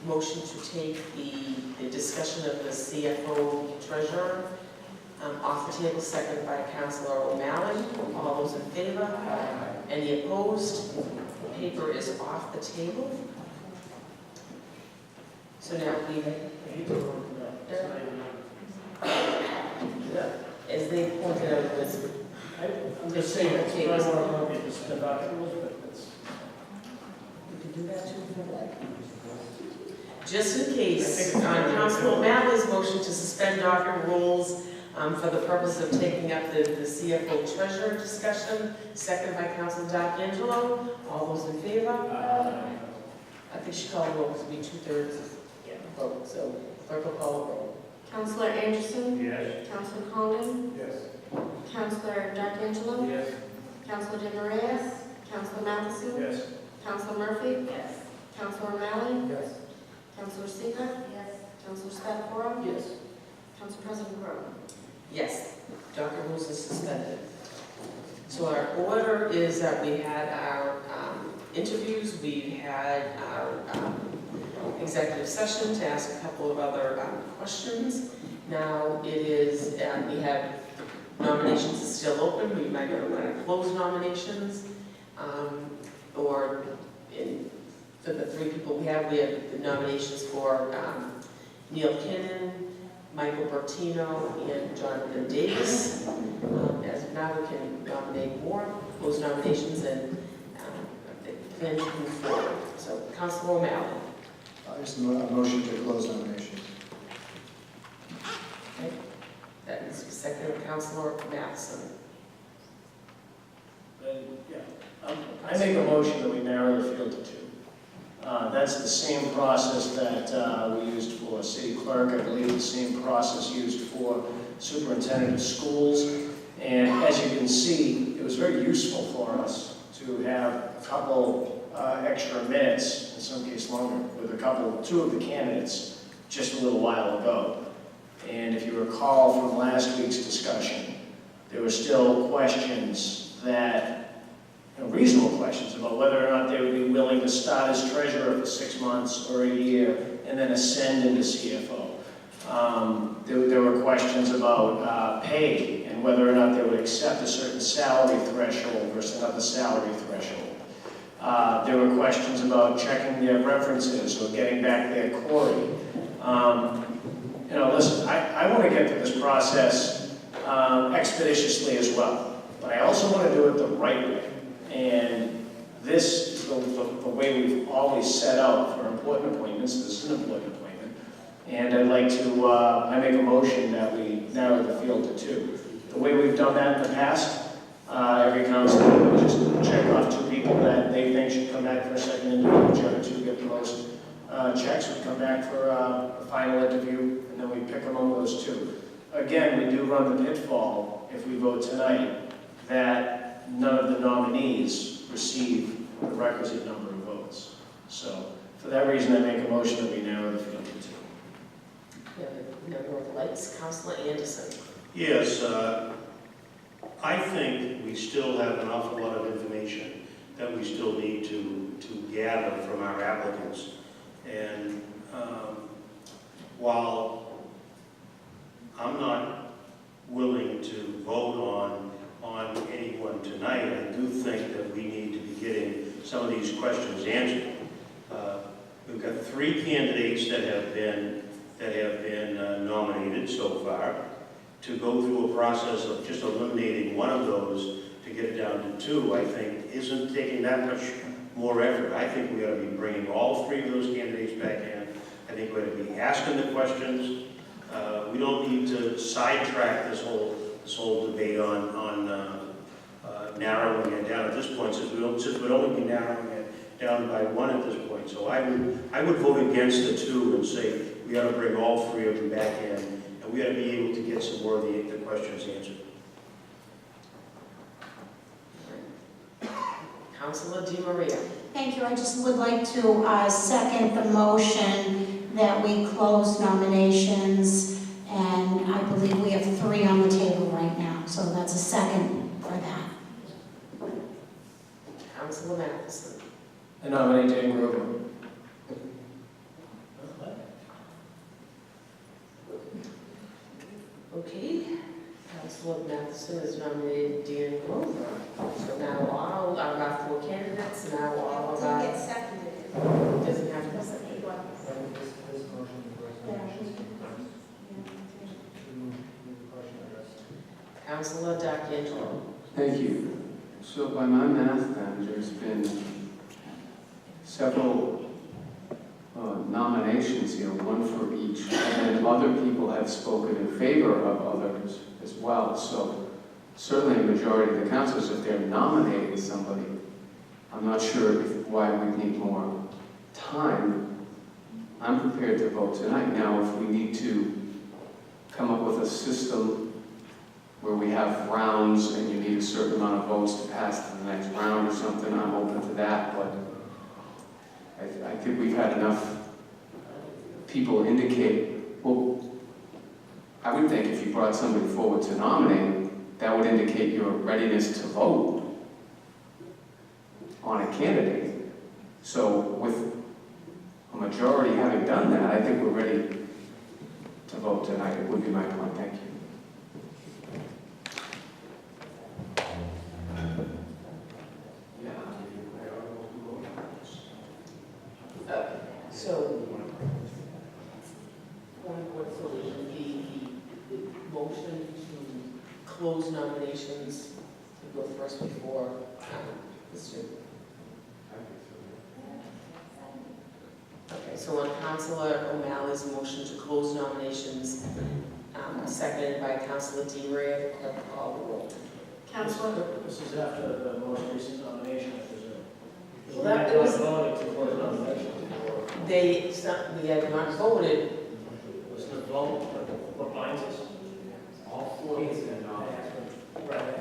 motion to take the discussion of the CFO treasurer off the table, seconded by Councilor O'Malley. All those in favor? Any opposed? The paper is off the table. So now we, as they pointed out, I'm just saying, it's we not going to be spent out. can do that too if you like. Just in case, on Councilor O'Malley's motion to suspend docket rules for the purpose of taking up the CFO treasurer discussion, seconded by Councilor D'Angelo. All those in favor? I think she called roll, because it would be 2/3 vote, so clerk will call a roll. Councilor Anderson? Yes. Councilor Condon? Yes. Councilor D'Angelo? Yes. Councilor De Marias? Councilor Matheson? Yes. Councilor Murphy? Yes. Councilor O'Malley? Yes. Councilor Seeger? Yes. Councilor Spatafora? Yes. Council President Grow? Yes, docket rules is suspended. So our order is that we had our interviews, we had our executive session to ask a couple of other questions. Now it is, we have nominations is still open. We might want to close nominations, or for the three people we have the nominations for Neil Kinnan, Michael Bertino, and Jonathan Davis. As of now, we can nominate more, close nominations, and plan to move forward. So, Councilor O'Malley. Just a motion to close nominations. Okay. That is second, Councilor Matheson. I make a motion that we narrow the field to 2. That's the same process that we used for city clerk. I believe the same process used for superintendent of schools. And as you can see, it was very useful for us to have a couple extra minutes, in some case longer, with two of the candidates just a little while ago. And if you recall from last week's discussion, there were still questions that, reasonable questions about whether or not they would be willing to start as treasurer for 6 months or a year and then ascend into CFO. There were questions about pay and whether or not they would accept a certain salary threshold versus another salary threshold. There were questions about checking their references or getting back their query. Listen, I want to get through this process expeditiously as well, but I also want to do it the right way. And this is the way we've always set out for important appointments. This is an important appointment. And I'd like to, I make a motion that we narrow the field to 2. The way we've done that in the past, every council would just check off 2 people that they think should come back for a second interview. Whichever 2 get the most checks would come back for a final interview, and then we pick among those 2. Again, we do run the pitfall, if we vote tonight, that none of the nominees receive the requisite number of votes. So, for that reason, I make a motion that we narrow the field to 2. We have a number of lights. Councilor Anderson. Yes, I think we still have an awful lot of information that we still need to gather from our applicants. And while I'm not willing to vote on anyone tonight, I do think that we need to be getting some of these questions answered. We've got 3 candidates that have been nominated so far. To go through a process of just eliminating one of those to get it down to 2, I think, isn't taking that much more effort. I think we ought to be bringing all 3 of those candidates back in. I think we ought to be asking the questions. We don't need to sidetrack this whole debate on narrowing it down at this point, since we'd only be narrowing it down by one at this point. So I would vote against the two and say we ought to bring all three of them back in, and we ought to be able to get some more of the questions answered. Councilor Di Maria. Thank you. I just would like to second the motion that we close nominations, and I believe we have 3 on the table right now, so that's a second for that. Councilor Matheson. I nominate Dan Grover. Okay, Councilor Matheson is nominated Dan Grover. So now all of our 4 candidates, now all of our... Didn't get seconded. Doesn't have to be seconded. Councilor D'Angelo. Thank you. So by my math then, there's been several nominations here, one for each, and other people have spoken in favor of others as well. So certainly a majority of the councilors, if they're nominating somebody, I'm not sure why we need more time. I'm prepared to vote tonight. Now, if we need to come up with a system where we have rounds and you need a certain amount of votes to pass to the next round or something, I'm open to that, but I think we've had enough people indicate, well, I would think if you brought somebody forward to nominate, that would indicate your readiness to vote on a candidate. So with a majority having done that, I think we're ready to vote tonight. It would be my point. Thank you. So, the motion to close nominations to go first before Mr. Okay, so on Councilor O'Malley's motion to close nominations, seconded by Councilor Di Maria, clerk call the roll. Councilor? This is after the most recent nomination, I presume. Well, that was- voted to close nominations. We had not voted. Was the vote what binds us? All 4 Right.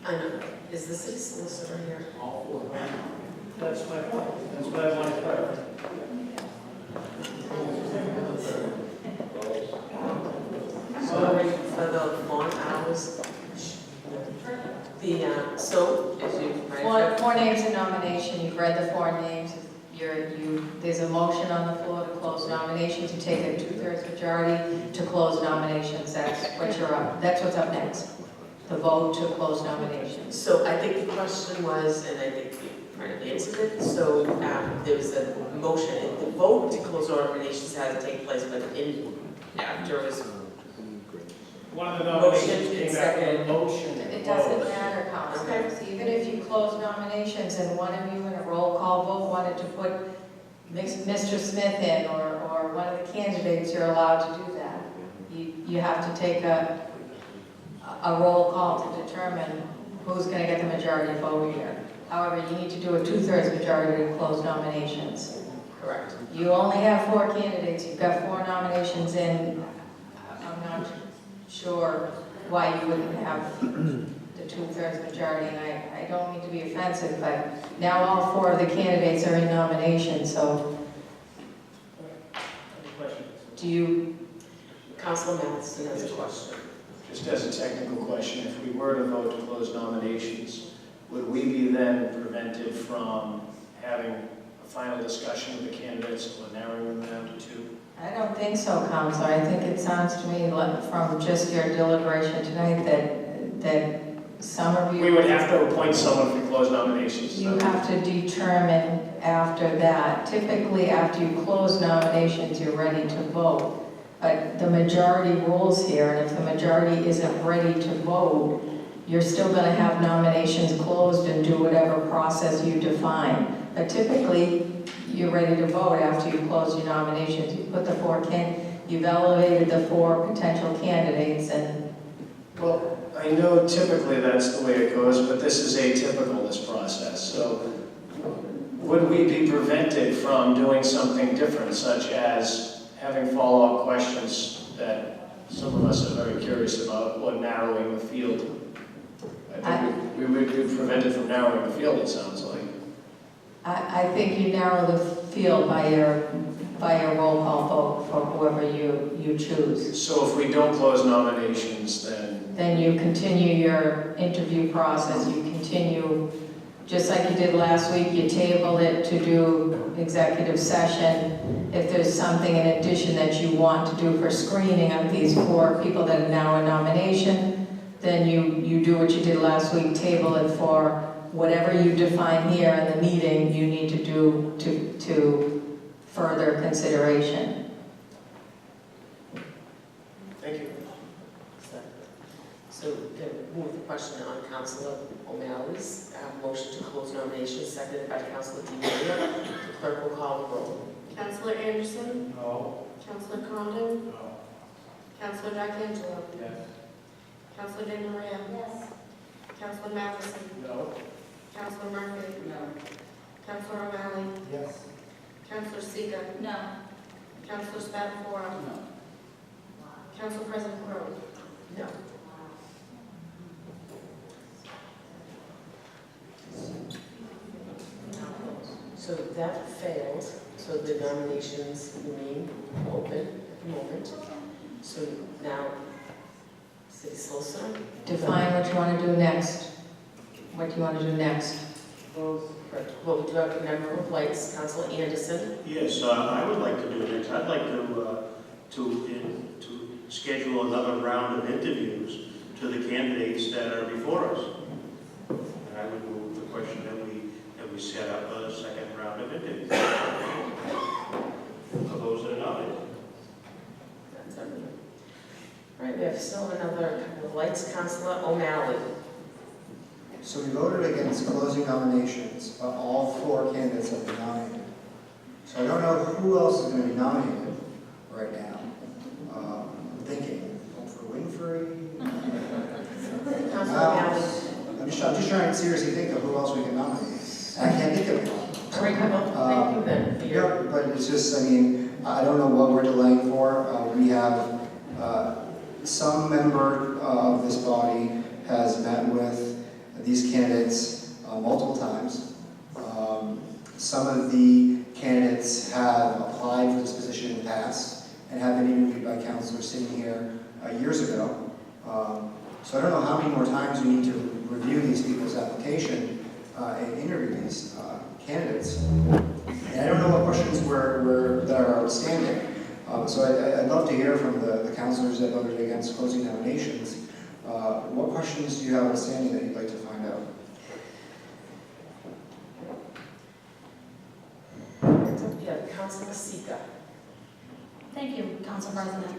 I know. Is the city solicitor here? All 4. That's my point. That's what I wanted to clarify. Sorry for the long hours. So, as you might Four names in nomination, you've read the 4 names. There's a motion on the floor to close nominations. You take a 2/3 majority to close nominations. That's what's up next. The vote to close nominations. So I think the question was, and I think you kind of answered it, so there was a motion, the vote to close nominations had to take place, but after it was One of the nominations Motion, came back with a second. motion. It doesn't matter, Councilors. Even if you close nominations and one of you in a roll call vote wanted to put Mr. Smith in or one of the candidates, you're allowed to do that. You have to take a roll call to determine who's going to get the majority vote here. However, you need to do a 2/3 majority to close nominations. correct. You only have 4 candidates. You've got 4 nominations in. I'm not sure why you wouldn't have the 2/3 majority, and I don't mean to be offensive, but now all 4 of the candidates are in nomination, so do you... Councilor Matheson has a question. Just as a technical question, if we were to vote to close nominations, would we be then prevented from having a final discussion with the candidates or narrowing them down to 2? I don't think so, Counselor. I think it sounds to me like from just your deliberation tonight that some of you... We would have to appoint someone if we close nominations. You have to determine after that. Typically, after you close nominations, you're ready to vote. But the majority rules here, and if the majority isn't ready to vote, you're still going to have nominations closed and do whatever process you define. But typically, you're ready to vote after you close your nominations. You put the 4 you've elevated the 4 potential candidates, and Well, I know typically that's the way it goes, but this is atypical, this process. So would we be prevented from doing something different, such as having follow-up questions that some of us are very curious about, or narrowing the field? I think we would be prevented from narrowing the field, it sounds like. I think you narrow the field by your roll call vote for whoever you choose. So if we don't close nominations, Then you continue your interview process, you continue, just like you did last week, you table it to do executive session. If there's something in addition that you want to do for screening of these 4 people that are now in nomination, then you do what you did last week, table it for whatever you define here in the meeting you need to do to further consideration. thank you. So, move the question on Councilor O'Malley's motion to close nominations, seconded by Councilor DiMaria. The clerk will call the roll. Councilor Anderson? No. Councilor Condon? No. Councilor D'Angelo? Yes. Councilor DeMaria? Yes. Councilor Matheson? No. Councilor Murphy? No. Councilor O'Malley? Yes. Councilor Seega? No. Councilor Spatafora? No. Council President Crowe? No. So that failed, so the nominations remain open at the moment. So now, City Solicitor? Define what you want to do next. What do you want to do next? Well, we do have a member of lights, Councilor Anderson. Yes, I would like to do next. I'd like to schedule another round of interviews to the candidates that are before us. And I would move the question that we set up a second round of interviews for those that are nominated. That's everything. All right, we have still another couple of lights, Councilor O'Malley. So we voted against closing nominations, but all 4 candidates have been nominated. So I don't know who else is going to be nominated right now. I'm thinking, vote for Winfrey. Councilor O'Malley. I'm just trying to seriously think of who else we can nominate. I can't think of anyone. All right, well, thank you then for your... Yeah, but it's just, I mean, I don't know what we're delaying for. We have, some member of this body has met with these candidates multiple times. Some of the candidates have applied for this position in the past and have been interviewed by councilors sitting here years ago. So I don't know how many more times we need to review these people's application and interview these candidates. And I don't know what questions that are outstanding. So I'd love to hear from the councilors that voted against closing nominations. What questions do you have outstanding that you'd like to find out? Yeah, Councilor Seega. Thank you, Council President.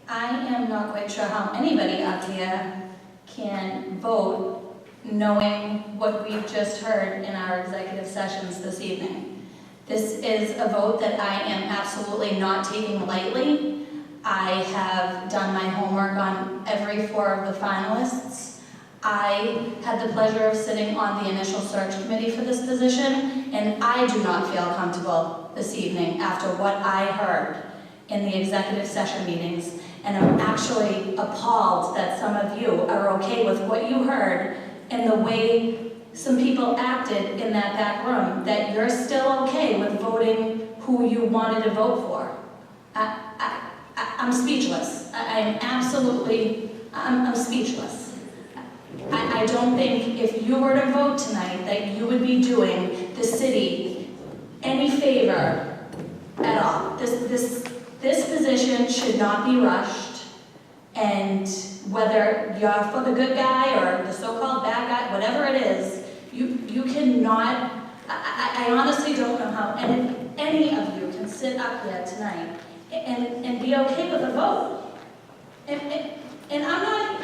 I am not quite sure how anybody up here can vote knowing what we've just heard in our executive sessions this evening. This is a vote that I am absolutely not taking lightly. I have done my homework on every 4 of the finalists. I had the pleasure of sitting on the initial search committee for this position, and I do not feel comfortable this evening after what I heard in the executive session meetings, and I'm actually appalled that some of you are okay with what you heard and the way some people acted in that back room, that you're still okay with voting who you wanted to vote for. I'm speechless. I'm speechless. I don't think if you were to vote tonight that you would be doing the city any favor at all. This position should not be rushed, and whether you're for the good guy or the so-called bad guy, whatever it is, you cannot, I honestly don't know how any of you can sit up here tonight and be okay with a vote. And I'm not,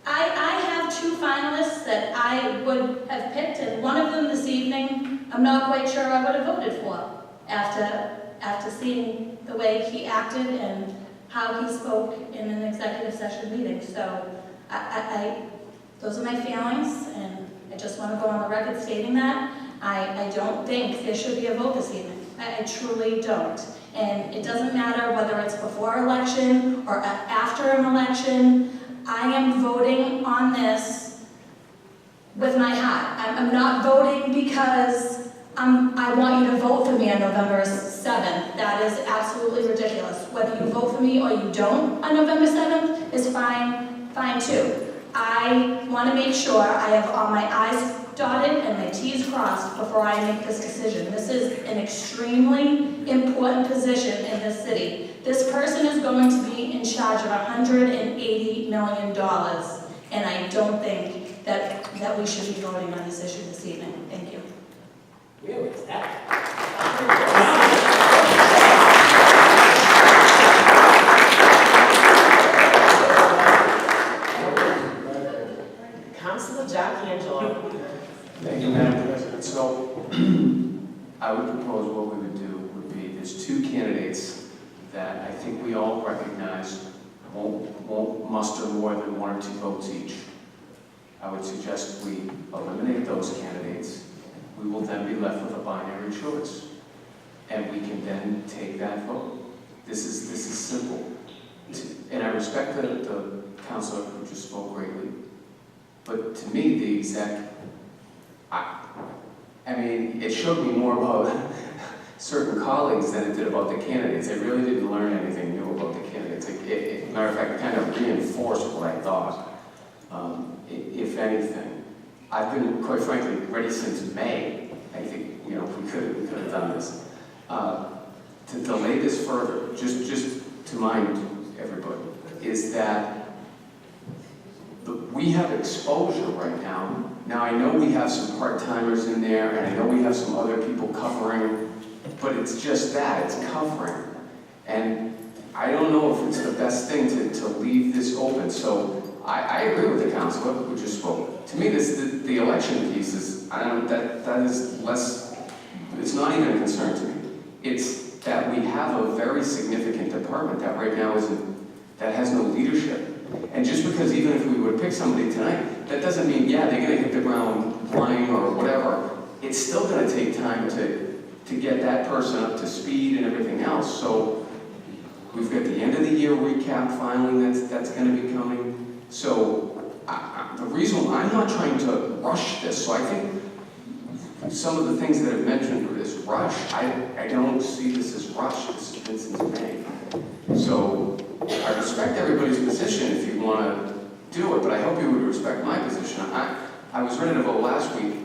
I have 2 finalists that I would have picked, and one of them this evening, I'm not quite sure I would have voted for after seeing the way he acted and how he spoke in an executive session meeting. So those are my feelings, and I just want to go on the record stating that. I don't think there should be a vote this evening. I truly don't. And it doesn't matter whether it's before election or after an election. I am voting on this with my heart. I'm not voting because I want you to vote for me on November 7th. That is absolutely ridiculous. Whether you vote for me or you don't on November 7th is fine too. I want to make sure I have all my I's dotted and my T's crossed before I make this decision. This is an extremely important position in this city. This person is going to be in charge of $180 million, and I don't think that we should be voting on this issue this evening. Thank you. Really, is that? Councilor Jack Angelo. Thank you, Madam President. So I would propose what we would do would be, there's two candidates that I think we all recognize won't muster more than 1 or 2 votes each. I would suggest we eliminate those candidates. We will then be left with a binary choice, and we can then take that vote. This is simple. And I respect the councilor who just spoke greatly, but to me, the exec, I mean, it showed me more about certain colleagues than it did about the candidates. I really didn't learn anything new about the candidates. Matter of fact, it kind of reinforced what I thought. If anything, I've been, quite frankly, ready since May. I think, you know, we could have done this. To delay this further, just to mind everybody, is that we have exposure right now. Now, I know we have some part-timers in there, and I know we have some other people covering, but it's just that, it's covering. And I don't know if it's the best thing to leave this open. So I agree with the councilor who just spoke. To me, the election piece is, that is less, it's not even a concern to me. It's that we have a very significant department that right now that has no leadership. And just because even if we would pick somebody tonight, that doesn't mean, yeah, they're gonna hit the ground running or whatever. It's still gonna take time to get that person up to speed and everything else. So we've got the end of the year recap filing that's gonna be coming. So the reason I'm not trying to rush this, so I think some of the things that I've mentioned were this rush. I don't see this as rush. This has been since May. So I respect everybody's position if you want to do it, but I hope you would respect my position. I was ready to vote last week.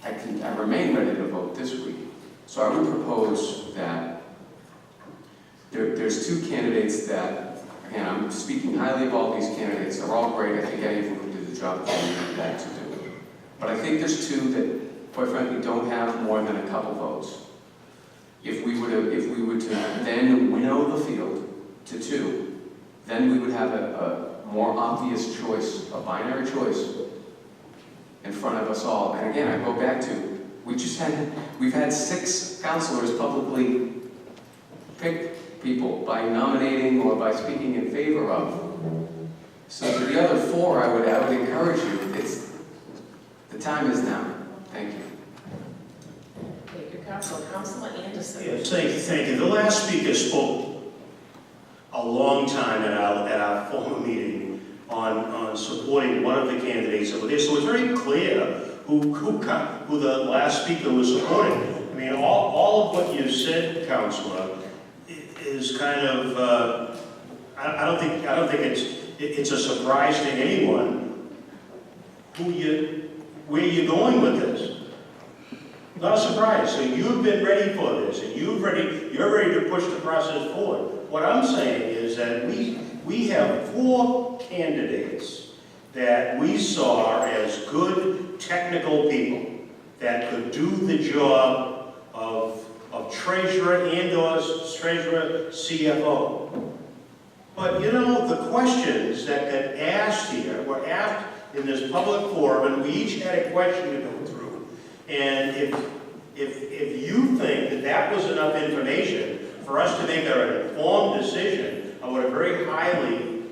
I remain ready to vote this week. So I would propose that there's 2 candidates that, again, I'm speaking highly of all these candidates. They're all great. I think any of them could do the job that we need that to do. But I think there's 2 that, quite frankly, don't have more than a couple votes. If we were to then winnow the field to 2, then we would have a more obvious choice, a binary choice in front of us all. And again, I go back to, we've had 6 councilors publicly pick people by nominating or by speaking in favor of. So for the other 4, I would encourage you, the time is now. Thank you. Thank you, Councilor Anderson. Yes, thank you. The last speaker spoke a long time at our former meeting on supporting one of the candidates over there. So it's very clear who the last speaker was supporting. I mean, all of what you said, Councilor, is kind of I don't think it's a surprise to anyone where you're going with this. Not a surprise. So you've been ready for this, and you're ready to push the process forward. What I'm saying is that we have 4 candidates that we saw as good technical people that could do the job of treasurer and/or treasurer CFO. But you know, the questions that got asked here were asked in this public forum, and we each had a question to go through. And if you think that was enough information for us to make an informed decision about a very highly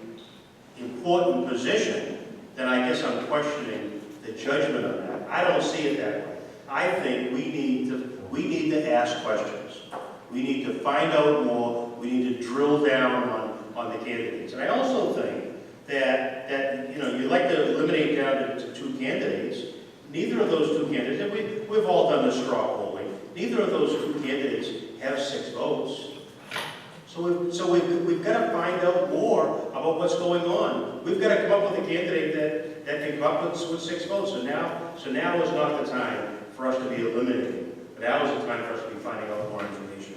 important position, then I guess I'm questioning the judgment of that. I don't see it that way. I think we need to ask questions. We need to find out more. We need to drill down on the candidates. And I also think that you like to eliminate down to 2 candidates. Neither of those 2 candidates, and we've all done the straw polling, neither of those 2 candidates have 6 votes. So we've got to find out more about what's going on. We've got to come up with a candidate that can come up with 6 votes. So now is not the time for us to be eliminating. But now is the time for us to be finding out more information.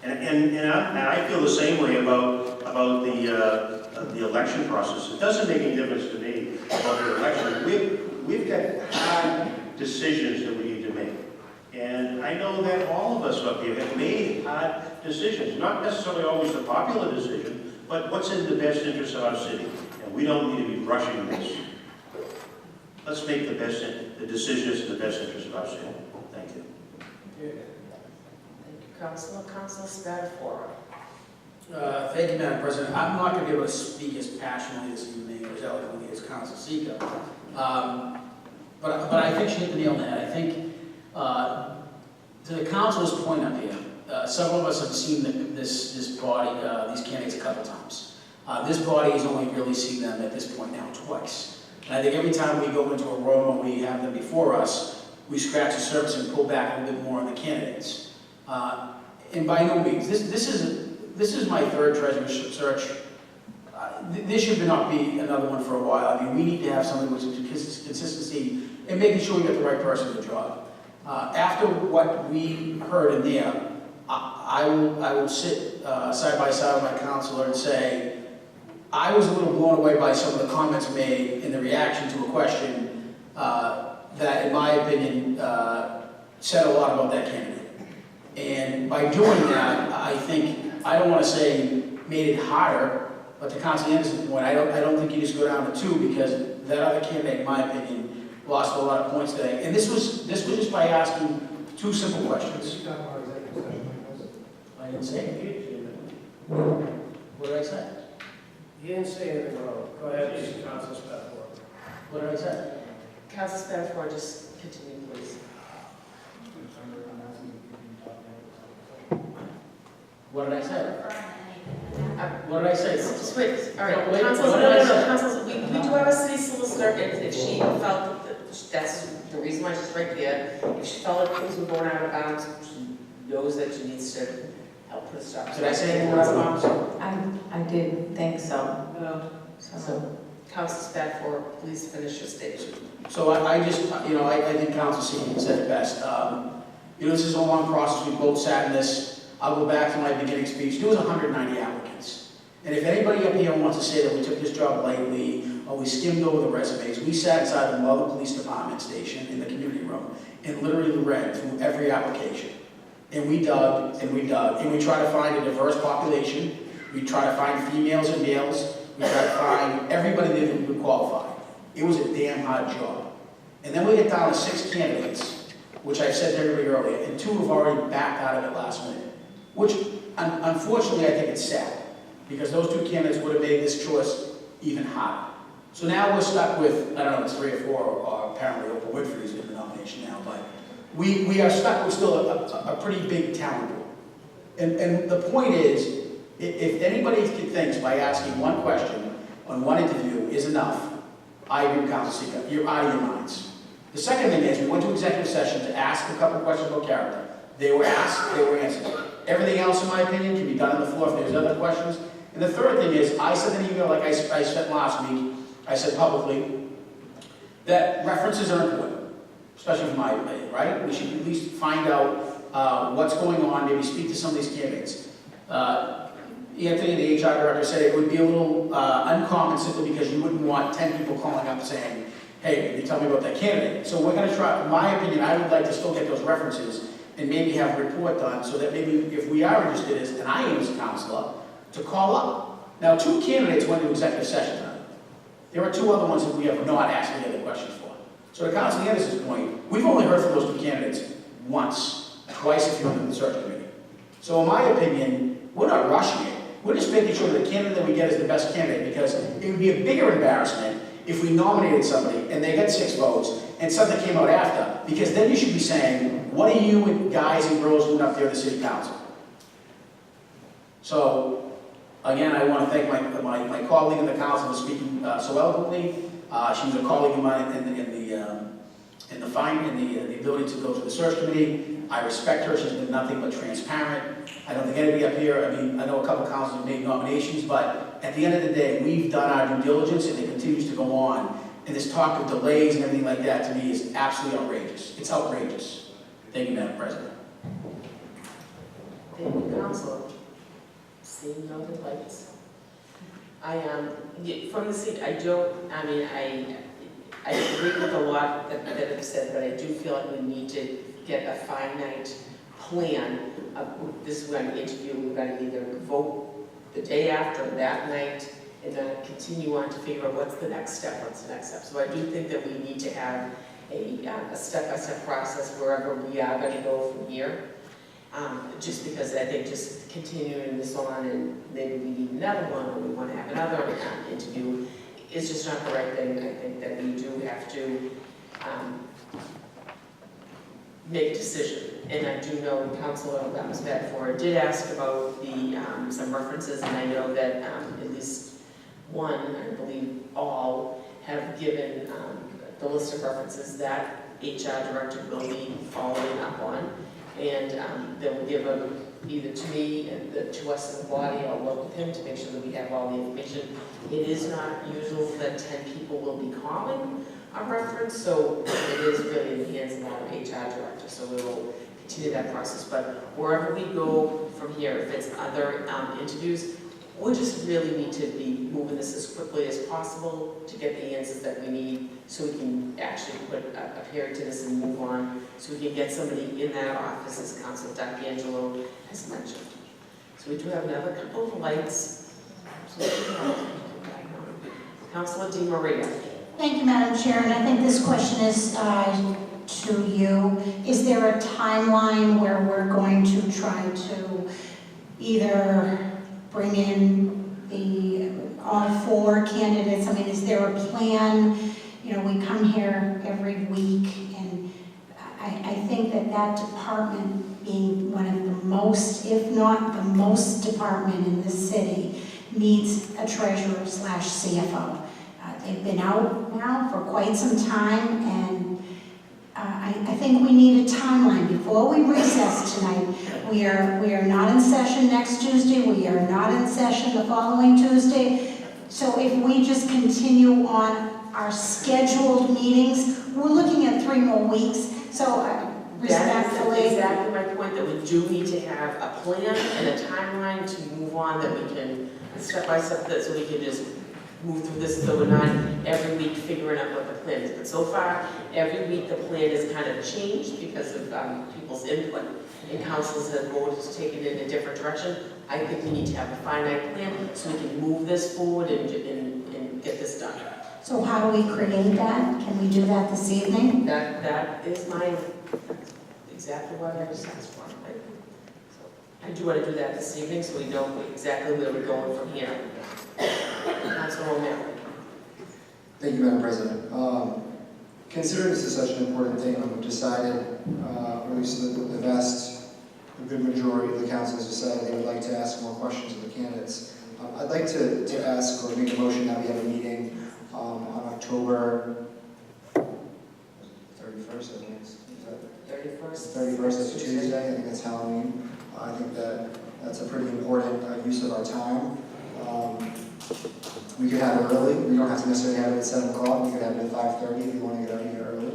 And I feel the same way about the election process. It doesn't make any difference to me about the election. We've got hard decisions that we need to make. And I know that all of us up here have made hard decisions, not necessarily always the popular decision, but what's in the best interest of our city. And we don't need to be rushing this. Let's make the decisions in the best interest of our city. Thank you. Thank you, Councilor. Councilor Spatafora. Thank you, Madam President. I'm not going to be able to speak as passionately as evening or as eloquently as Councilor Seeker. But I think she hit the nail on the head. I think, to the council's point up here, several of us have seen this body, these candidates a couple times. This body has only really seen them at this point now twice. And I think every time we go into a room and we have them before us, we scratch the surface and pull back a little bit more on the candidates. And by no means, this is my 3rd treasurer search. This should not be another one for a while. I mean, we need to have something with some consistency and making sure we get the right person for the job. After what we heard in there, I will sit side by side with my counselor and say, I was a little blown away by some of the comments made in the reaction to a question that, in my opinion, said a lot about that candidate. And by doing that, I think, I don't want to say made it harder, but to Councilor Anderson's point, I don't think you just go down to 2 because that other candidate, in my opinion, lost a lot of points today. And this was just by asking 2 simple questions. I didn't say anything. What did I say? You didn't say anything wrong. Go ahead, Councilor Spatafora. What did I say? Councilor Spatafora, just continue, please. What did I say? What did I say? Just wait. All right, No, wait, Councilor, what did I say? Councilor, we do have a city solicitor, and if she felt that that's the reason why she's right there, if she felt like things were going out of bounds, she knows that she needs to help put a stop. Did I say anything else? I didn't think so. So, Councilor Spatafora, please finish your statement. So I just, I think Councilor Seeker said it best. This is a long process. We both sat in this. I'll go back to my beginning speech. There was 190 applicants. And if anybody up here wants to say that we took this job lightly or we skimmed over the resumes, we sat inside the Mother Police Department station in the community room and literally read through every application. And we dug and we dug. And we tried to find a diverse population. We tried to find females and males. We tried to find everybody that would qualify. It was a damn hard job. And then we get down to 6 candidates, which I said to everybody earlier, and 2 have already backed out of it last minute. Which, unfortunately, I think it's sad, because those 2 candidates would have made this choice even harder. So now we're stuck with, I don't know, it's 3 or 4, or apparently Oprah Winfrey's in the nomination now, but we are stuck with still a pretty big talent pool. And the point is, if anybody thinks by asking one question on one interview is enough, I agree with Councilor Seeker, you're out of your minds. The second thing is, we went to executive session to ask a couple questions about character. They were asked, they were answered. Everything else, in my opinion, can be done on the floor if there's other questions. And the third thing is, I sent an email like I sent last week, I said publicly, that references are important, especially from my opinion, right? We should at least find out what's going on, maybe speak to some of these candidates. Anthony, the HR director, said it would be a little uncommon simply because you wouldn't want 10 people calling up saying, hey, can you tell me about that candidate? So we're going to try, in my opinion, I would like to still get those references and maybe have a report done so that maybe if we are interested, and I am as a counselor, to call up. Now, 2 candidates went to executive session tonight. There are 2 other ones that we have not asked any other questions for. So to Councilor Anderson's point, we've only heard from those 2 candidates once, twice if you're in the search committee. So in my opinion, we're not rushing it. We're just making sure that the candidate that we get is the best candidate, because it would be a bigger embarrassment if we nominated somebody and they got 6 votes and something came out after, because then you should be saying, what are you and guys and girls doing up there in the city council? So, again, I want to thank my colleague in the council for speaking so eloquently. She was a colleague of mine in the ability to go to the search committee. I respect her. She's been nothing but transparent. I don't think anybody up here, I mean, I know a couple councils have made nominations, but at the end of the day, we've done our due diligence and it continues to go on. And this talk of delays and everything like that, to me, is absolutely outrageous. It's outrageous. Thank you, Madam President. Thank you, Councilor. Seeing no lights. From the seat, I agree with a lot that have said, but I do feel like we need to get a finite plan of this. We're going to interview, we're going to either vote the day after, that night, and then continue on to figure out what's the next step. So I do think that we need to have a step-by-step process wherever we are going to go from here. Just because I think just continuing this on and maybe we need another one or we want to have another interview is just not the right thing. I think that we do have to make a decision. And I do know Councilor Spatafora did ask about some references, and I know that at least one, I believe all, have given the list of references that HR Director will be following up on. And they'll give them either to me and to us in the body. I'll work with him to make sure that we have all the information. It is not usual that 10 people will be calling a reference, so it is really in the hands of our HR Director. So we will continue that process. But wherever we go from here, if it's other interviews, we just really need to be moving this as quickly as possible to get the answers that we need so we can actually put a period to this and move on, so we can get somebody in that office, as Councilor D'Angelo has mentioned. So we do have another couple of lights. Councilor Di Maria. Thank you, Madam Chair, and I think this question is to you. Is there a timeline where we're going to try to either bring in all 4 candidates? I mean, is there a plan? You know, we come here every week, and I think that department, being one of the most, if not the most department in this city, needs a treasurer / CFO. They've been out now for quite some time, and I think we need a timeline before we recess tonight. We are not in session next Tuesday. We are not in session the following Tuesday. So if we just continue on our scheduled meetings, we're looking at 3 more weeks. So respectfully. That is exactly my point, that we do need to have a plan and a timeline to move on, that we can step by step, so we can just move through this, so we're not every week figuring out what the plan is. But so far, every week the plan has kind of changed because of people's input, and councils have voted to take it in a different direction. I think we need to have a finite plan so we can move this forward and get this done. So how do we create that? Can we do that this evening? That is exactly what I just asked for. So I do want to do that this evening so we know exactly where we're going from here. Councilor O'Malley. Thank you, Madam President. Considering this is such an important thing, we've decided, or at least a good majority of the council has decided they would like to ask more questions of the candidates. I'd like to ask or make a motion that we have a meeting on October 31st, I think it's, is that? 31st, that's a Tuesday, I think that's Halloween. I think that's a pretty important use of our time. We could have it early. We don't have to necessarily have it at 7 o'clock. We could have it at 5:30 if you want to get out of here early.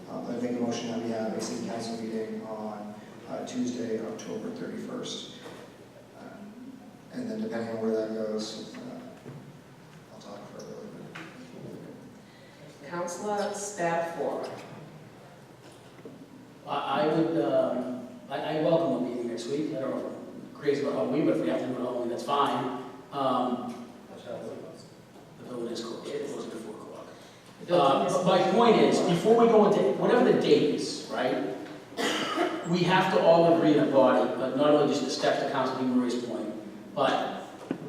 But I make a motion that we have a city council meeting on Tuesday, October 31st. And then depending on where that goes, I'll talk for a little bit. Councilor Spatafora. I welcome a meeting next week. I don't know if I'm crazy about Halloween, but if we have to do it Halloween, that's fine. The building is closed. It's closed at 4 o'clock. But my point is, before we go into whatever the date is, right? we have to all agree in a body, but not only just the steps to Councilman Marie's point, but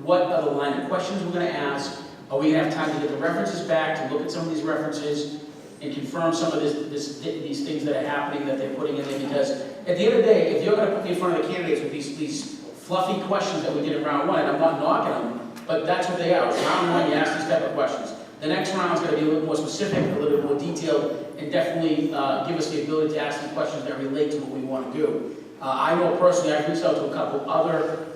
what are the line of questions we're gonna ask? Are we gonna have time to get the references back, to look at some of these references, and confirm some of these things that are happening that they're putting in there? Because at the end of the day, if you're gonna put me in front of the candidates with these fluffy questions that we did in round one, and I'm not knocking them, but that's what they are. Round one, you ask these type of questions. The next round is gonna be a little more specific, a little bit more detailed, and definitely give us the ability to ask some questions that relate to what we want to do. I know personally, I've reached out to a couple other,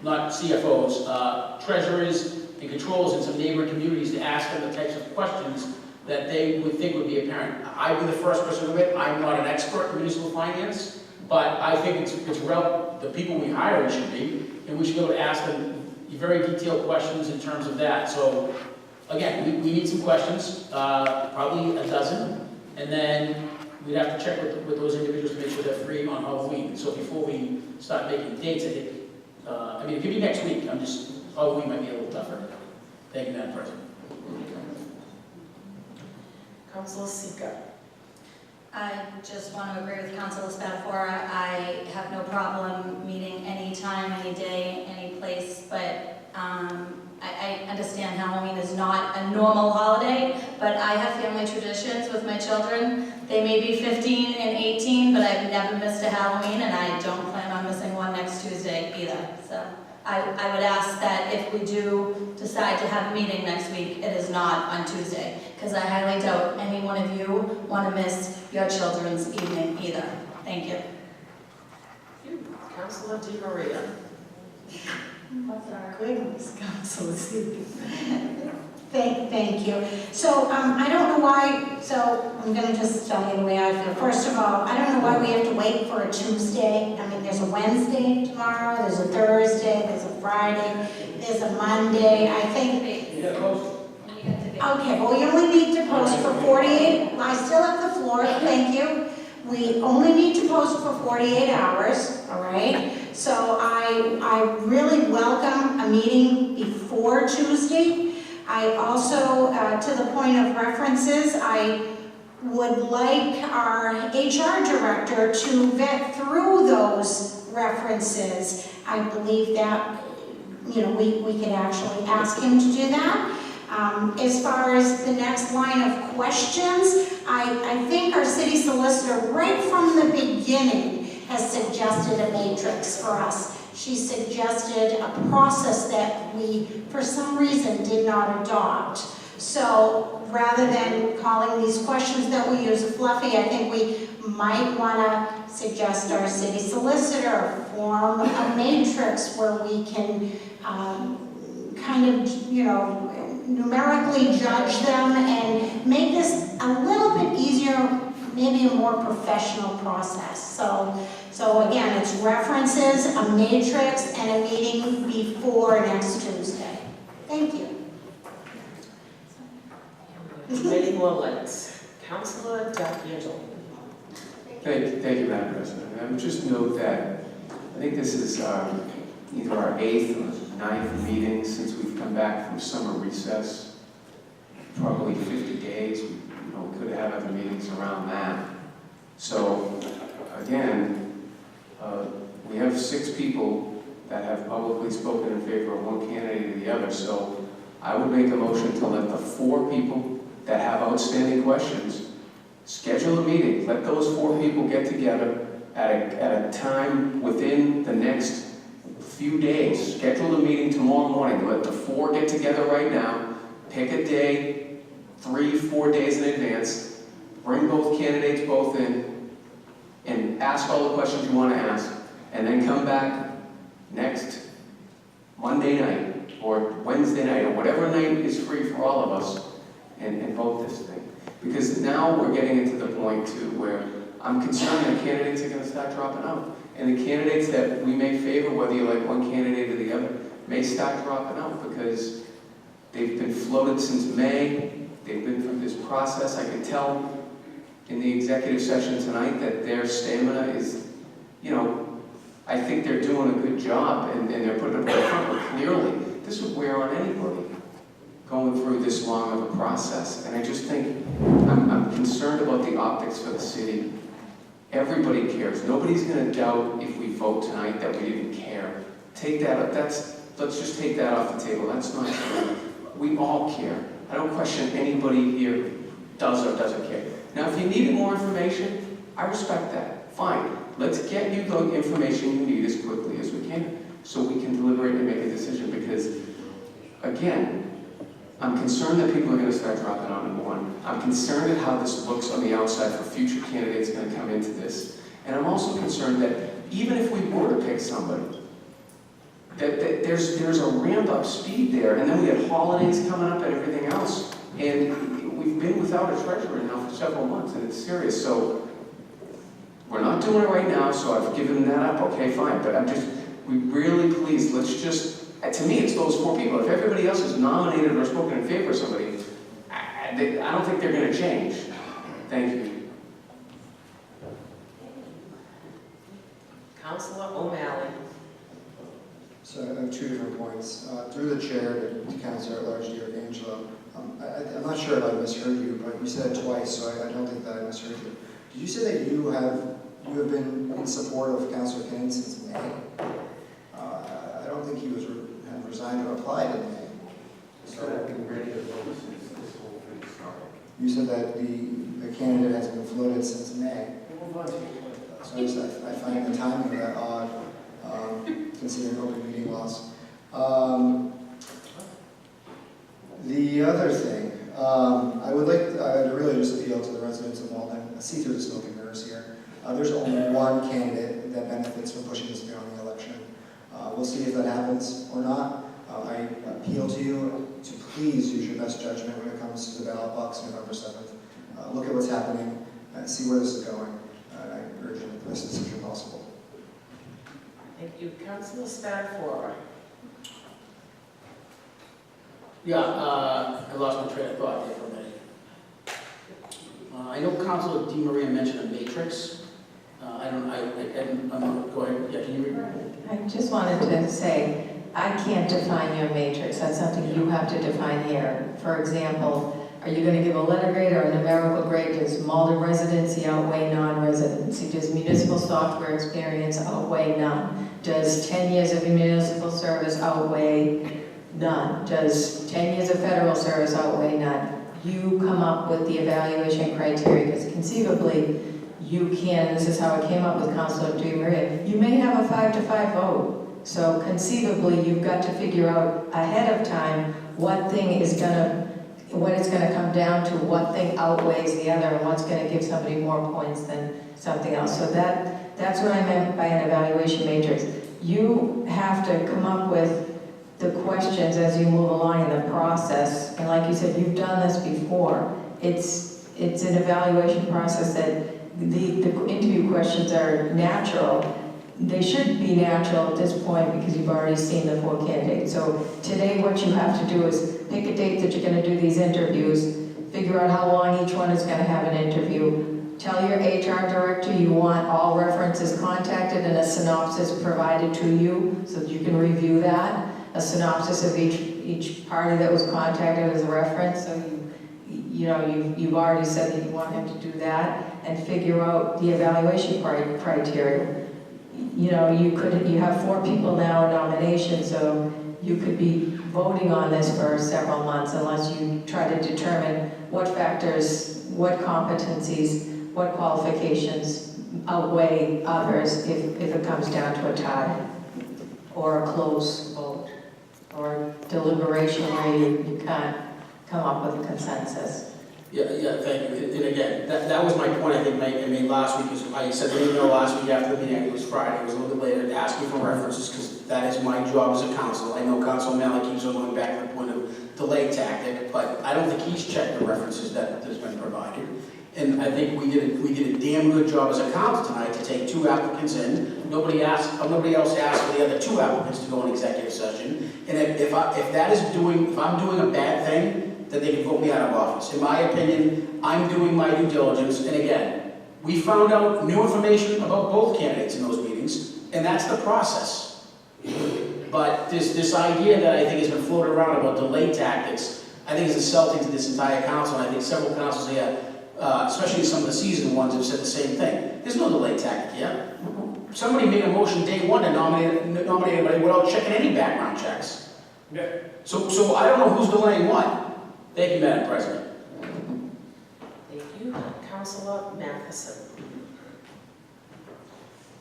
not CFOs, treasurers and controllers in some neighboring communities to ask them the types of questions that they would think would be apparent. I'd be the first person to admit, I'm not an expert in municipal finance, but I think the people we hire should be, and we should be able to ask them very detailed questions in terms of that. So, again, we need some questions, probably a dozen, and then we'd have to check with those individuals to make sure they're free on Halloween. So before we start making dates, I think, I mean, it could be next week. Halloween might be a little tougher. Thank you, Madam President. Councilor Seeker. I just want to agree with Councilor Spatafora. I have no problem meeting any time, any day, any place, but I understand Halloween is not a normal holiday, but I have family traditions with my children. They may be 15 and 18, but I've never missed a Halloween, and I don't plan on missing one next Tuesday either. So I would ask that if we do decide to have a meeting next week, it is not on Tuesday, because I highly doubt any one of you want to miss your children's evening either. Thank you. Councilor Di Maria. Goodness, Councilor Seeker. Thank you. So I don't know why, so I'm going to just tell you the way I feel. First of all, I don't know why we have to wait for a Tuesday. I mean, there's a Wednesday tomorrow, there's a Thursday, there's a Friday, there's a Monday. I think. Okay, well, you only need to post for 48, I still have the floor, thank you. We only need to post for 48 hours, all right? So I really welcome a meeting before Tuesday. I also, to the point of references, I would like our HR director to vet through those references. I believe that, we could actually ask him to do that. As far as the next line of questions, I think our city solicitor, right from the beginning, has suggested a matrix for us. She suggested a process that we, for some reason, did not adopt. So rather than calling these questions that we use fluffy, I think we might want to suggest our city solicitor form a matrix where we can numerically judge them and make this a little bit easier, maybe a more professional process. So again, it's references, a matrix, and a meeting before next Tuesday. Thank you. Many more lights. Councilor D'Angelo. Thank you, Madam President. I would just note that I think this is either our 8th or 9th meeting since we've come back from summer recess. Probably 50 days. We could have other meetings around that. So, again, we have 6 people that have publicly spoken in favor of one candidate or the other. So, I would make a motion to let the 4 people that have outstanding questions schedule a meeting. Let those 4 people get together at a time within the next few days. Schedule a meeting tomorrow morning. Let the 4 get together right now. Pick a day, 3-4 days in advance. Bring both candidates both in and ask all the questions you want to ask. And then come back next Monday night or Wednesday night or whatever night is free for all of us and vote this thing. Because now we're getting into the point too where I'm concerned that candidates are going to start dropping out. And the candidates that we may favor, whether you like one candidate or the other, may start dropping out because they've been floated since May. They've been through this process. I can tell in the executive session tonight that their stamina is, I think they're doing a good job and they're putting up a front, but clearly this would wear on anybody going through this long of a process. And I just think I'm concerned about the optics for the city Everybody cares. Nobody's gonna doubt if we vote tonight that we didn't care. Take that, let's just take that off the table. That's not true. We all care. I don't question anybody here does or doesn't care. Now, if you needed more information, I respect that. Fine. Let's get you the information you need as quickly as we can so we can deliberate and make a decision because, again, I'm concerned that people are going to start dropping out, number one. I'm concerned at how this looks on the outside for future candidates going to come into this. And I'm also concerned that even if we were to pick somebody, that there's a ramped up speed there, and then we have holidays coming up and everything else. And we've been without a treasurer now for several months, and it's serious. So we're not doing it right now, so I've given that up. Okay, fine. But we really please, let's just, to me, it's those 4 people. If everybody else is nominated or spoken in favor of somebody, I don't think they're going to change. Thank you. Councilor O'Malley. So I have 2 different points. Through the chair to Councilor at Large D'Angelo, I'm not sure if I misheard you, but you said it twice, so I don't think that I misheard you. Did you say that you have been in support of Councilor Kane since May? I don't think he had resigned or applied in May. So I've been ready to vote since this whole thing started. You said that the candidate has been floated since May. So I find the timing of that odd, considering open meeting laws. The other thing, I'd really just appeal to the residents of Malden. I see through the smoke and mirrors here. There's only one candidate that benefits from pushing this beyond the election. We'll see if that happens or not. I appeal to you to please use your best judgment when it comes to the ballot box November 7th. Look at what's happening, see where this is going. I urge you to make the best decision possible. Thank you. Councilor Spatafora. Yeah, I lost my train of thought there for a minute. I know Councilor Di Maria mentioned a matrix. I'm not, go ahead, yeah, can you read it? I just wanted to say, I can't define your matrix. That's something you have to define here. For example, are you going to give a letter grade or a numerical grade? Does Malden residency outweigh non-residency? Does municipal software experience outweigh none? Does 10 years of municipal service outweigh none? Does 10 years of federal service outweigh none? You come up with the evaluation criteria, because conceivably, you can, this is how it came up with Councilor Di Maria, you may have a 5-5 vote. So conceivably, you've got to figure out ahead of time what it's gonna come down to, what thing outweighs the other, and what's gonna give somebody more points than something else. So that's what I meant by an evaluation matrix. You have to come up with the questions as you move along in the process, and like you said, you've done this before. It's an evaluation process that the interview questions are natural. They should be natural at this point because you've already seen the 4 candidates. So today what you have to do is pick a date that you're going to do these interviews, figure out how long each one is going to have an interview, tell your HR director you want all references contacted and a synopsis provided to you so that you can review that, a synopsis of each party that was contacted as a reference. So you've already said that you want him to do that, and figure out the evaluation criteria. You have 4 people now in nomination, so you could be voting on this for several months unless you try to determine what factors, what competencies, what qualifications outweigh others if it comes down to a tie or a close vote or deliberation where you can't come up with a consensus. Yeah, thank you. And again, that was my point, I think, I made last week, is I said, last week after the meeting, it was Friday, it was a little bit later, to ask you for references, because that is my job as a council. I know Council O'Malley keeps on going back to the point of delay tactic, but I don't think he's checked the references that's been provided. And I think we did a damn good job as a council tonight to take 2 applicants in. Nobody else asked for the other 2 applicants to go in executive session. And if I'm doing a bad thing, then they can vote me out of office. In my opinion, I'm doing my due diligence. And again, we found out new information about both candidates in those meetings, and that's the process. But this idea that I think has been floated around about delay tactics, I think is insulting to this entire council, and I think several councils here especially some of the seasoned ones have said the same thing. There's no delay tactic here. Somebody made a motion day one to nominate anybody without checking any background checks. So I don't know who's delaying what. Thank you, Madam President. Thank you. Councilor Matheson.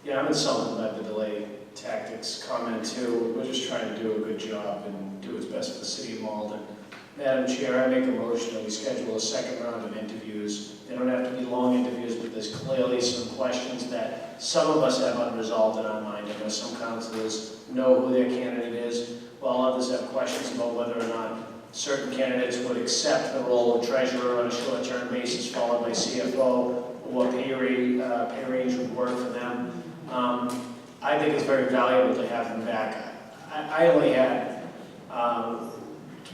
Yeah, I'm insulted by the delay tactics comment too. We're just trying to do a good job and do what's best for the city of Malden. Madam Chair, I make a motion that we schedule a second round of interviews. They don't have to be long interviews, but there's clearly some questions that some of us have unresolved in our mind. I know some councilors know who their candidate is, while others have questions about whether or not certain candidates would accept the role of treasurer on a short-term basis followed by CFO, or what pay range would work for them. I think it's very valuable to have them back. I only had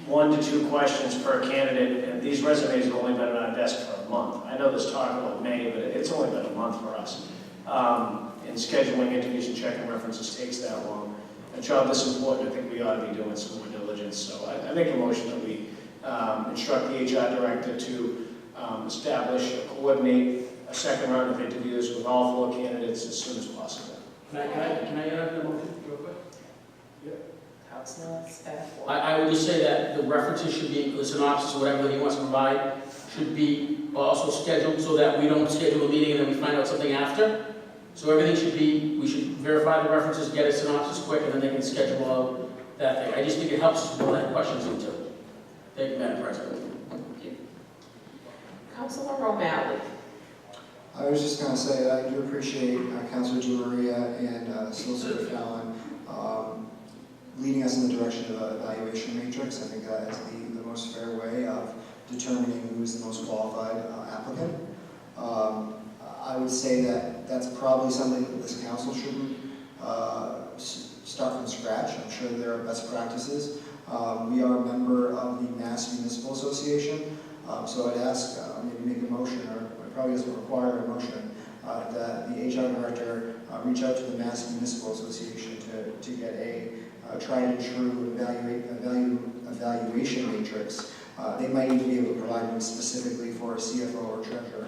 1 to 2 questions per candidate, and these resumes have only been on our desk for a month. I know there's talk about May, but it's only been a month for us. And scheduling interviews and checking references takes that long. A job this important, I think we ought to be doing some more diligence. So I make a motion that we instruct the HR director to establish or coordinate a second round of interviews with all 4 candidates as soon as possible. Can I add the motion real quick? Councilor Spafford. I would just say that the references should be, the synopsis, whatever he wants to provide, should be also scheduled so that we don't schedule a meeting and then we find out something after. So everything should be, we should verify the references, get a synopsis quick, and then they can schedule out that thing. I just think it helps us know that questions into. Thank you, Madam President. Thank you. Councilor O'Malley. I was just going to say, I do appreciate Councilor DeMaria and Solicitor Fallon leading us in the direction of an evaluation matrix. I think that is the most fair way of determining who is the most qualified applicant. I would say that that's probably something that this council shouldn't start from scratch. I'm sure there are best practices. We are a member of the Mass Municipal Association, so I'd ask, maybe make a motion, or it probably doesn't require a motion, that the HR director reach out to the Mass Municipal Association to get a tried and true evaluation matrix. They might even be able to provide one specifically for a CFO or treasurer.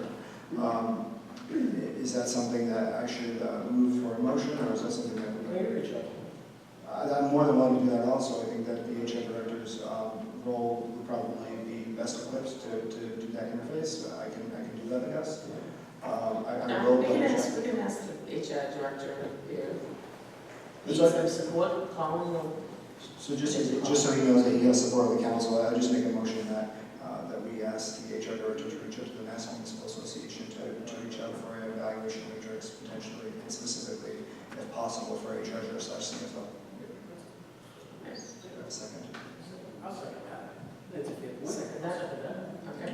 Is that something that I should move for a motion, or is that something that I'm more than willing to do that also. I think that the HR director's role would probably be best equipped to do that interface. I can do that, I guess. We can ask the HR director if he needs some support, calling them. So just so he knows that he has support of the council, I just make a motion that we ask the HR director to reach out to the Mass Municipal Association to reach out for an evaluation matrix, potentially and specifically, if possible, for a treasurer / CFO. Second. I'll second that. Second that? Okay.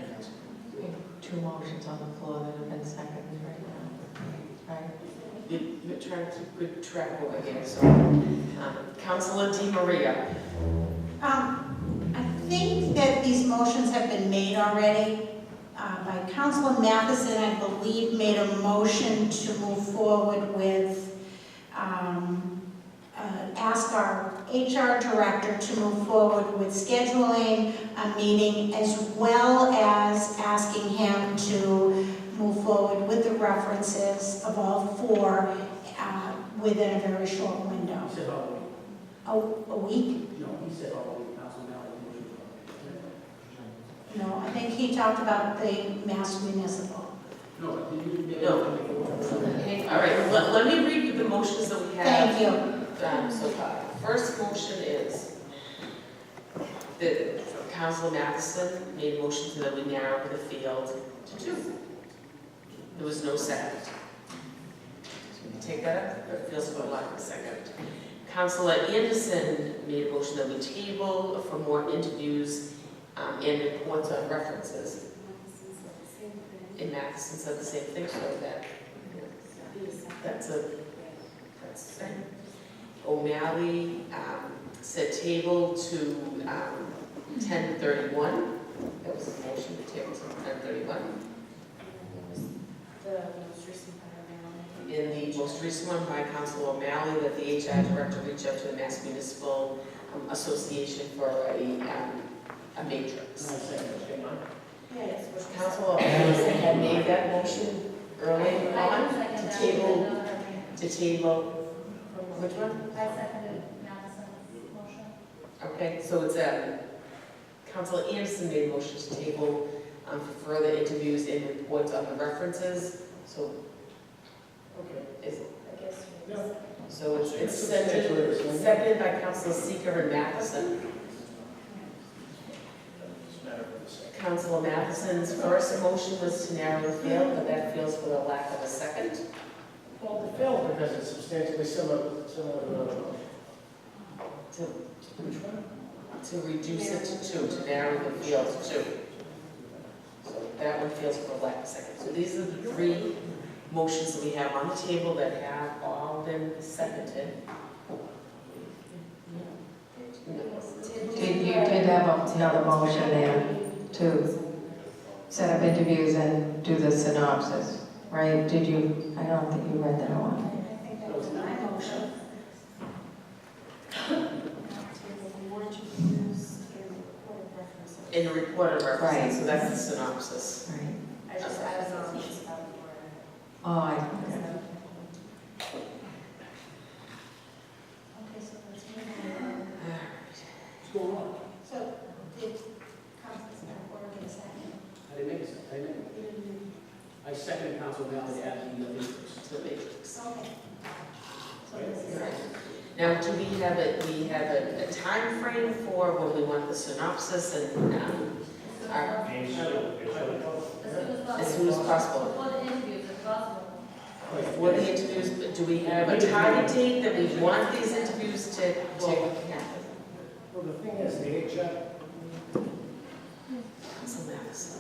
We have 2 motions on the floor that have been seconded right now, right? You're trying to keep good track over here, so. Councilor DeMaria. I think that these motions have been made already by Councilor Matheson. I believe made a motion to move forward with ask our HR director to move forward with scheduling a meeting, as well as asking him to move forward with the references of all 4 within a very short window. He said all A week? No, he said all week. Councilman Malley. No, I think he talked about the Mass Municipal. No. All right, let me read you the motions that we have. Thank you. So far. First motion is that Councilor Matheson made a motion so that we narrow the field to 2. There was no second. Take that up, it feels about like a second. Councilor Anderson made a motion that we table for more interviews and reports on references. And Matheson said the same thing, so that's the same. O'Malley said table to 10:31. That was the motion to table to 10:31. The most recent one. In the most recent one by Councilor O'Malley, that the HR director reach out to the Mass Municipal Association for a matrix. Can I second that? Yes. Councilor O'Malley that motion early on to table, which one? I seconded Madison's motion. Okay, so it's, Councilor Anderson made a motion to table for further interviews and reports on the references, so. Okay. I guess. So it's seconded by Councilor Seeker and Matheson. Councilor Matheson's first motion was to narrow the field, but that fails for the lack of a second. Well, the field, because it's substantially similar To, which one? to reduce it to two, to narrow the field to two. So that one fails for the lack of a second. So these are the three motions that we have on the table that have all been seconded. You did have another motion there to set up interviews and do the synopsis, right? Did you, I don't think you read that one. I think that was my motion. In the report of references, Right. so that's the synopsis. Right. I just added on these about Oh, I, Okay, so let's move on. What's going on? So, did Councilman Porter get a second? I didn't make a second. I didn't. You didn't. I seconded Council Valley adding the matrix. To the matrix. Okay. So this is. Now, do we have a time frame for when we want the synopsis and, our, as soon as possible? For the interviews, if possible. For the interviews, but do we have a target date that we want these interviews to happen? Well, the thing is, the HR, Council Madison.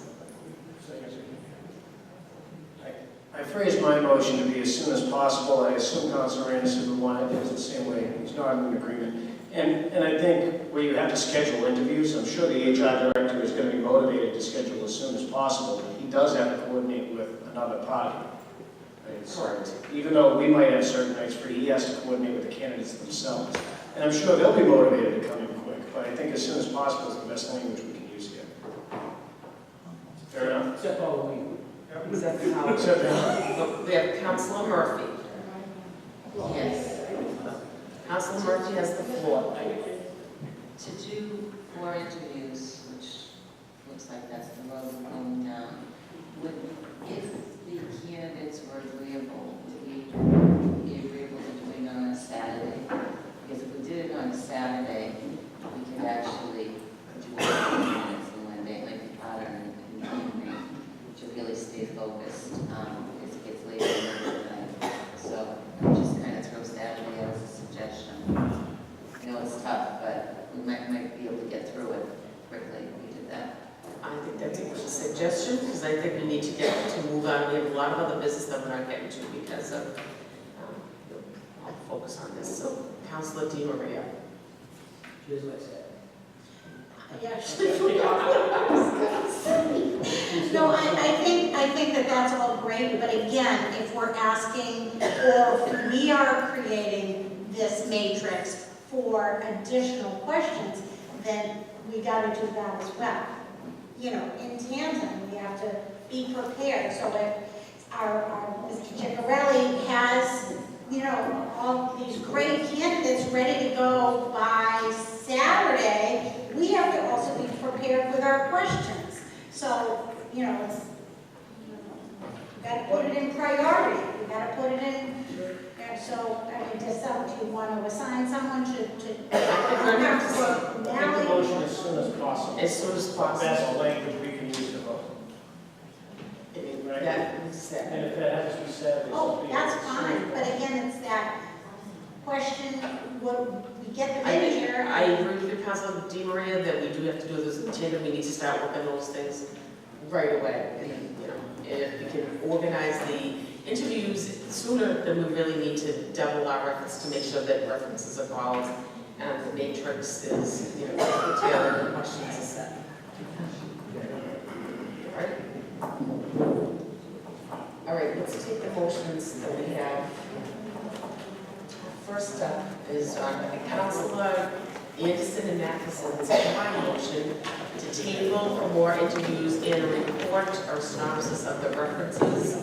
I phrased my motion to be as soon as possible. I assume Councilor Anderson would want it the same way. He's not in agreement. And I think where you have to schedule interviews, I'm sure the HR director is going to be motivated to schedule as soon as possible. But he does have to coordinate with another party. Right? So even though we might have certain nights free, he has to coordinate with the candidates themselves. And I'm sure they'll be motivated to come in quick. But I think as soon as possible is the best language we can use here. Fair enough? except all the week. Except how, we have Councilor Murphy. Yes. Councilor Murphy has the floor. To do 4 interviews, which looks like that's the road we're going down, if the candidates were agreeable, would we be agreeable to doing it on a Saturday? Because if we did it on a Saturday, we could actually do it on one day, like the pattern and evening, to really stay focused, as it gets later in the night. So I just kind of throw Saturday out as a suggestion. I know it's tough, but we might be able to get through it quickly if we did that. I think that's a good suggestion, because I think we need to move on. We have a lot of other business that we're not getting to because of, I'll focus on this. So, Councilor Di Maria. Here's what I said. I actually forgot what I was going to say. No, I think that that's all great, but again, if we're asking, or if we are creating this matrix for additional questions, then we got to do that as well. You know, in tandem, we have to be prepared. So if our Mr. Ciccarelli has, you know, all these great candidates ready to go by Saturday, we have to also be prepared with our questions. So, you know, it's, we got to put it in priority. We got to put it in. And so, I mean, do you want to assign someone to Make the motion as soon as possible. As soon as possible. That's the language we can use to vote. Right? That is that. And if that has to be said, Oh, that's fine, but again, it's that question, what, we get them in here. I agree with you, Councilor Di Maria, that we do have to do this in tandem. We need to start working those things right away. And, you know, if we can organize the interviews sooner, then we really need to double our efforts to make sure that references are followed and the matrix is, you know, tailored and the questions are set. All right? All right, let's take the motions that we have. First up is Councilor Anderson and Matheson's combined motion to table for more interviews and a report or synopsis of the references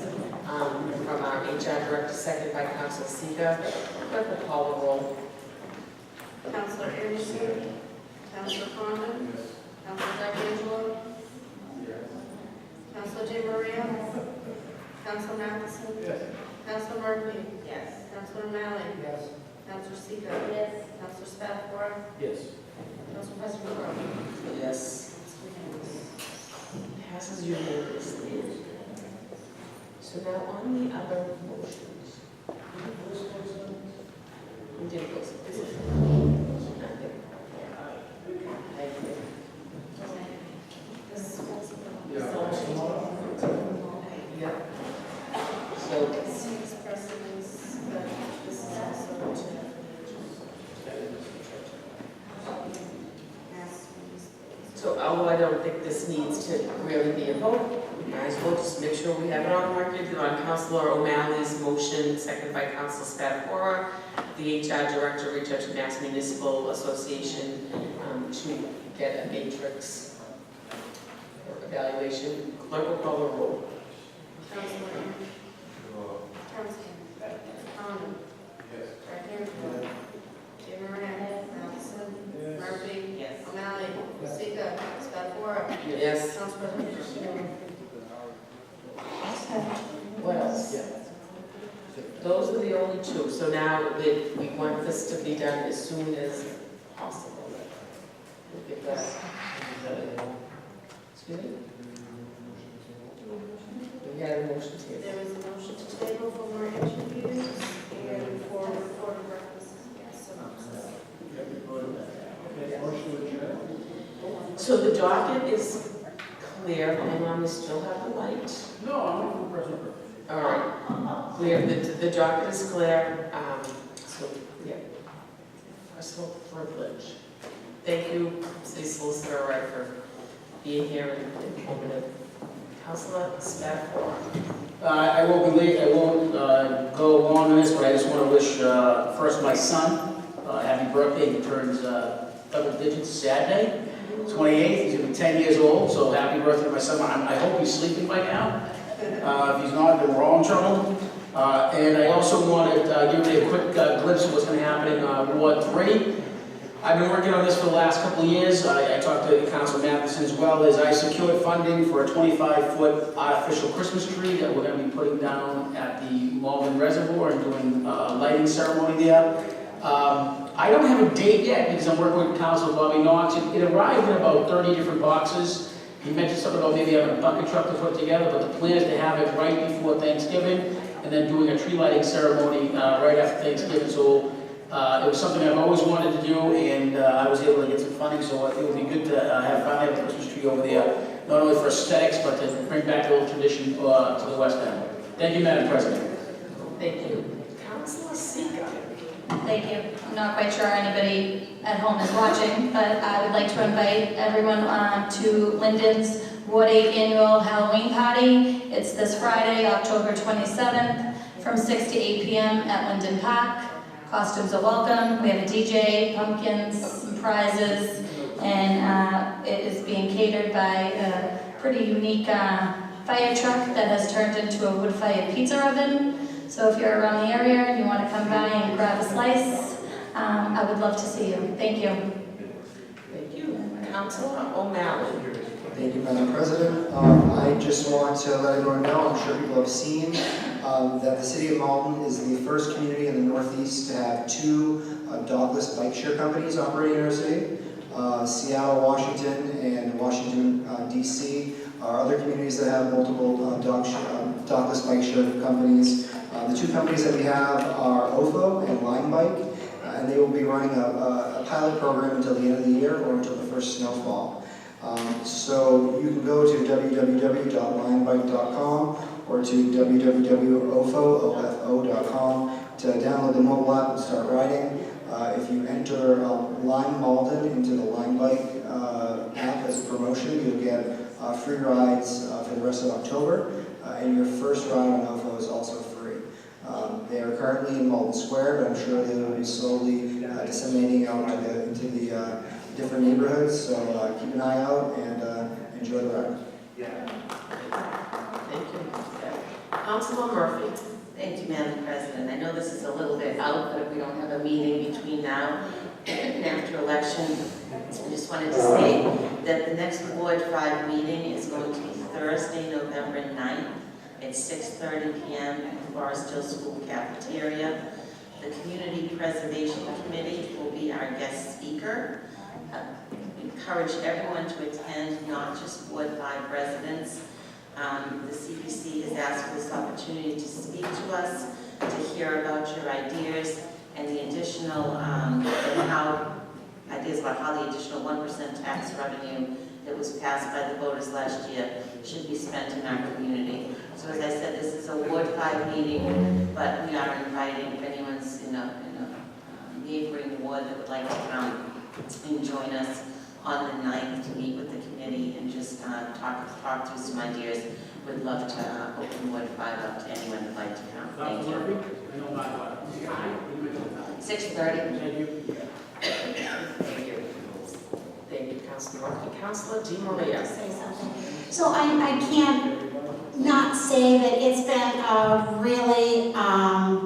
from our HR director, seconded by Council Seega. Clerk will call the roll. Councilor Anderson? Councilor Condon? Councilor D'Angelo? Councilor DeMaria? Councilor Matheson? Councilor Murphy? Yes. Councilor O'Malley? Yes. Councilor Seega? Yes. Councilor Spatafora? Yes. Council President Crowe? Yes. Passes unanimously. So now on the other motions. We did close it. Thank you. This was Yeah. So, Seeks precedence, but this is also to ask these. so although I don't think this needs to really be a vote, we might as well just make sure we have it on record on Councilor O'Malley's motion, seconded by Councilor Spatafora. The HR director reached out to Mass Municipal Association to get a matrix or evaluation. Clerk will call the roll. Councilor Condon? D'Angelo? DeMaria? Matheson? Murphy? Yes. O'Malley? Seega? Spatafora? Yes. Council President? What else? Those are the only two. So now that we want this to be done as soon as possible. We'll get that. Excuse me? We had a motion to There is a motion to table for more interviews and for report of references. Yes, synopsis. So the docket is clear. Hang on, we still have the light. No, I'm not present. All right. Clear. The docket is clear. So, yeah. Personal privilege. Thank you, City Solicitor Wright, for being here and informative. Councilor Spatafora. I won't be late, I won't go long on this, but I just want to wish first my son happy birthday. He turns double digits Saturday, 28th. He's going to be 10 years old, so happy birthday to my son. I hope he's sleeping by now. If he's not, then we're all in trouble. And I also wanted to give you a quick glimpse of what's going to happen in Ward 3. I've been working on this for the last couple of years. I talked to Councilor Matheson as well as I secured funding for a 25-foot artificial Christmas tree that we're going to be putting down at the Malvern Reservoir and doing a lighting ceremony there. I don't have a date yet because I'm working with Councilor Bobby Knox. It arrived in about 30 different boxes. He mentioned something about maybe having a bucket truck to put together, but the plan is to have it right before Thanksgiving and then doing a tree lighting ceremony right after Thanksgiving. So it was something I've always wanted to do, and I was able to get some funding, so it would be good to have fun, have a Christmas tree over there, not only for aesthetics, but to bring back the old tradition to the West End. Thank you, Madam President. Thank you. Councilor Seega. Thank you. I'm not quite sure anybody at home is watching, but I would like to invite everyone to Linden's Ward 8 Annual Halloween Party. It's this Friday, October 27th, from 6 to 8 p.m. at Linden Park. Costumes are welcome. We have a DJ, pumpkins, some prizes, and it is being catered by a pretty unique fire truck that has turned into a wood-fired pizza oven. So if you're around the area and you want to come by and grab a slice, I would love to see you. Thank you. Thank you. Councilor O'Malley. Thank you, Madam President. I just want to let everyone know, I'm sure people have seen, that the City of Malden is the first community in the Northeast to have two dogless bike share companies operating in our city. Seattle, Washington, and Washington, D.C. are other communities that have multiple dogless bike share companies. The two companies that we have are OFO and Line Bike, and they will be running a pilot program until the end of the year or until the first snowfall. So you can go to www.linebike.com or to www.ofo.com to download the mobile app and start riding. If you enter Lime Malden into the Line Bike app as a promotion, you'll get free rides for the rest of October, and your first ride on OFO is also free. They are currently in Malton Square, but I'm sure they will be slowly disseminating out into the different neighborhoods. So keep an eye out and enjoy the ride. Thank you. Councilor Murphy. Thank you, Madam President. I know this is a little bit out, but if we don't have a meeting between now and after election, I just wanted to say that the next Ward 5 meeting is going to be Thursday, November 9th at 6:30 p.m. at the Forest Hill School cafeteria. The Community Preservation Committee will be our guest speaker. Encourage everyone to attend, not just Ward 5 residents. The CPC has asked for this opportunity to speak to us, to hear about your ideas and the additional, ideas about how the additional 1% tax revenue that was passed by the voters last year should be spent in our community. So as I said, this is a Ward 5 meeting, but we are inviting if anyone's in a neighboring ward that would like to come and join us on the 9th to meet with the committee and just talk through some ideas. We'd love to open Ward 5 up to anyone who'd like to come. Thank you. 6:30. Thank you. Thank you, Councilor Murphy. Councilor Di Maria. Say something. So I can't not say that it's been a really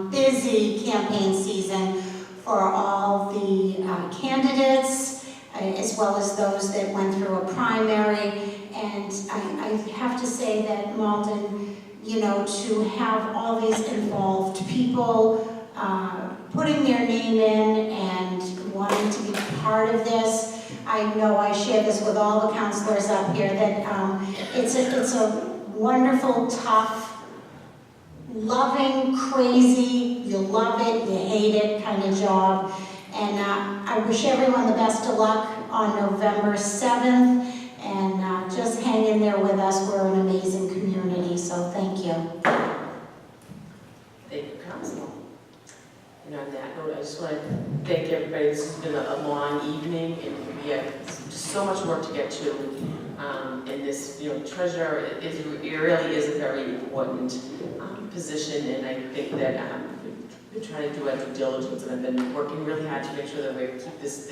busy campaign season for all the candidates, as well as those that went through a primary. And I have to say that Malden, you know, to have all these involved people putting their name in and wanting to be part of this, I know I share this with all the councilors up here, that it's a wonderful, tough, loving, crazy, you love it, you hate it kind of job. And I wish everyone the best of luck on November 7th. And just hang in there with us. We're an amazing community, so thank you. Thank you, Councilor. And on that note, I just want to thank everybody. This has been a long evening, and we have just so much work to get to. And this, you know, treasurer, it really is a very important position, and I think that we're trying to do our due diligence, and I've been working really hard to make sure that we keep this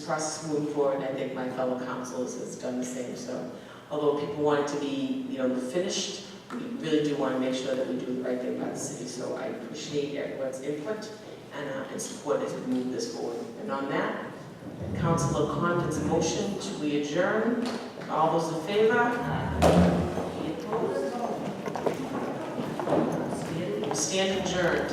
process moving forward. I think my fellow councilors has done the same. So, although people want it to be, you know, finished, we really do want to make sure that we do the right thing by the city. So I appreciate everyone's input and support as we move this forward. And on that, Councilor Condon's motion to adjourn. All those in favor? Any opposed? Stand adjourned.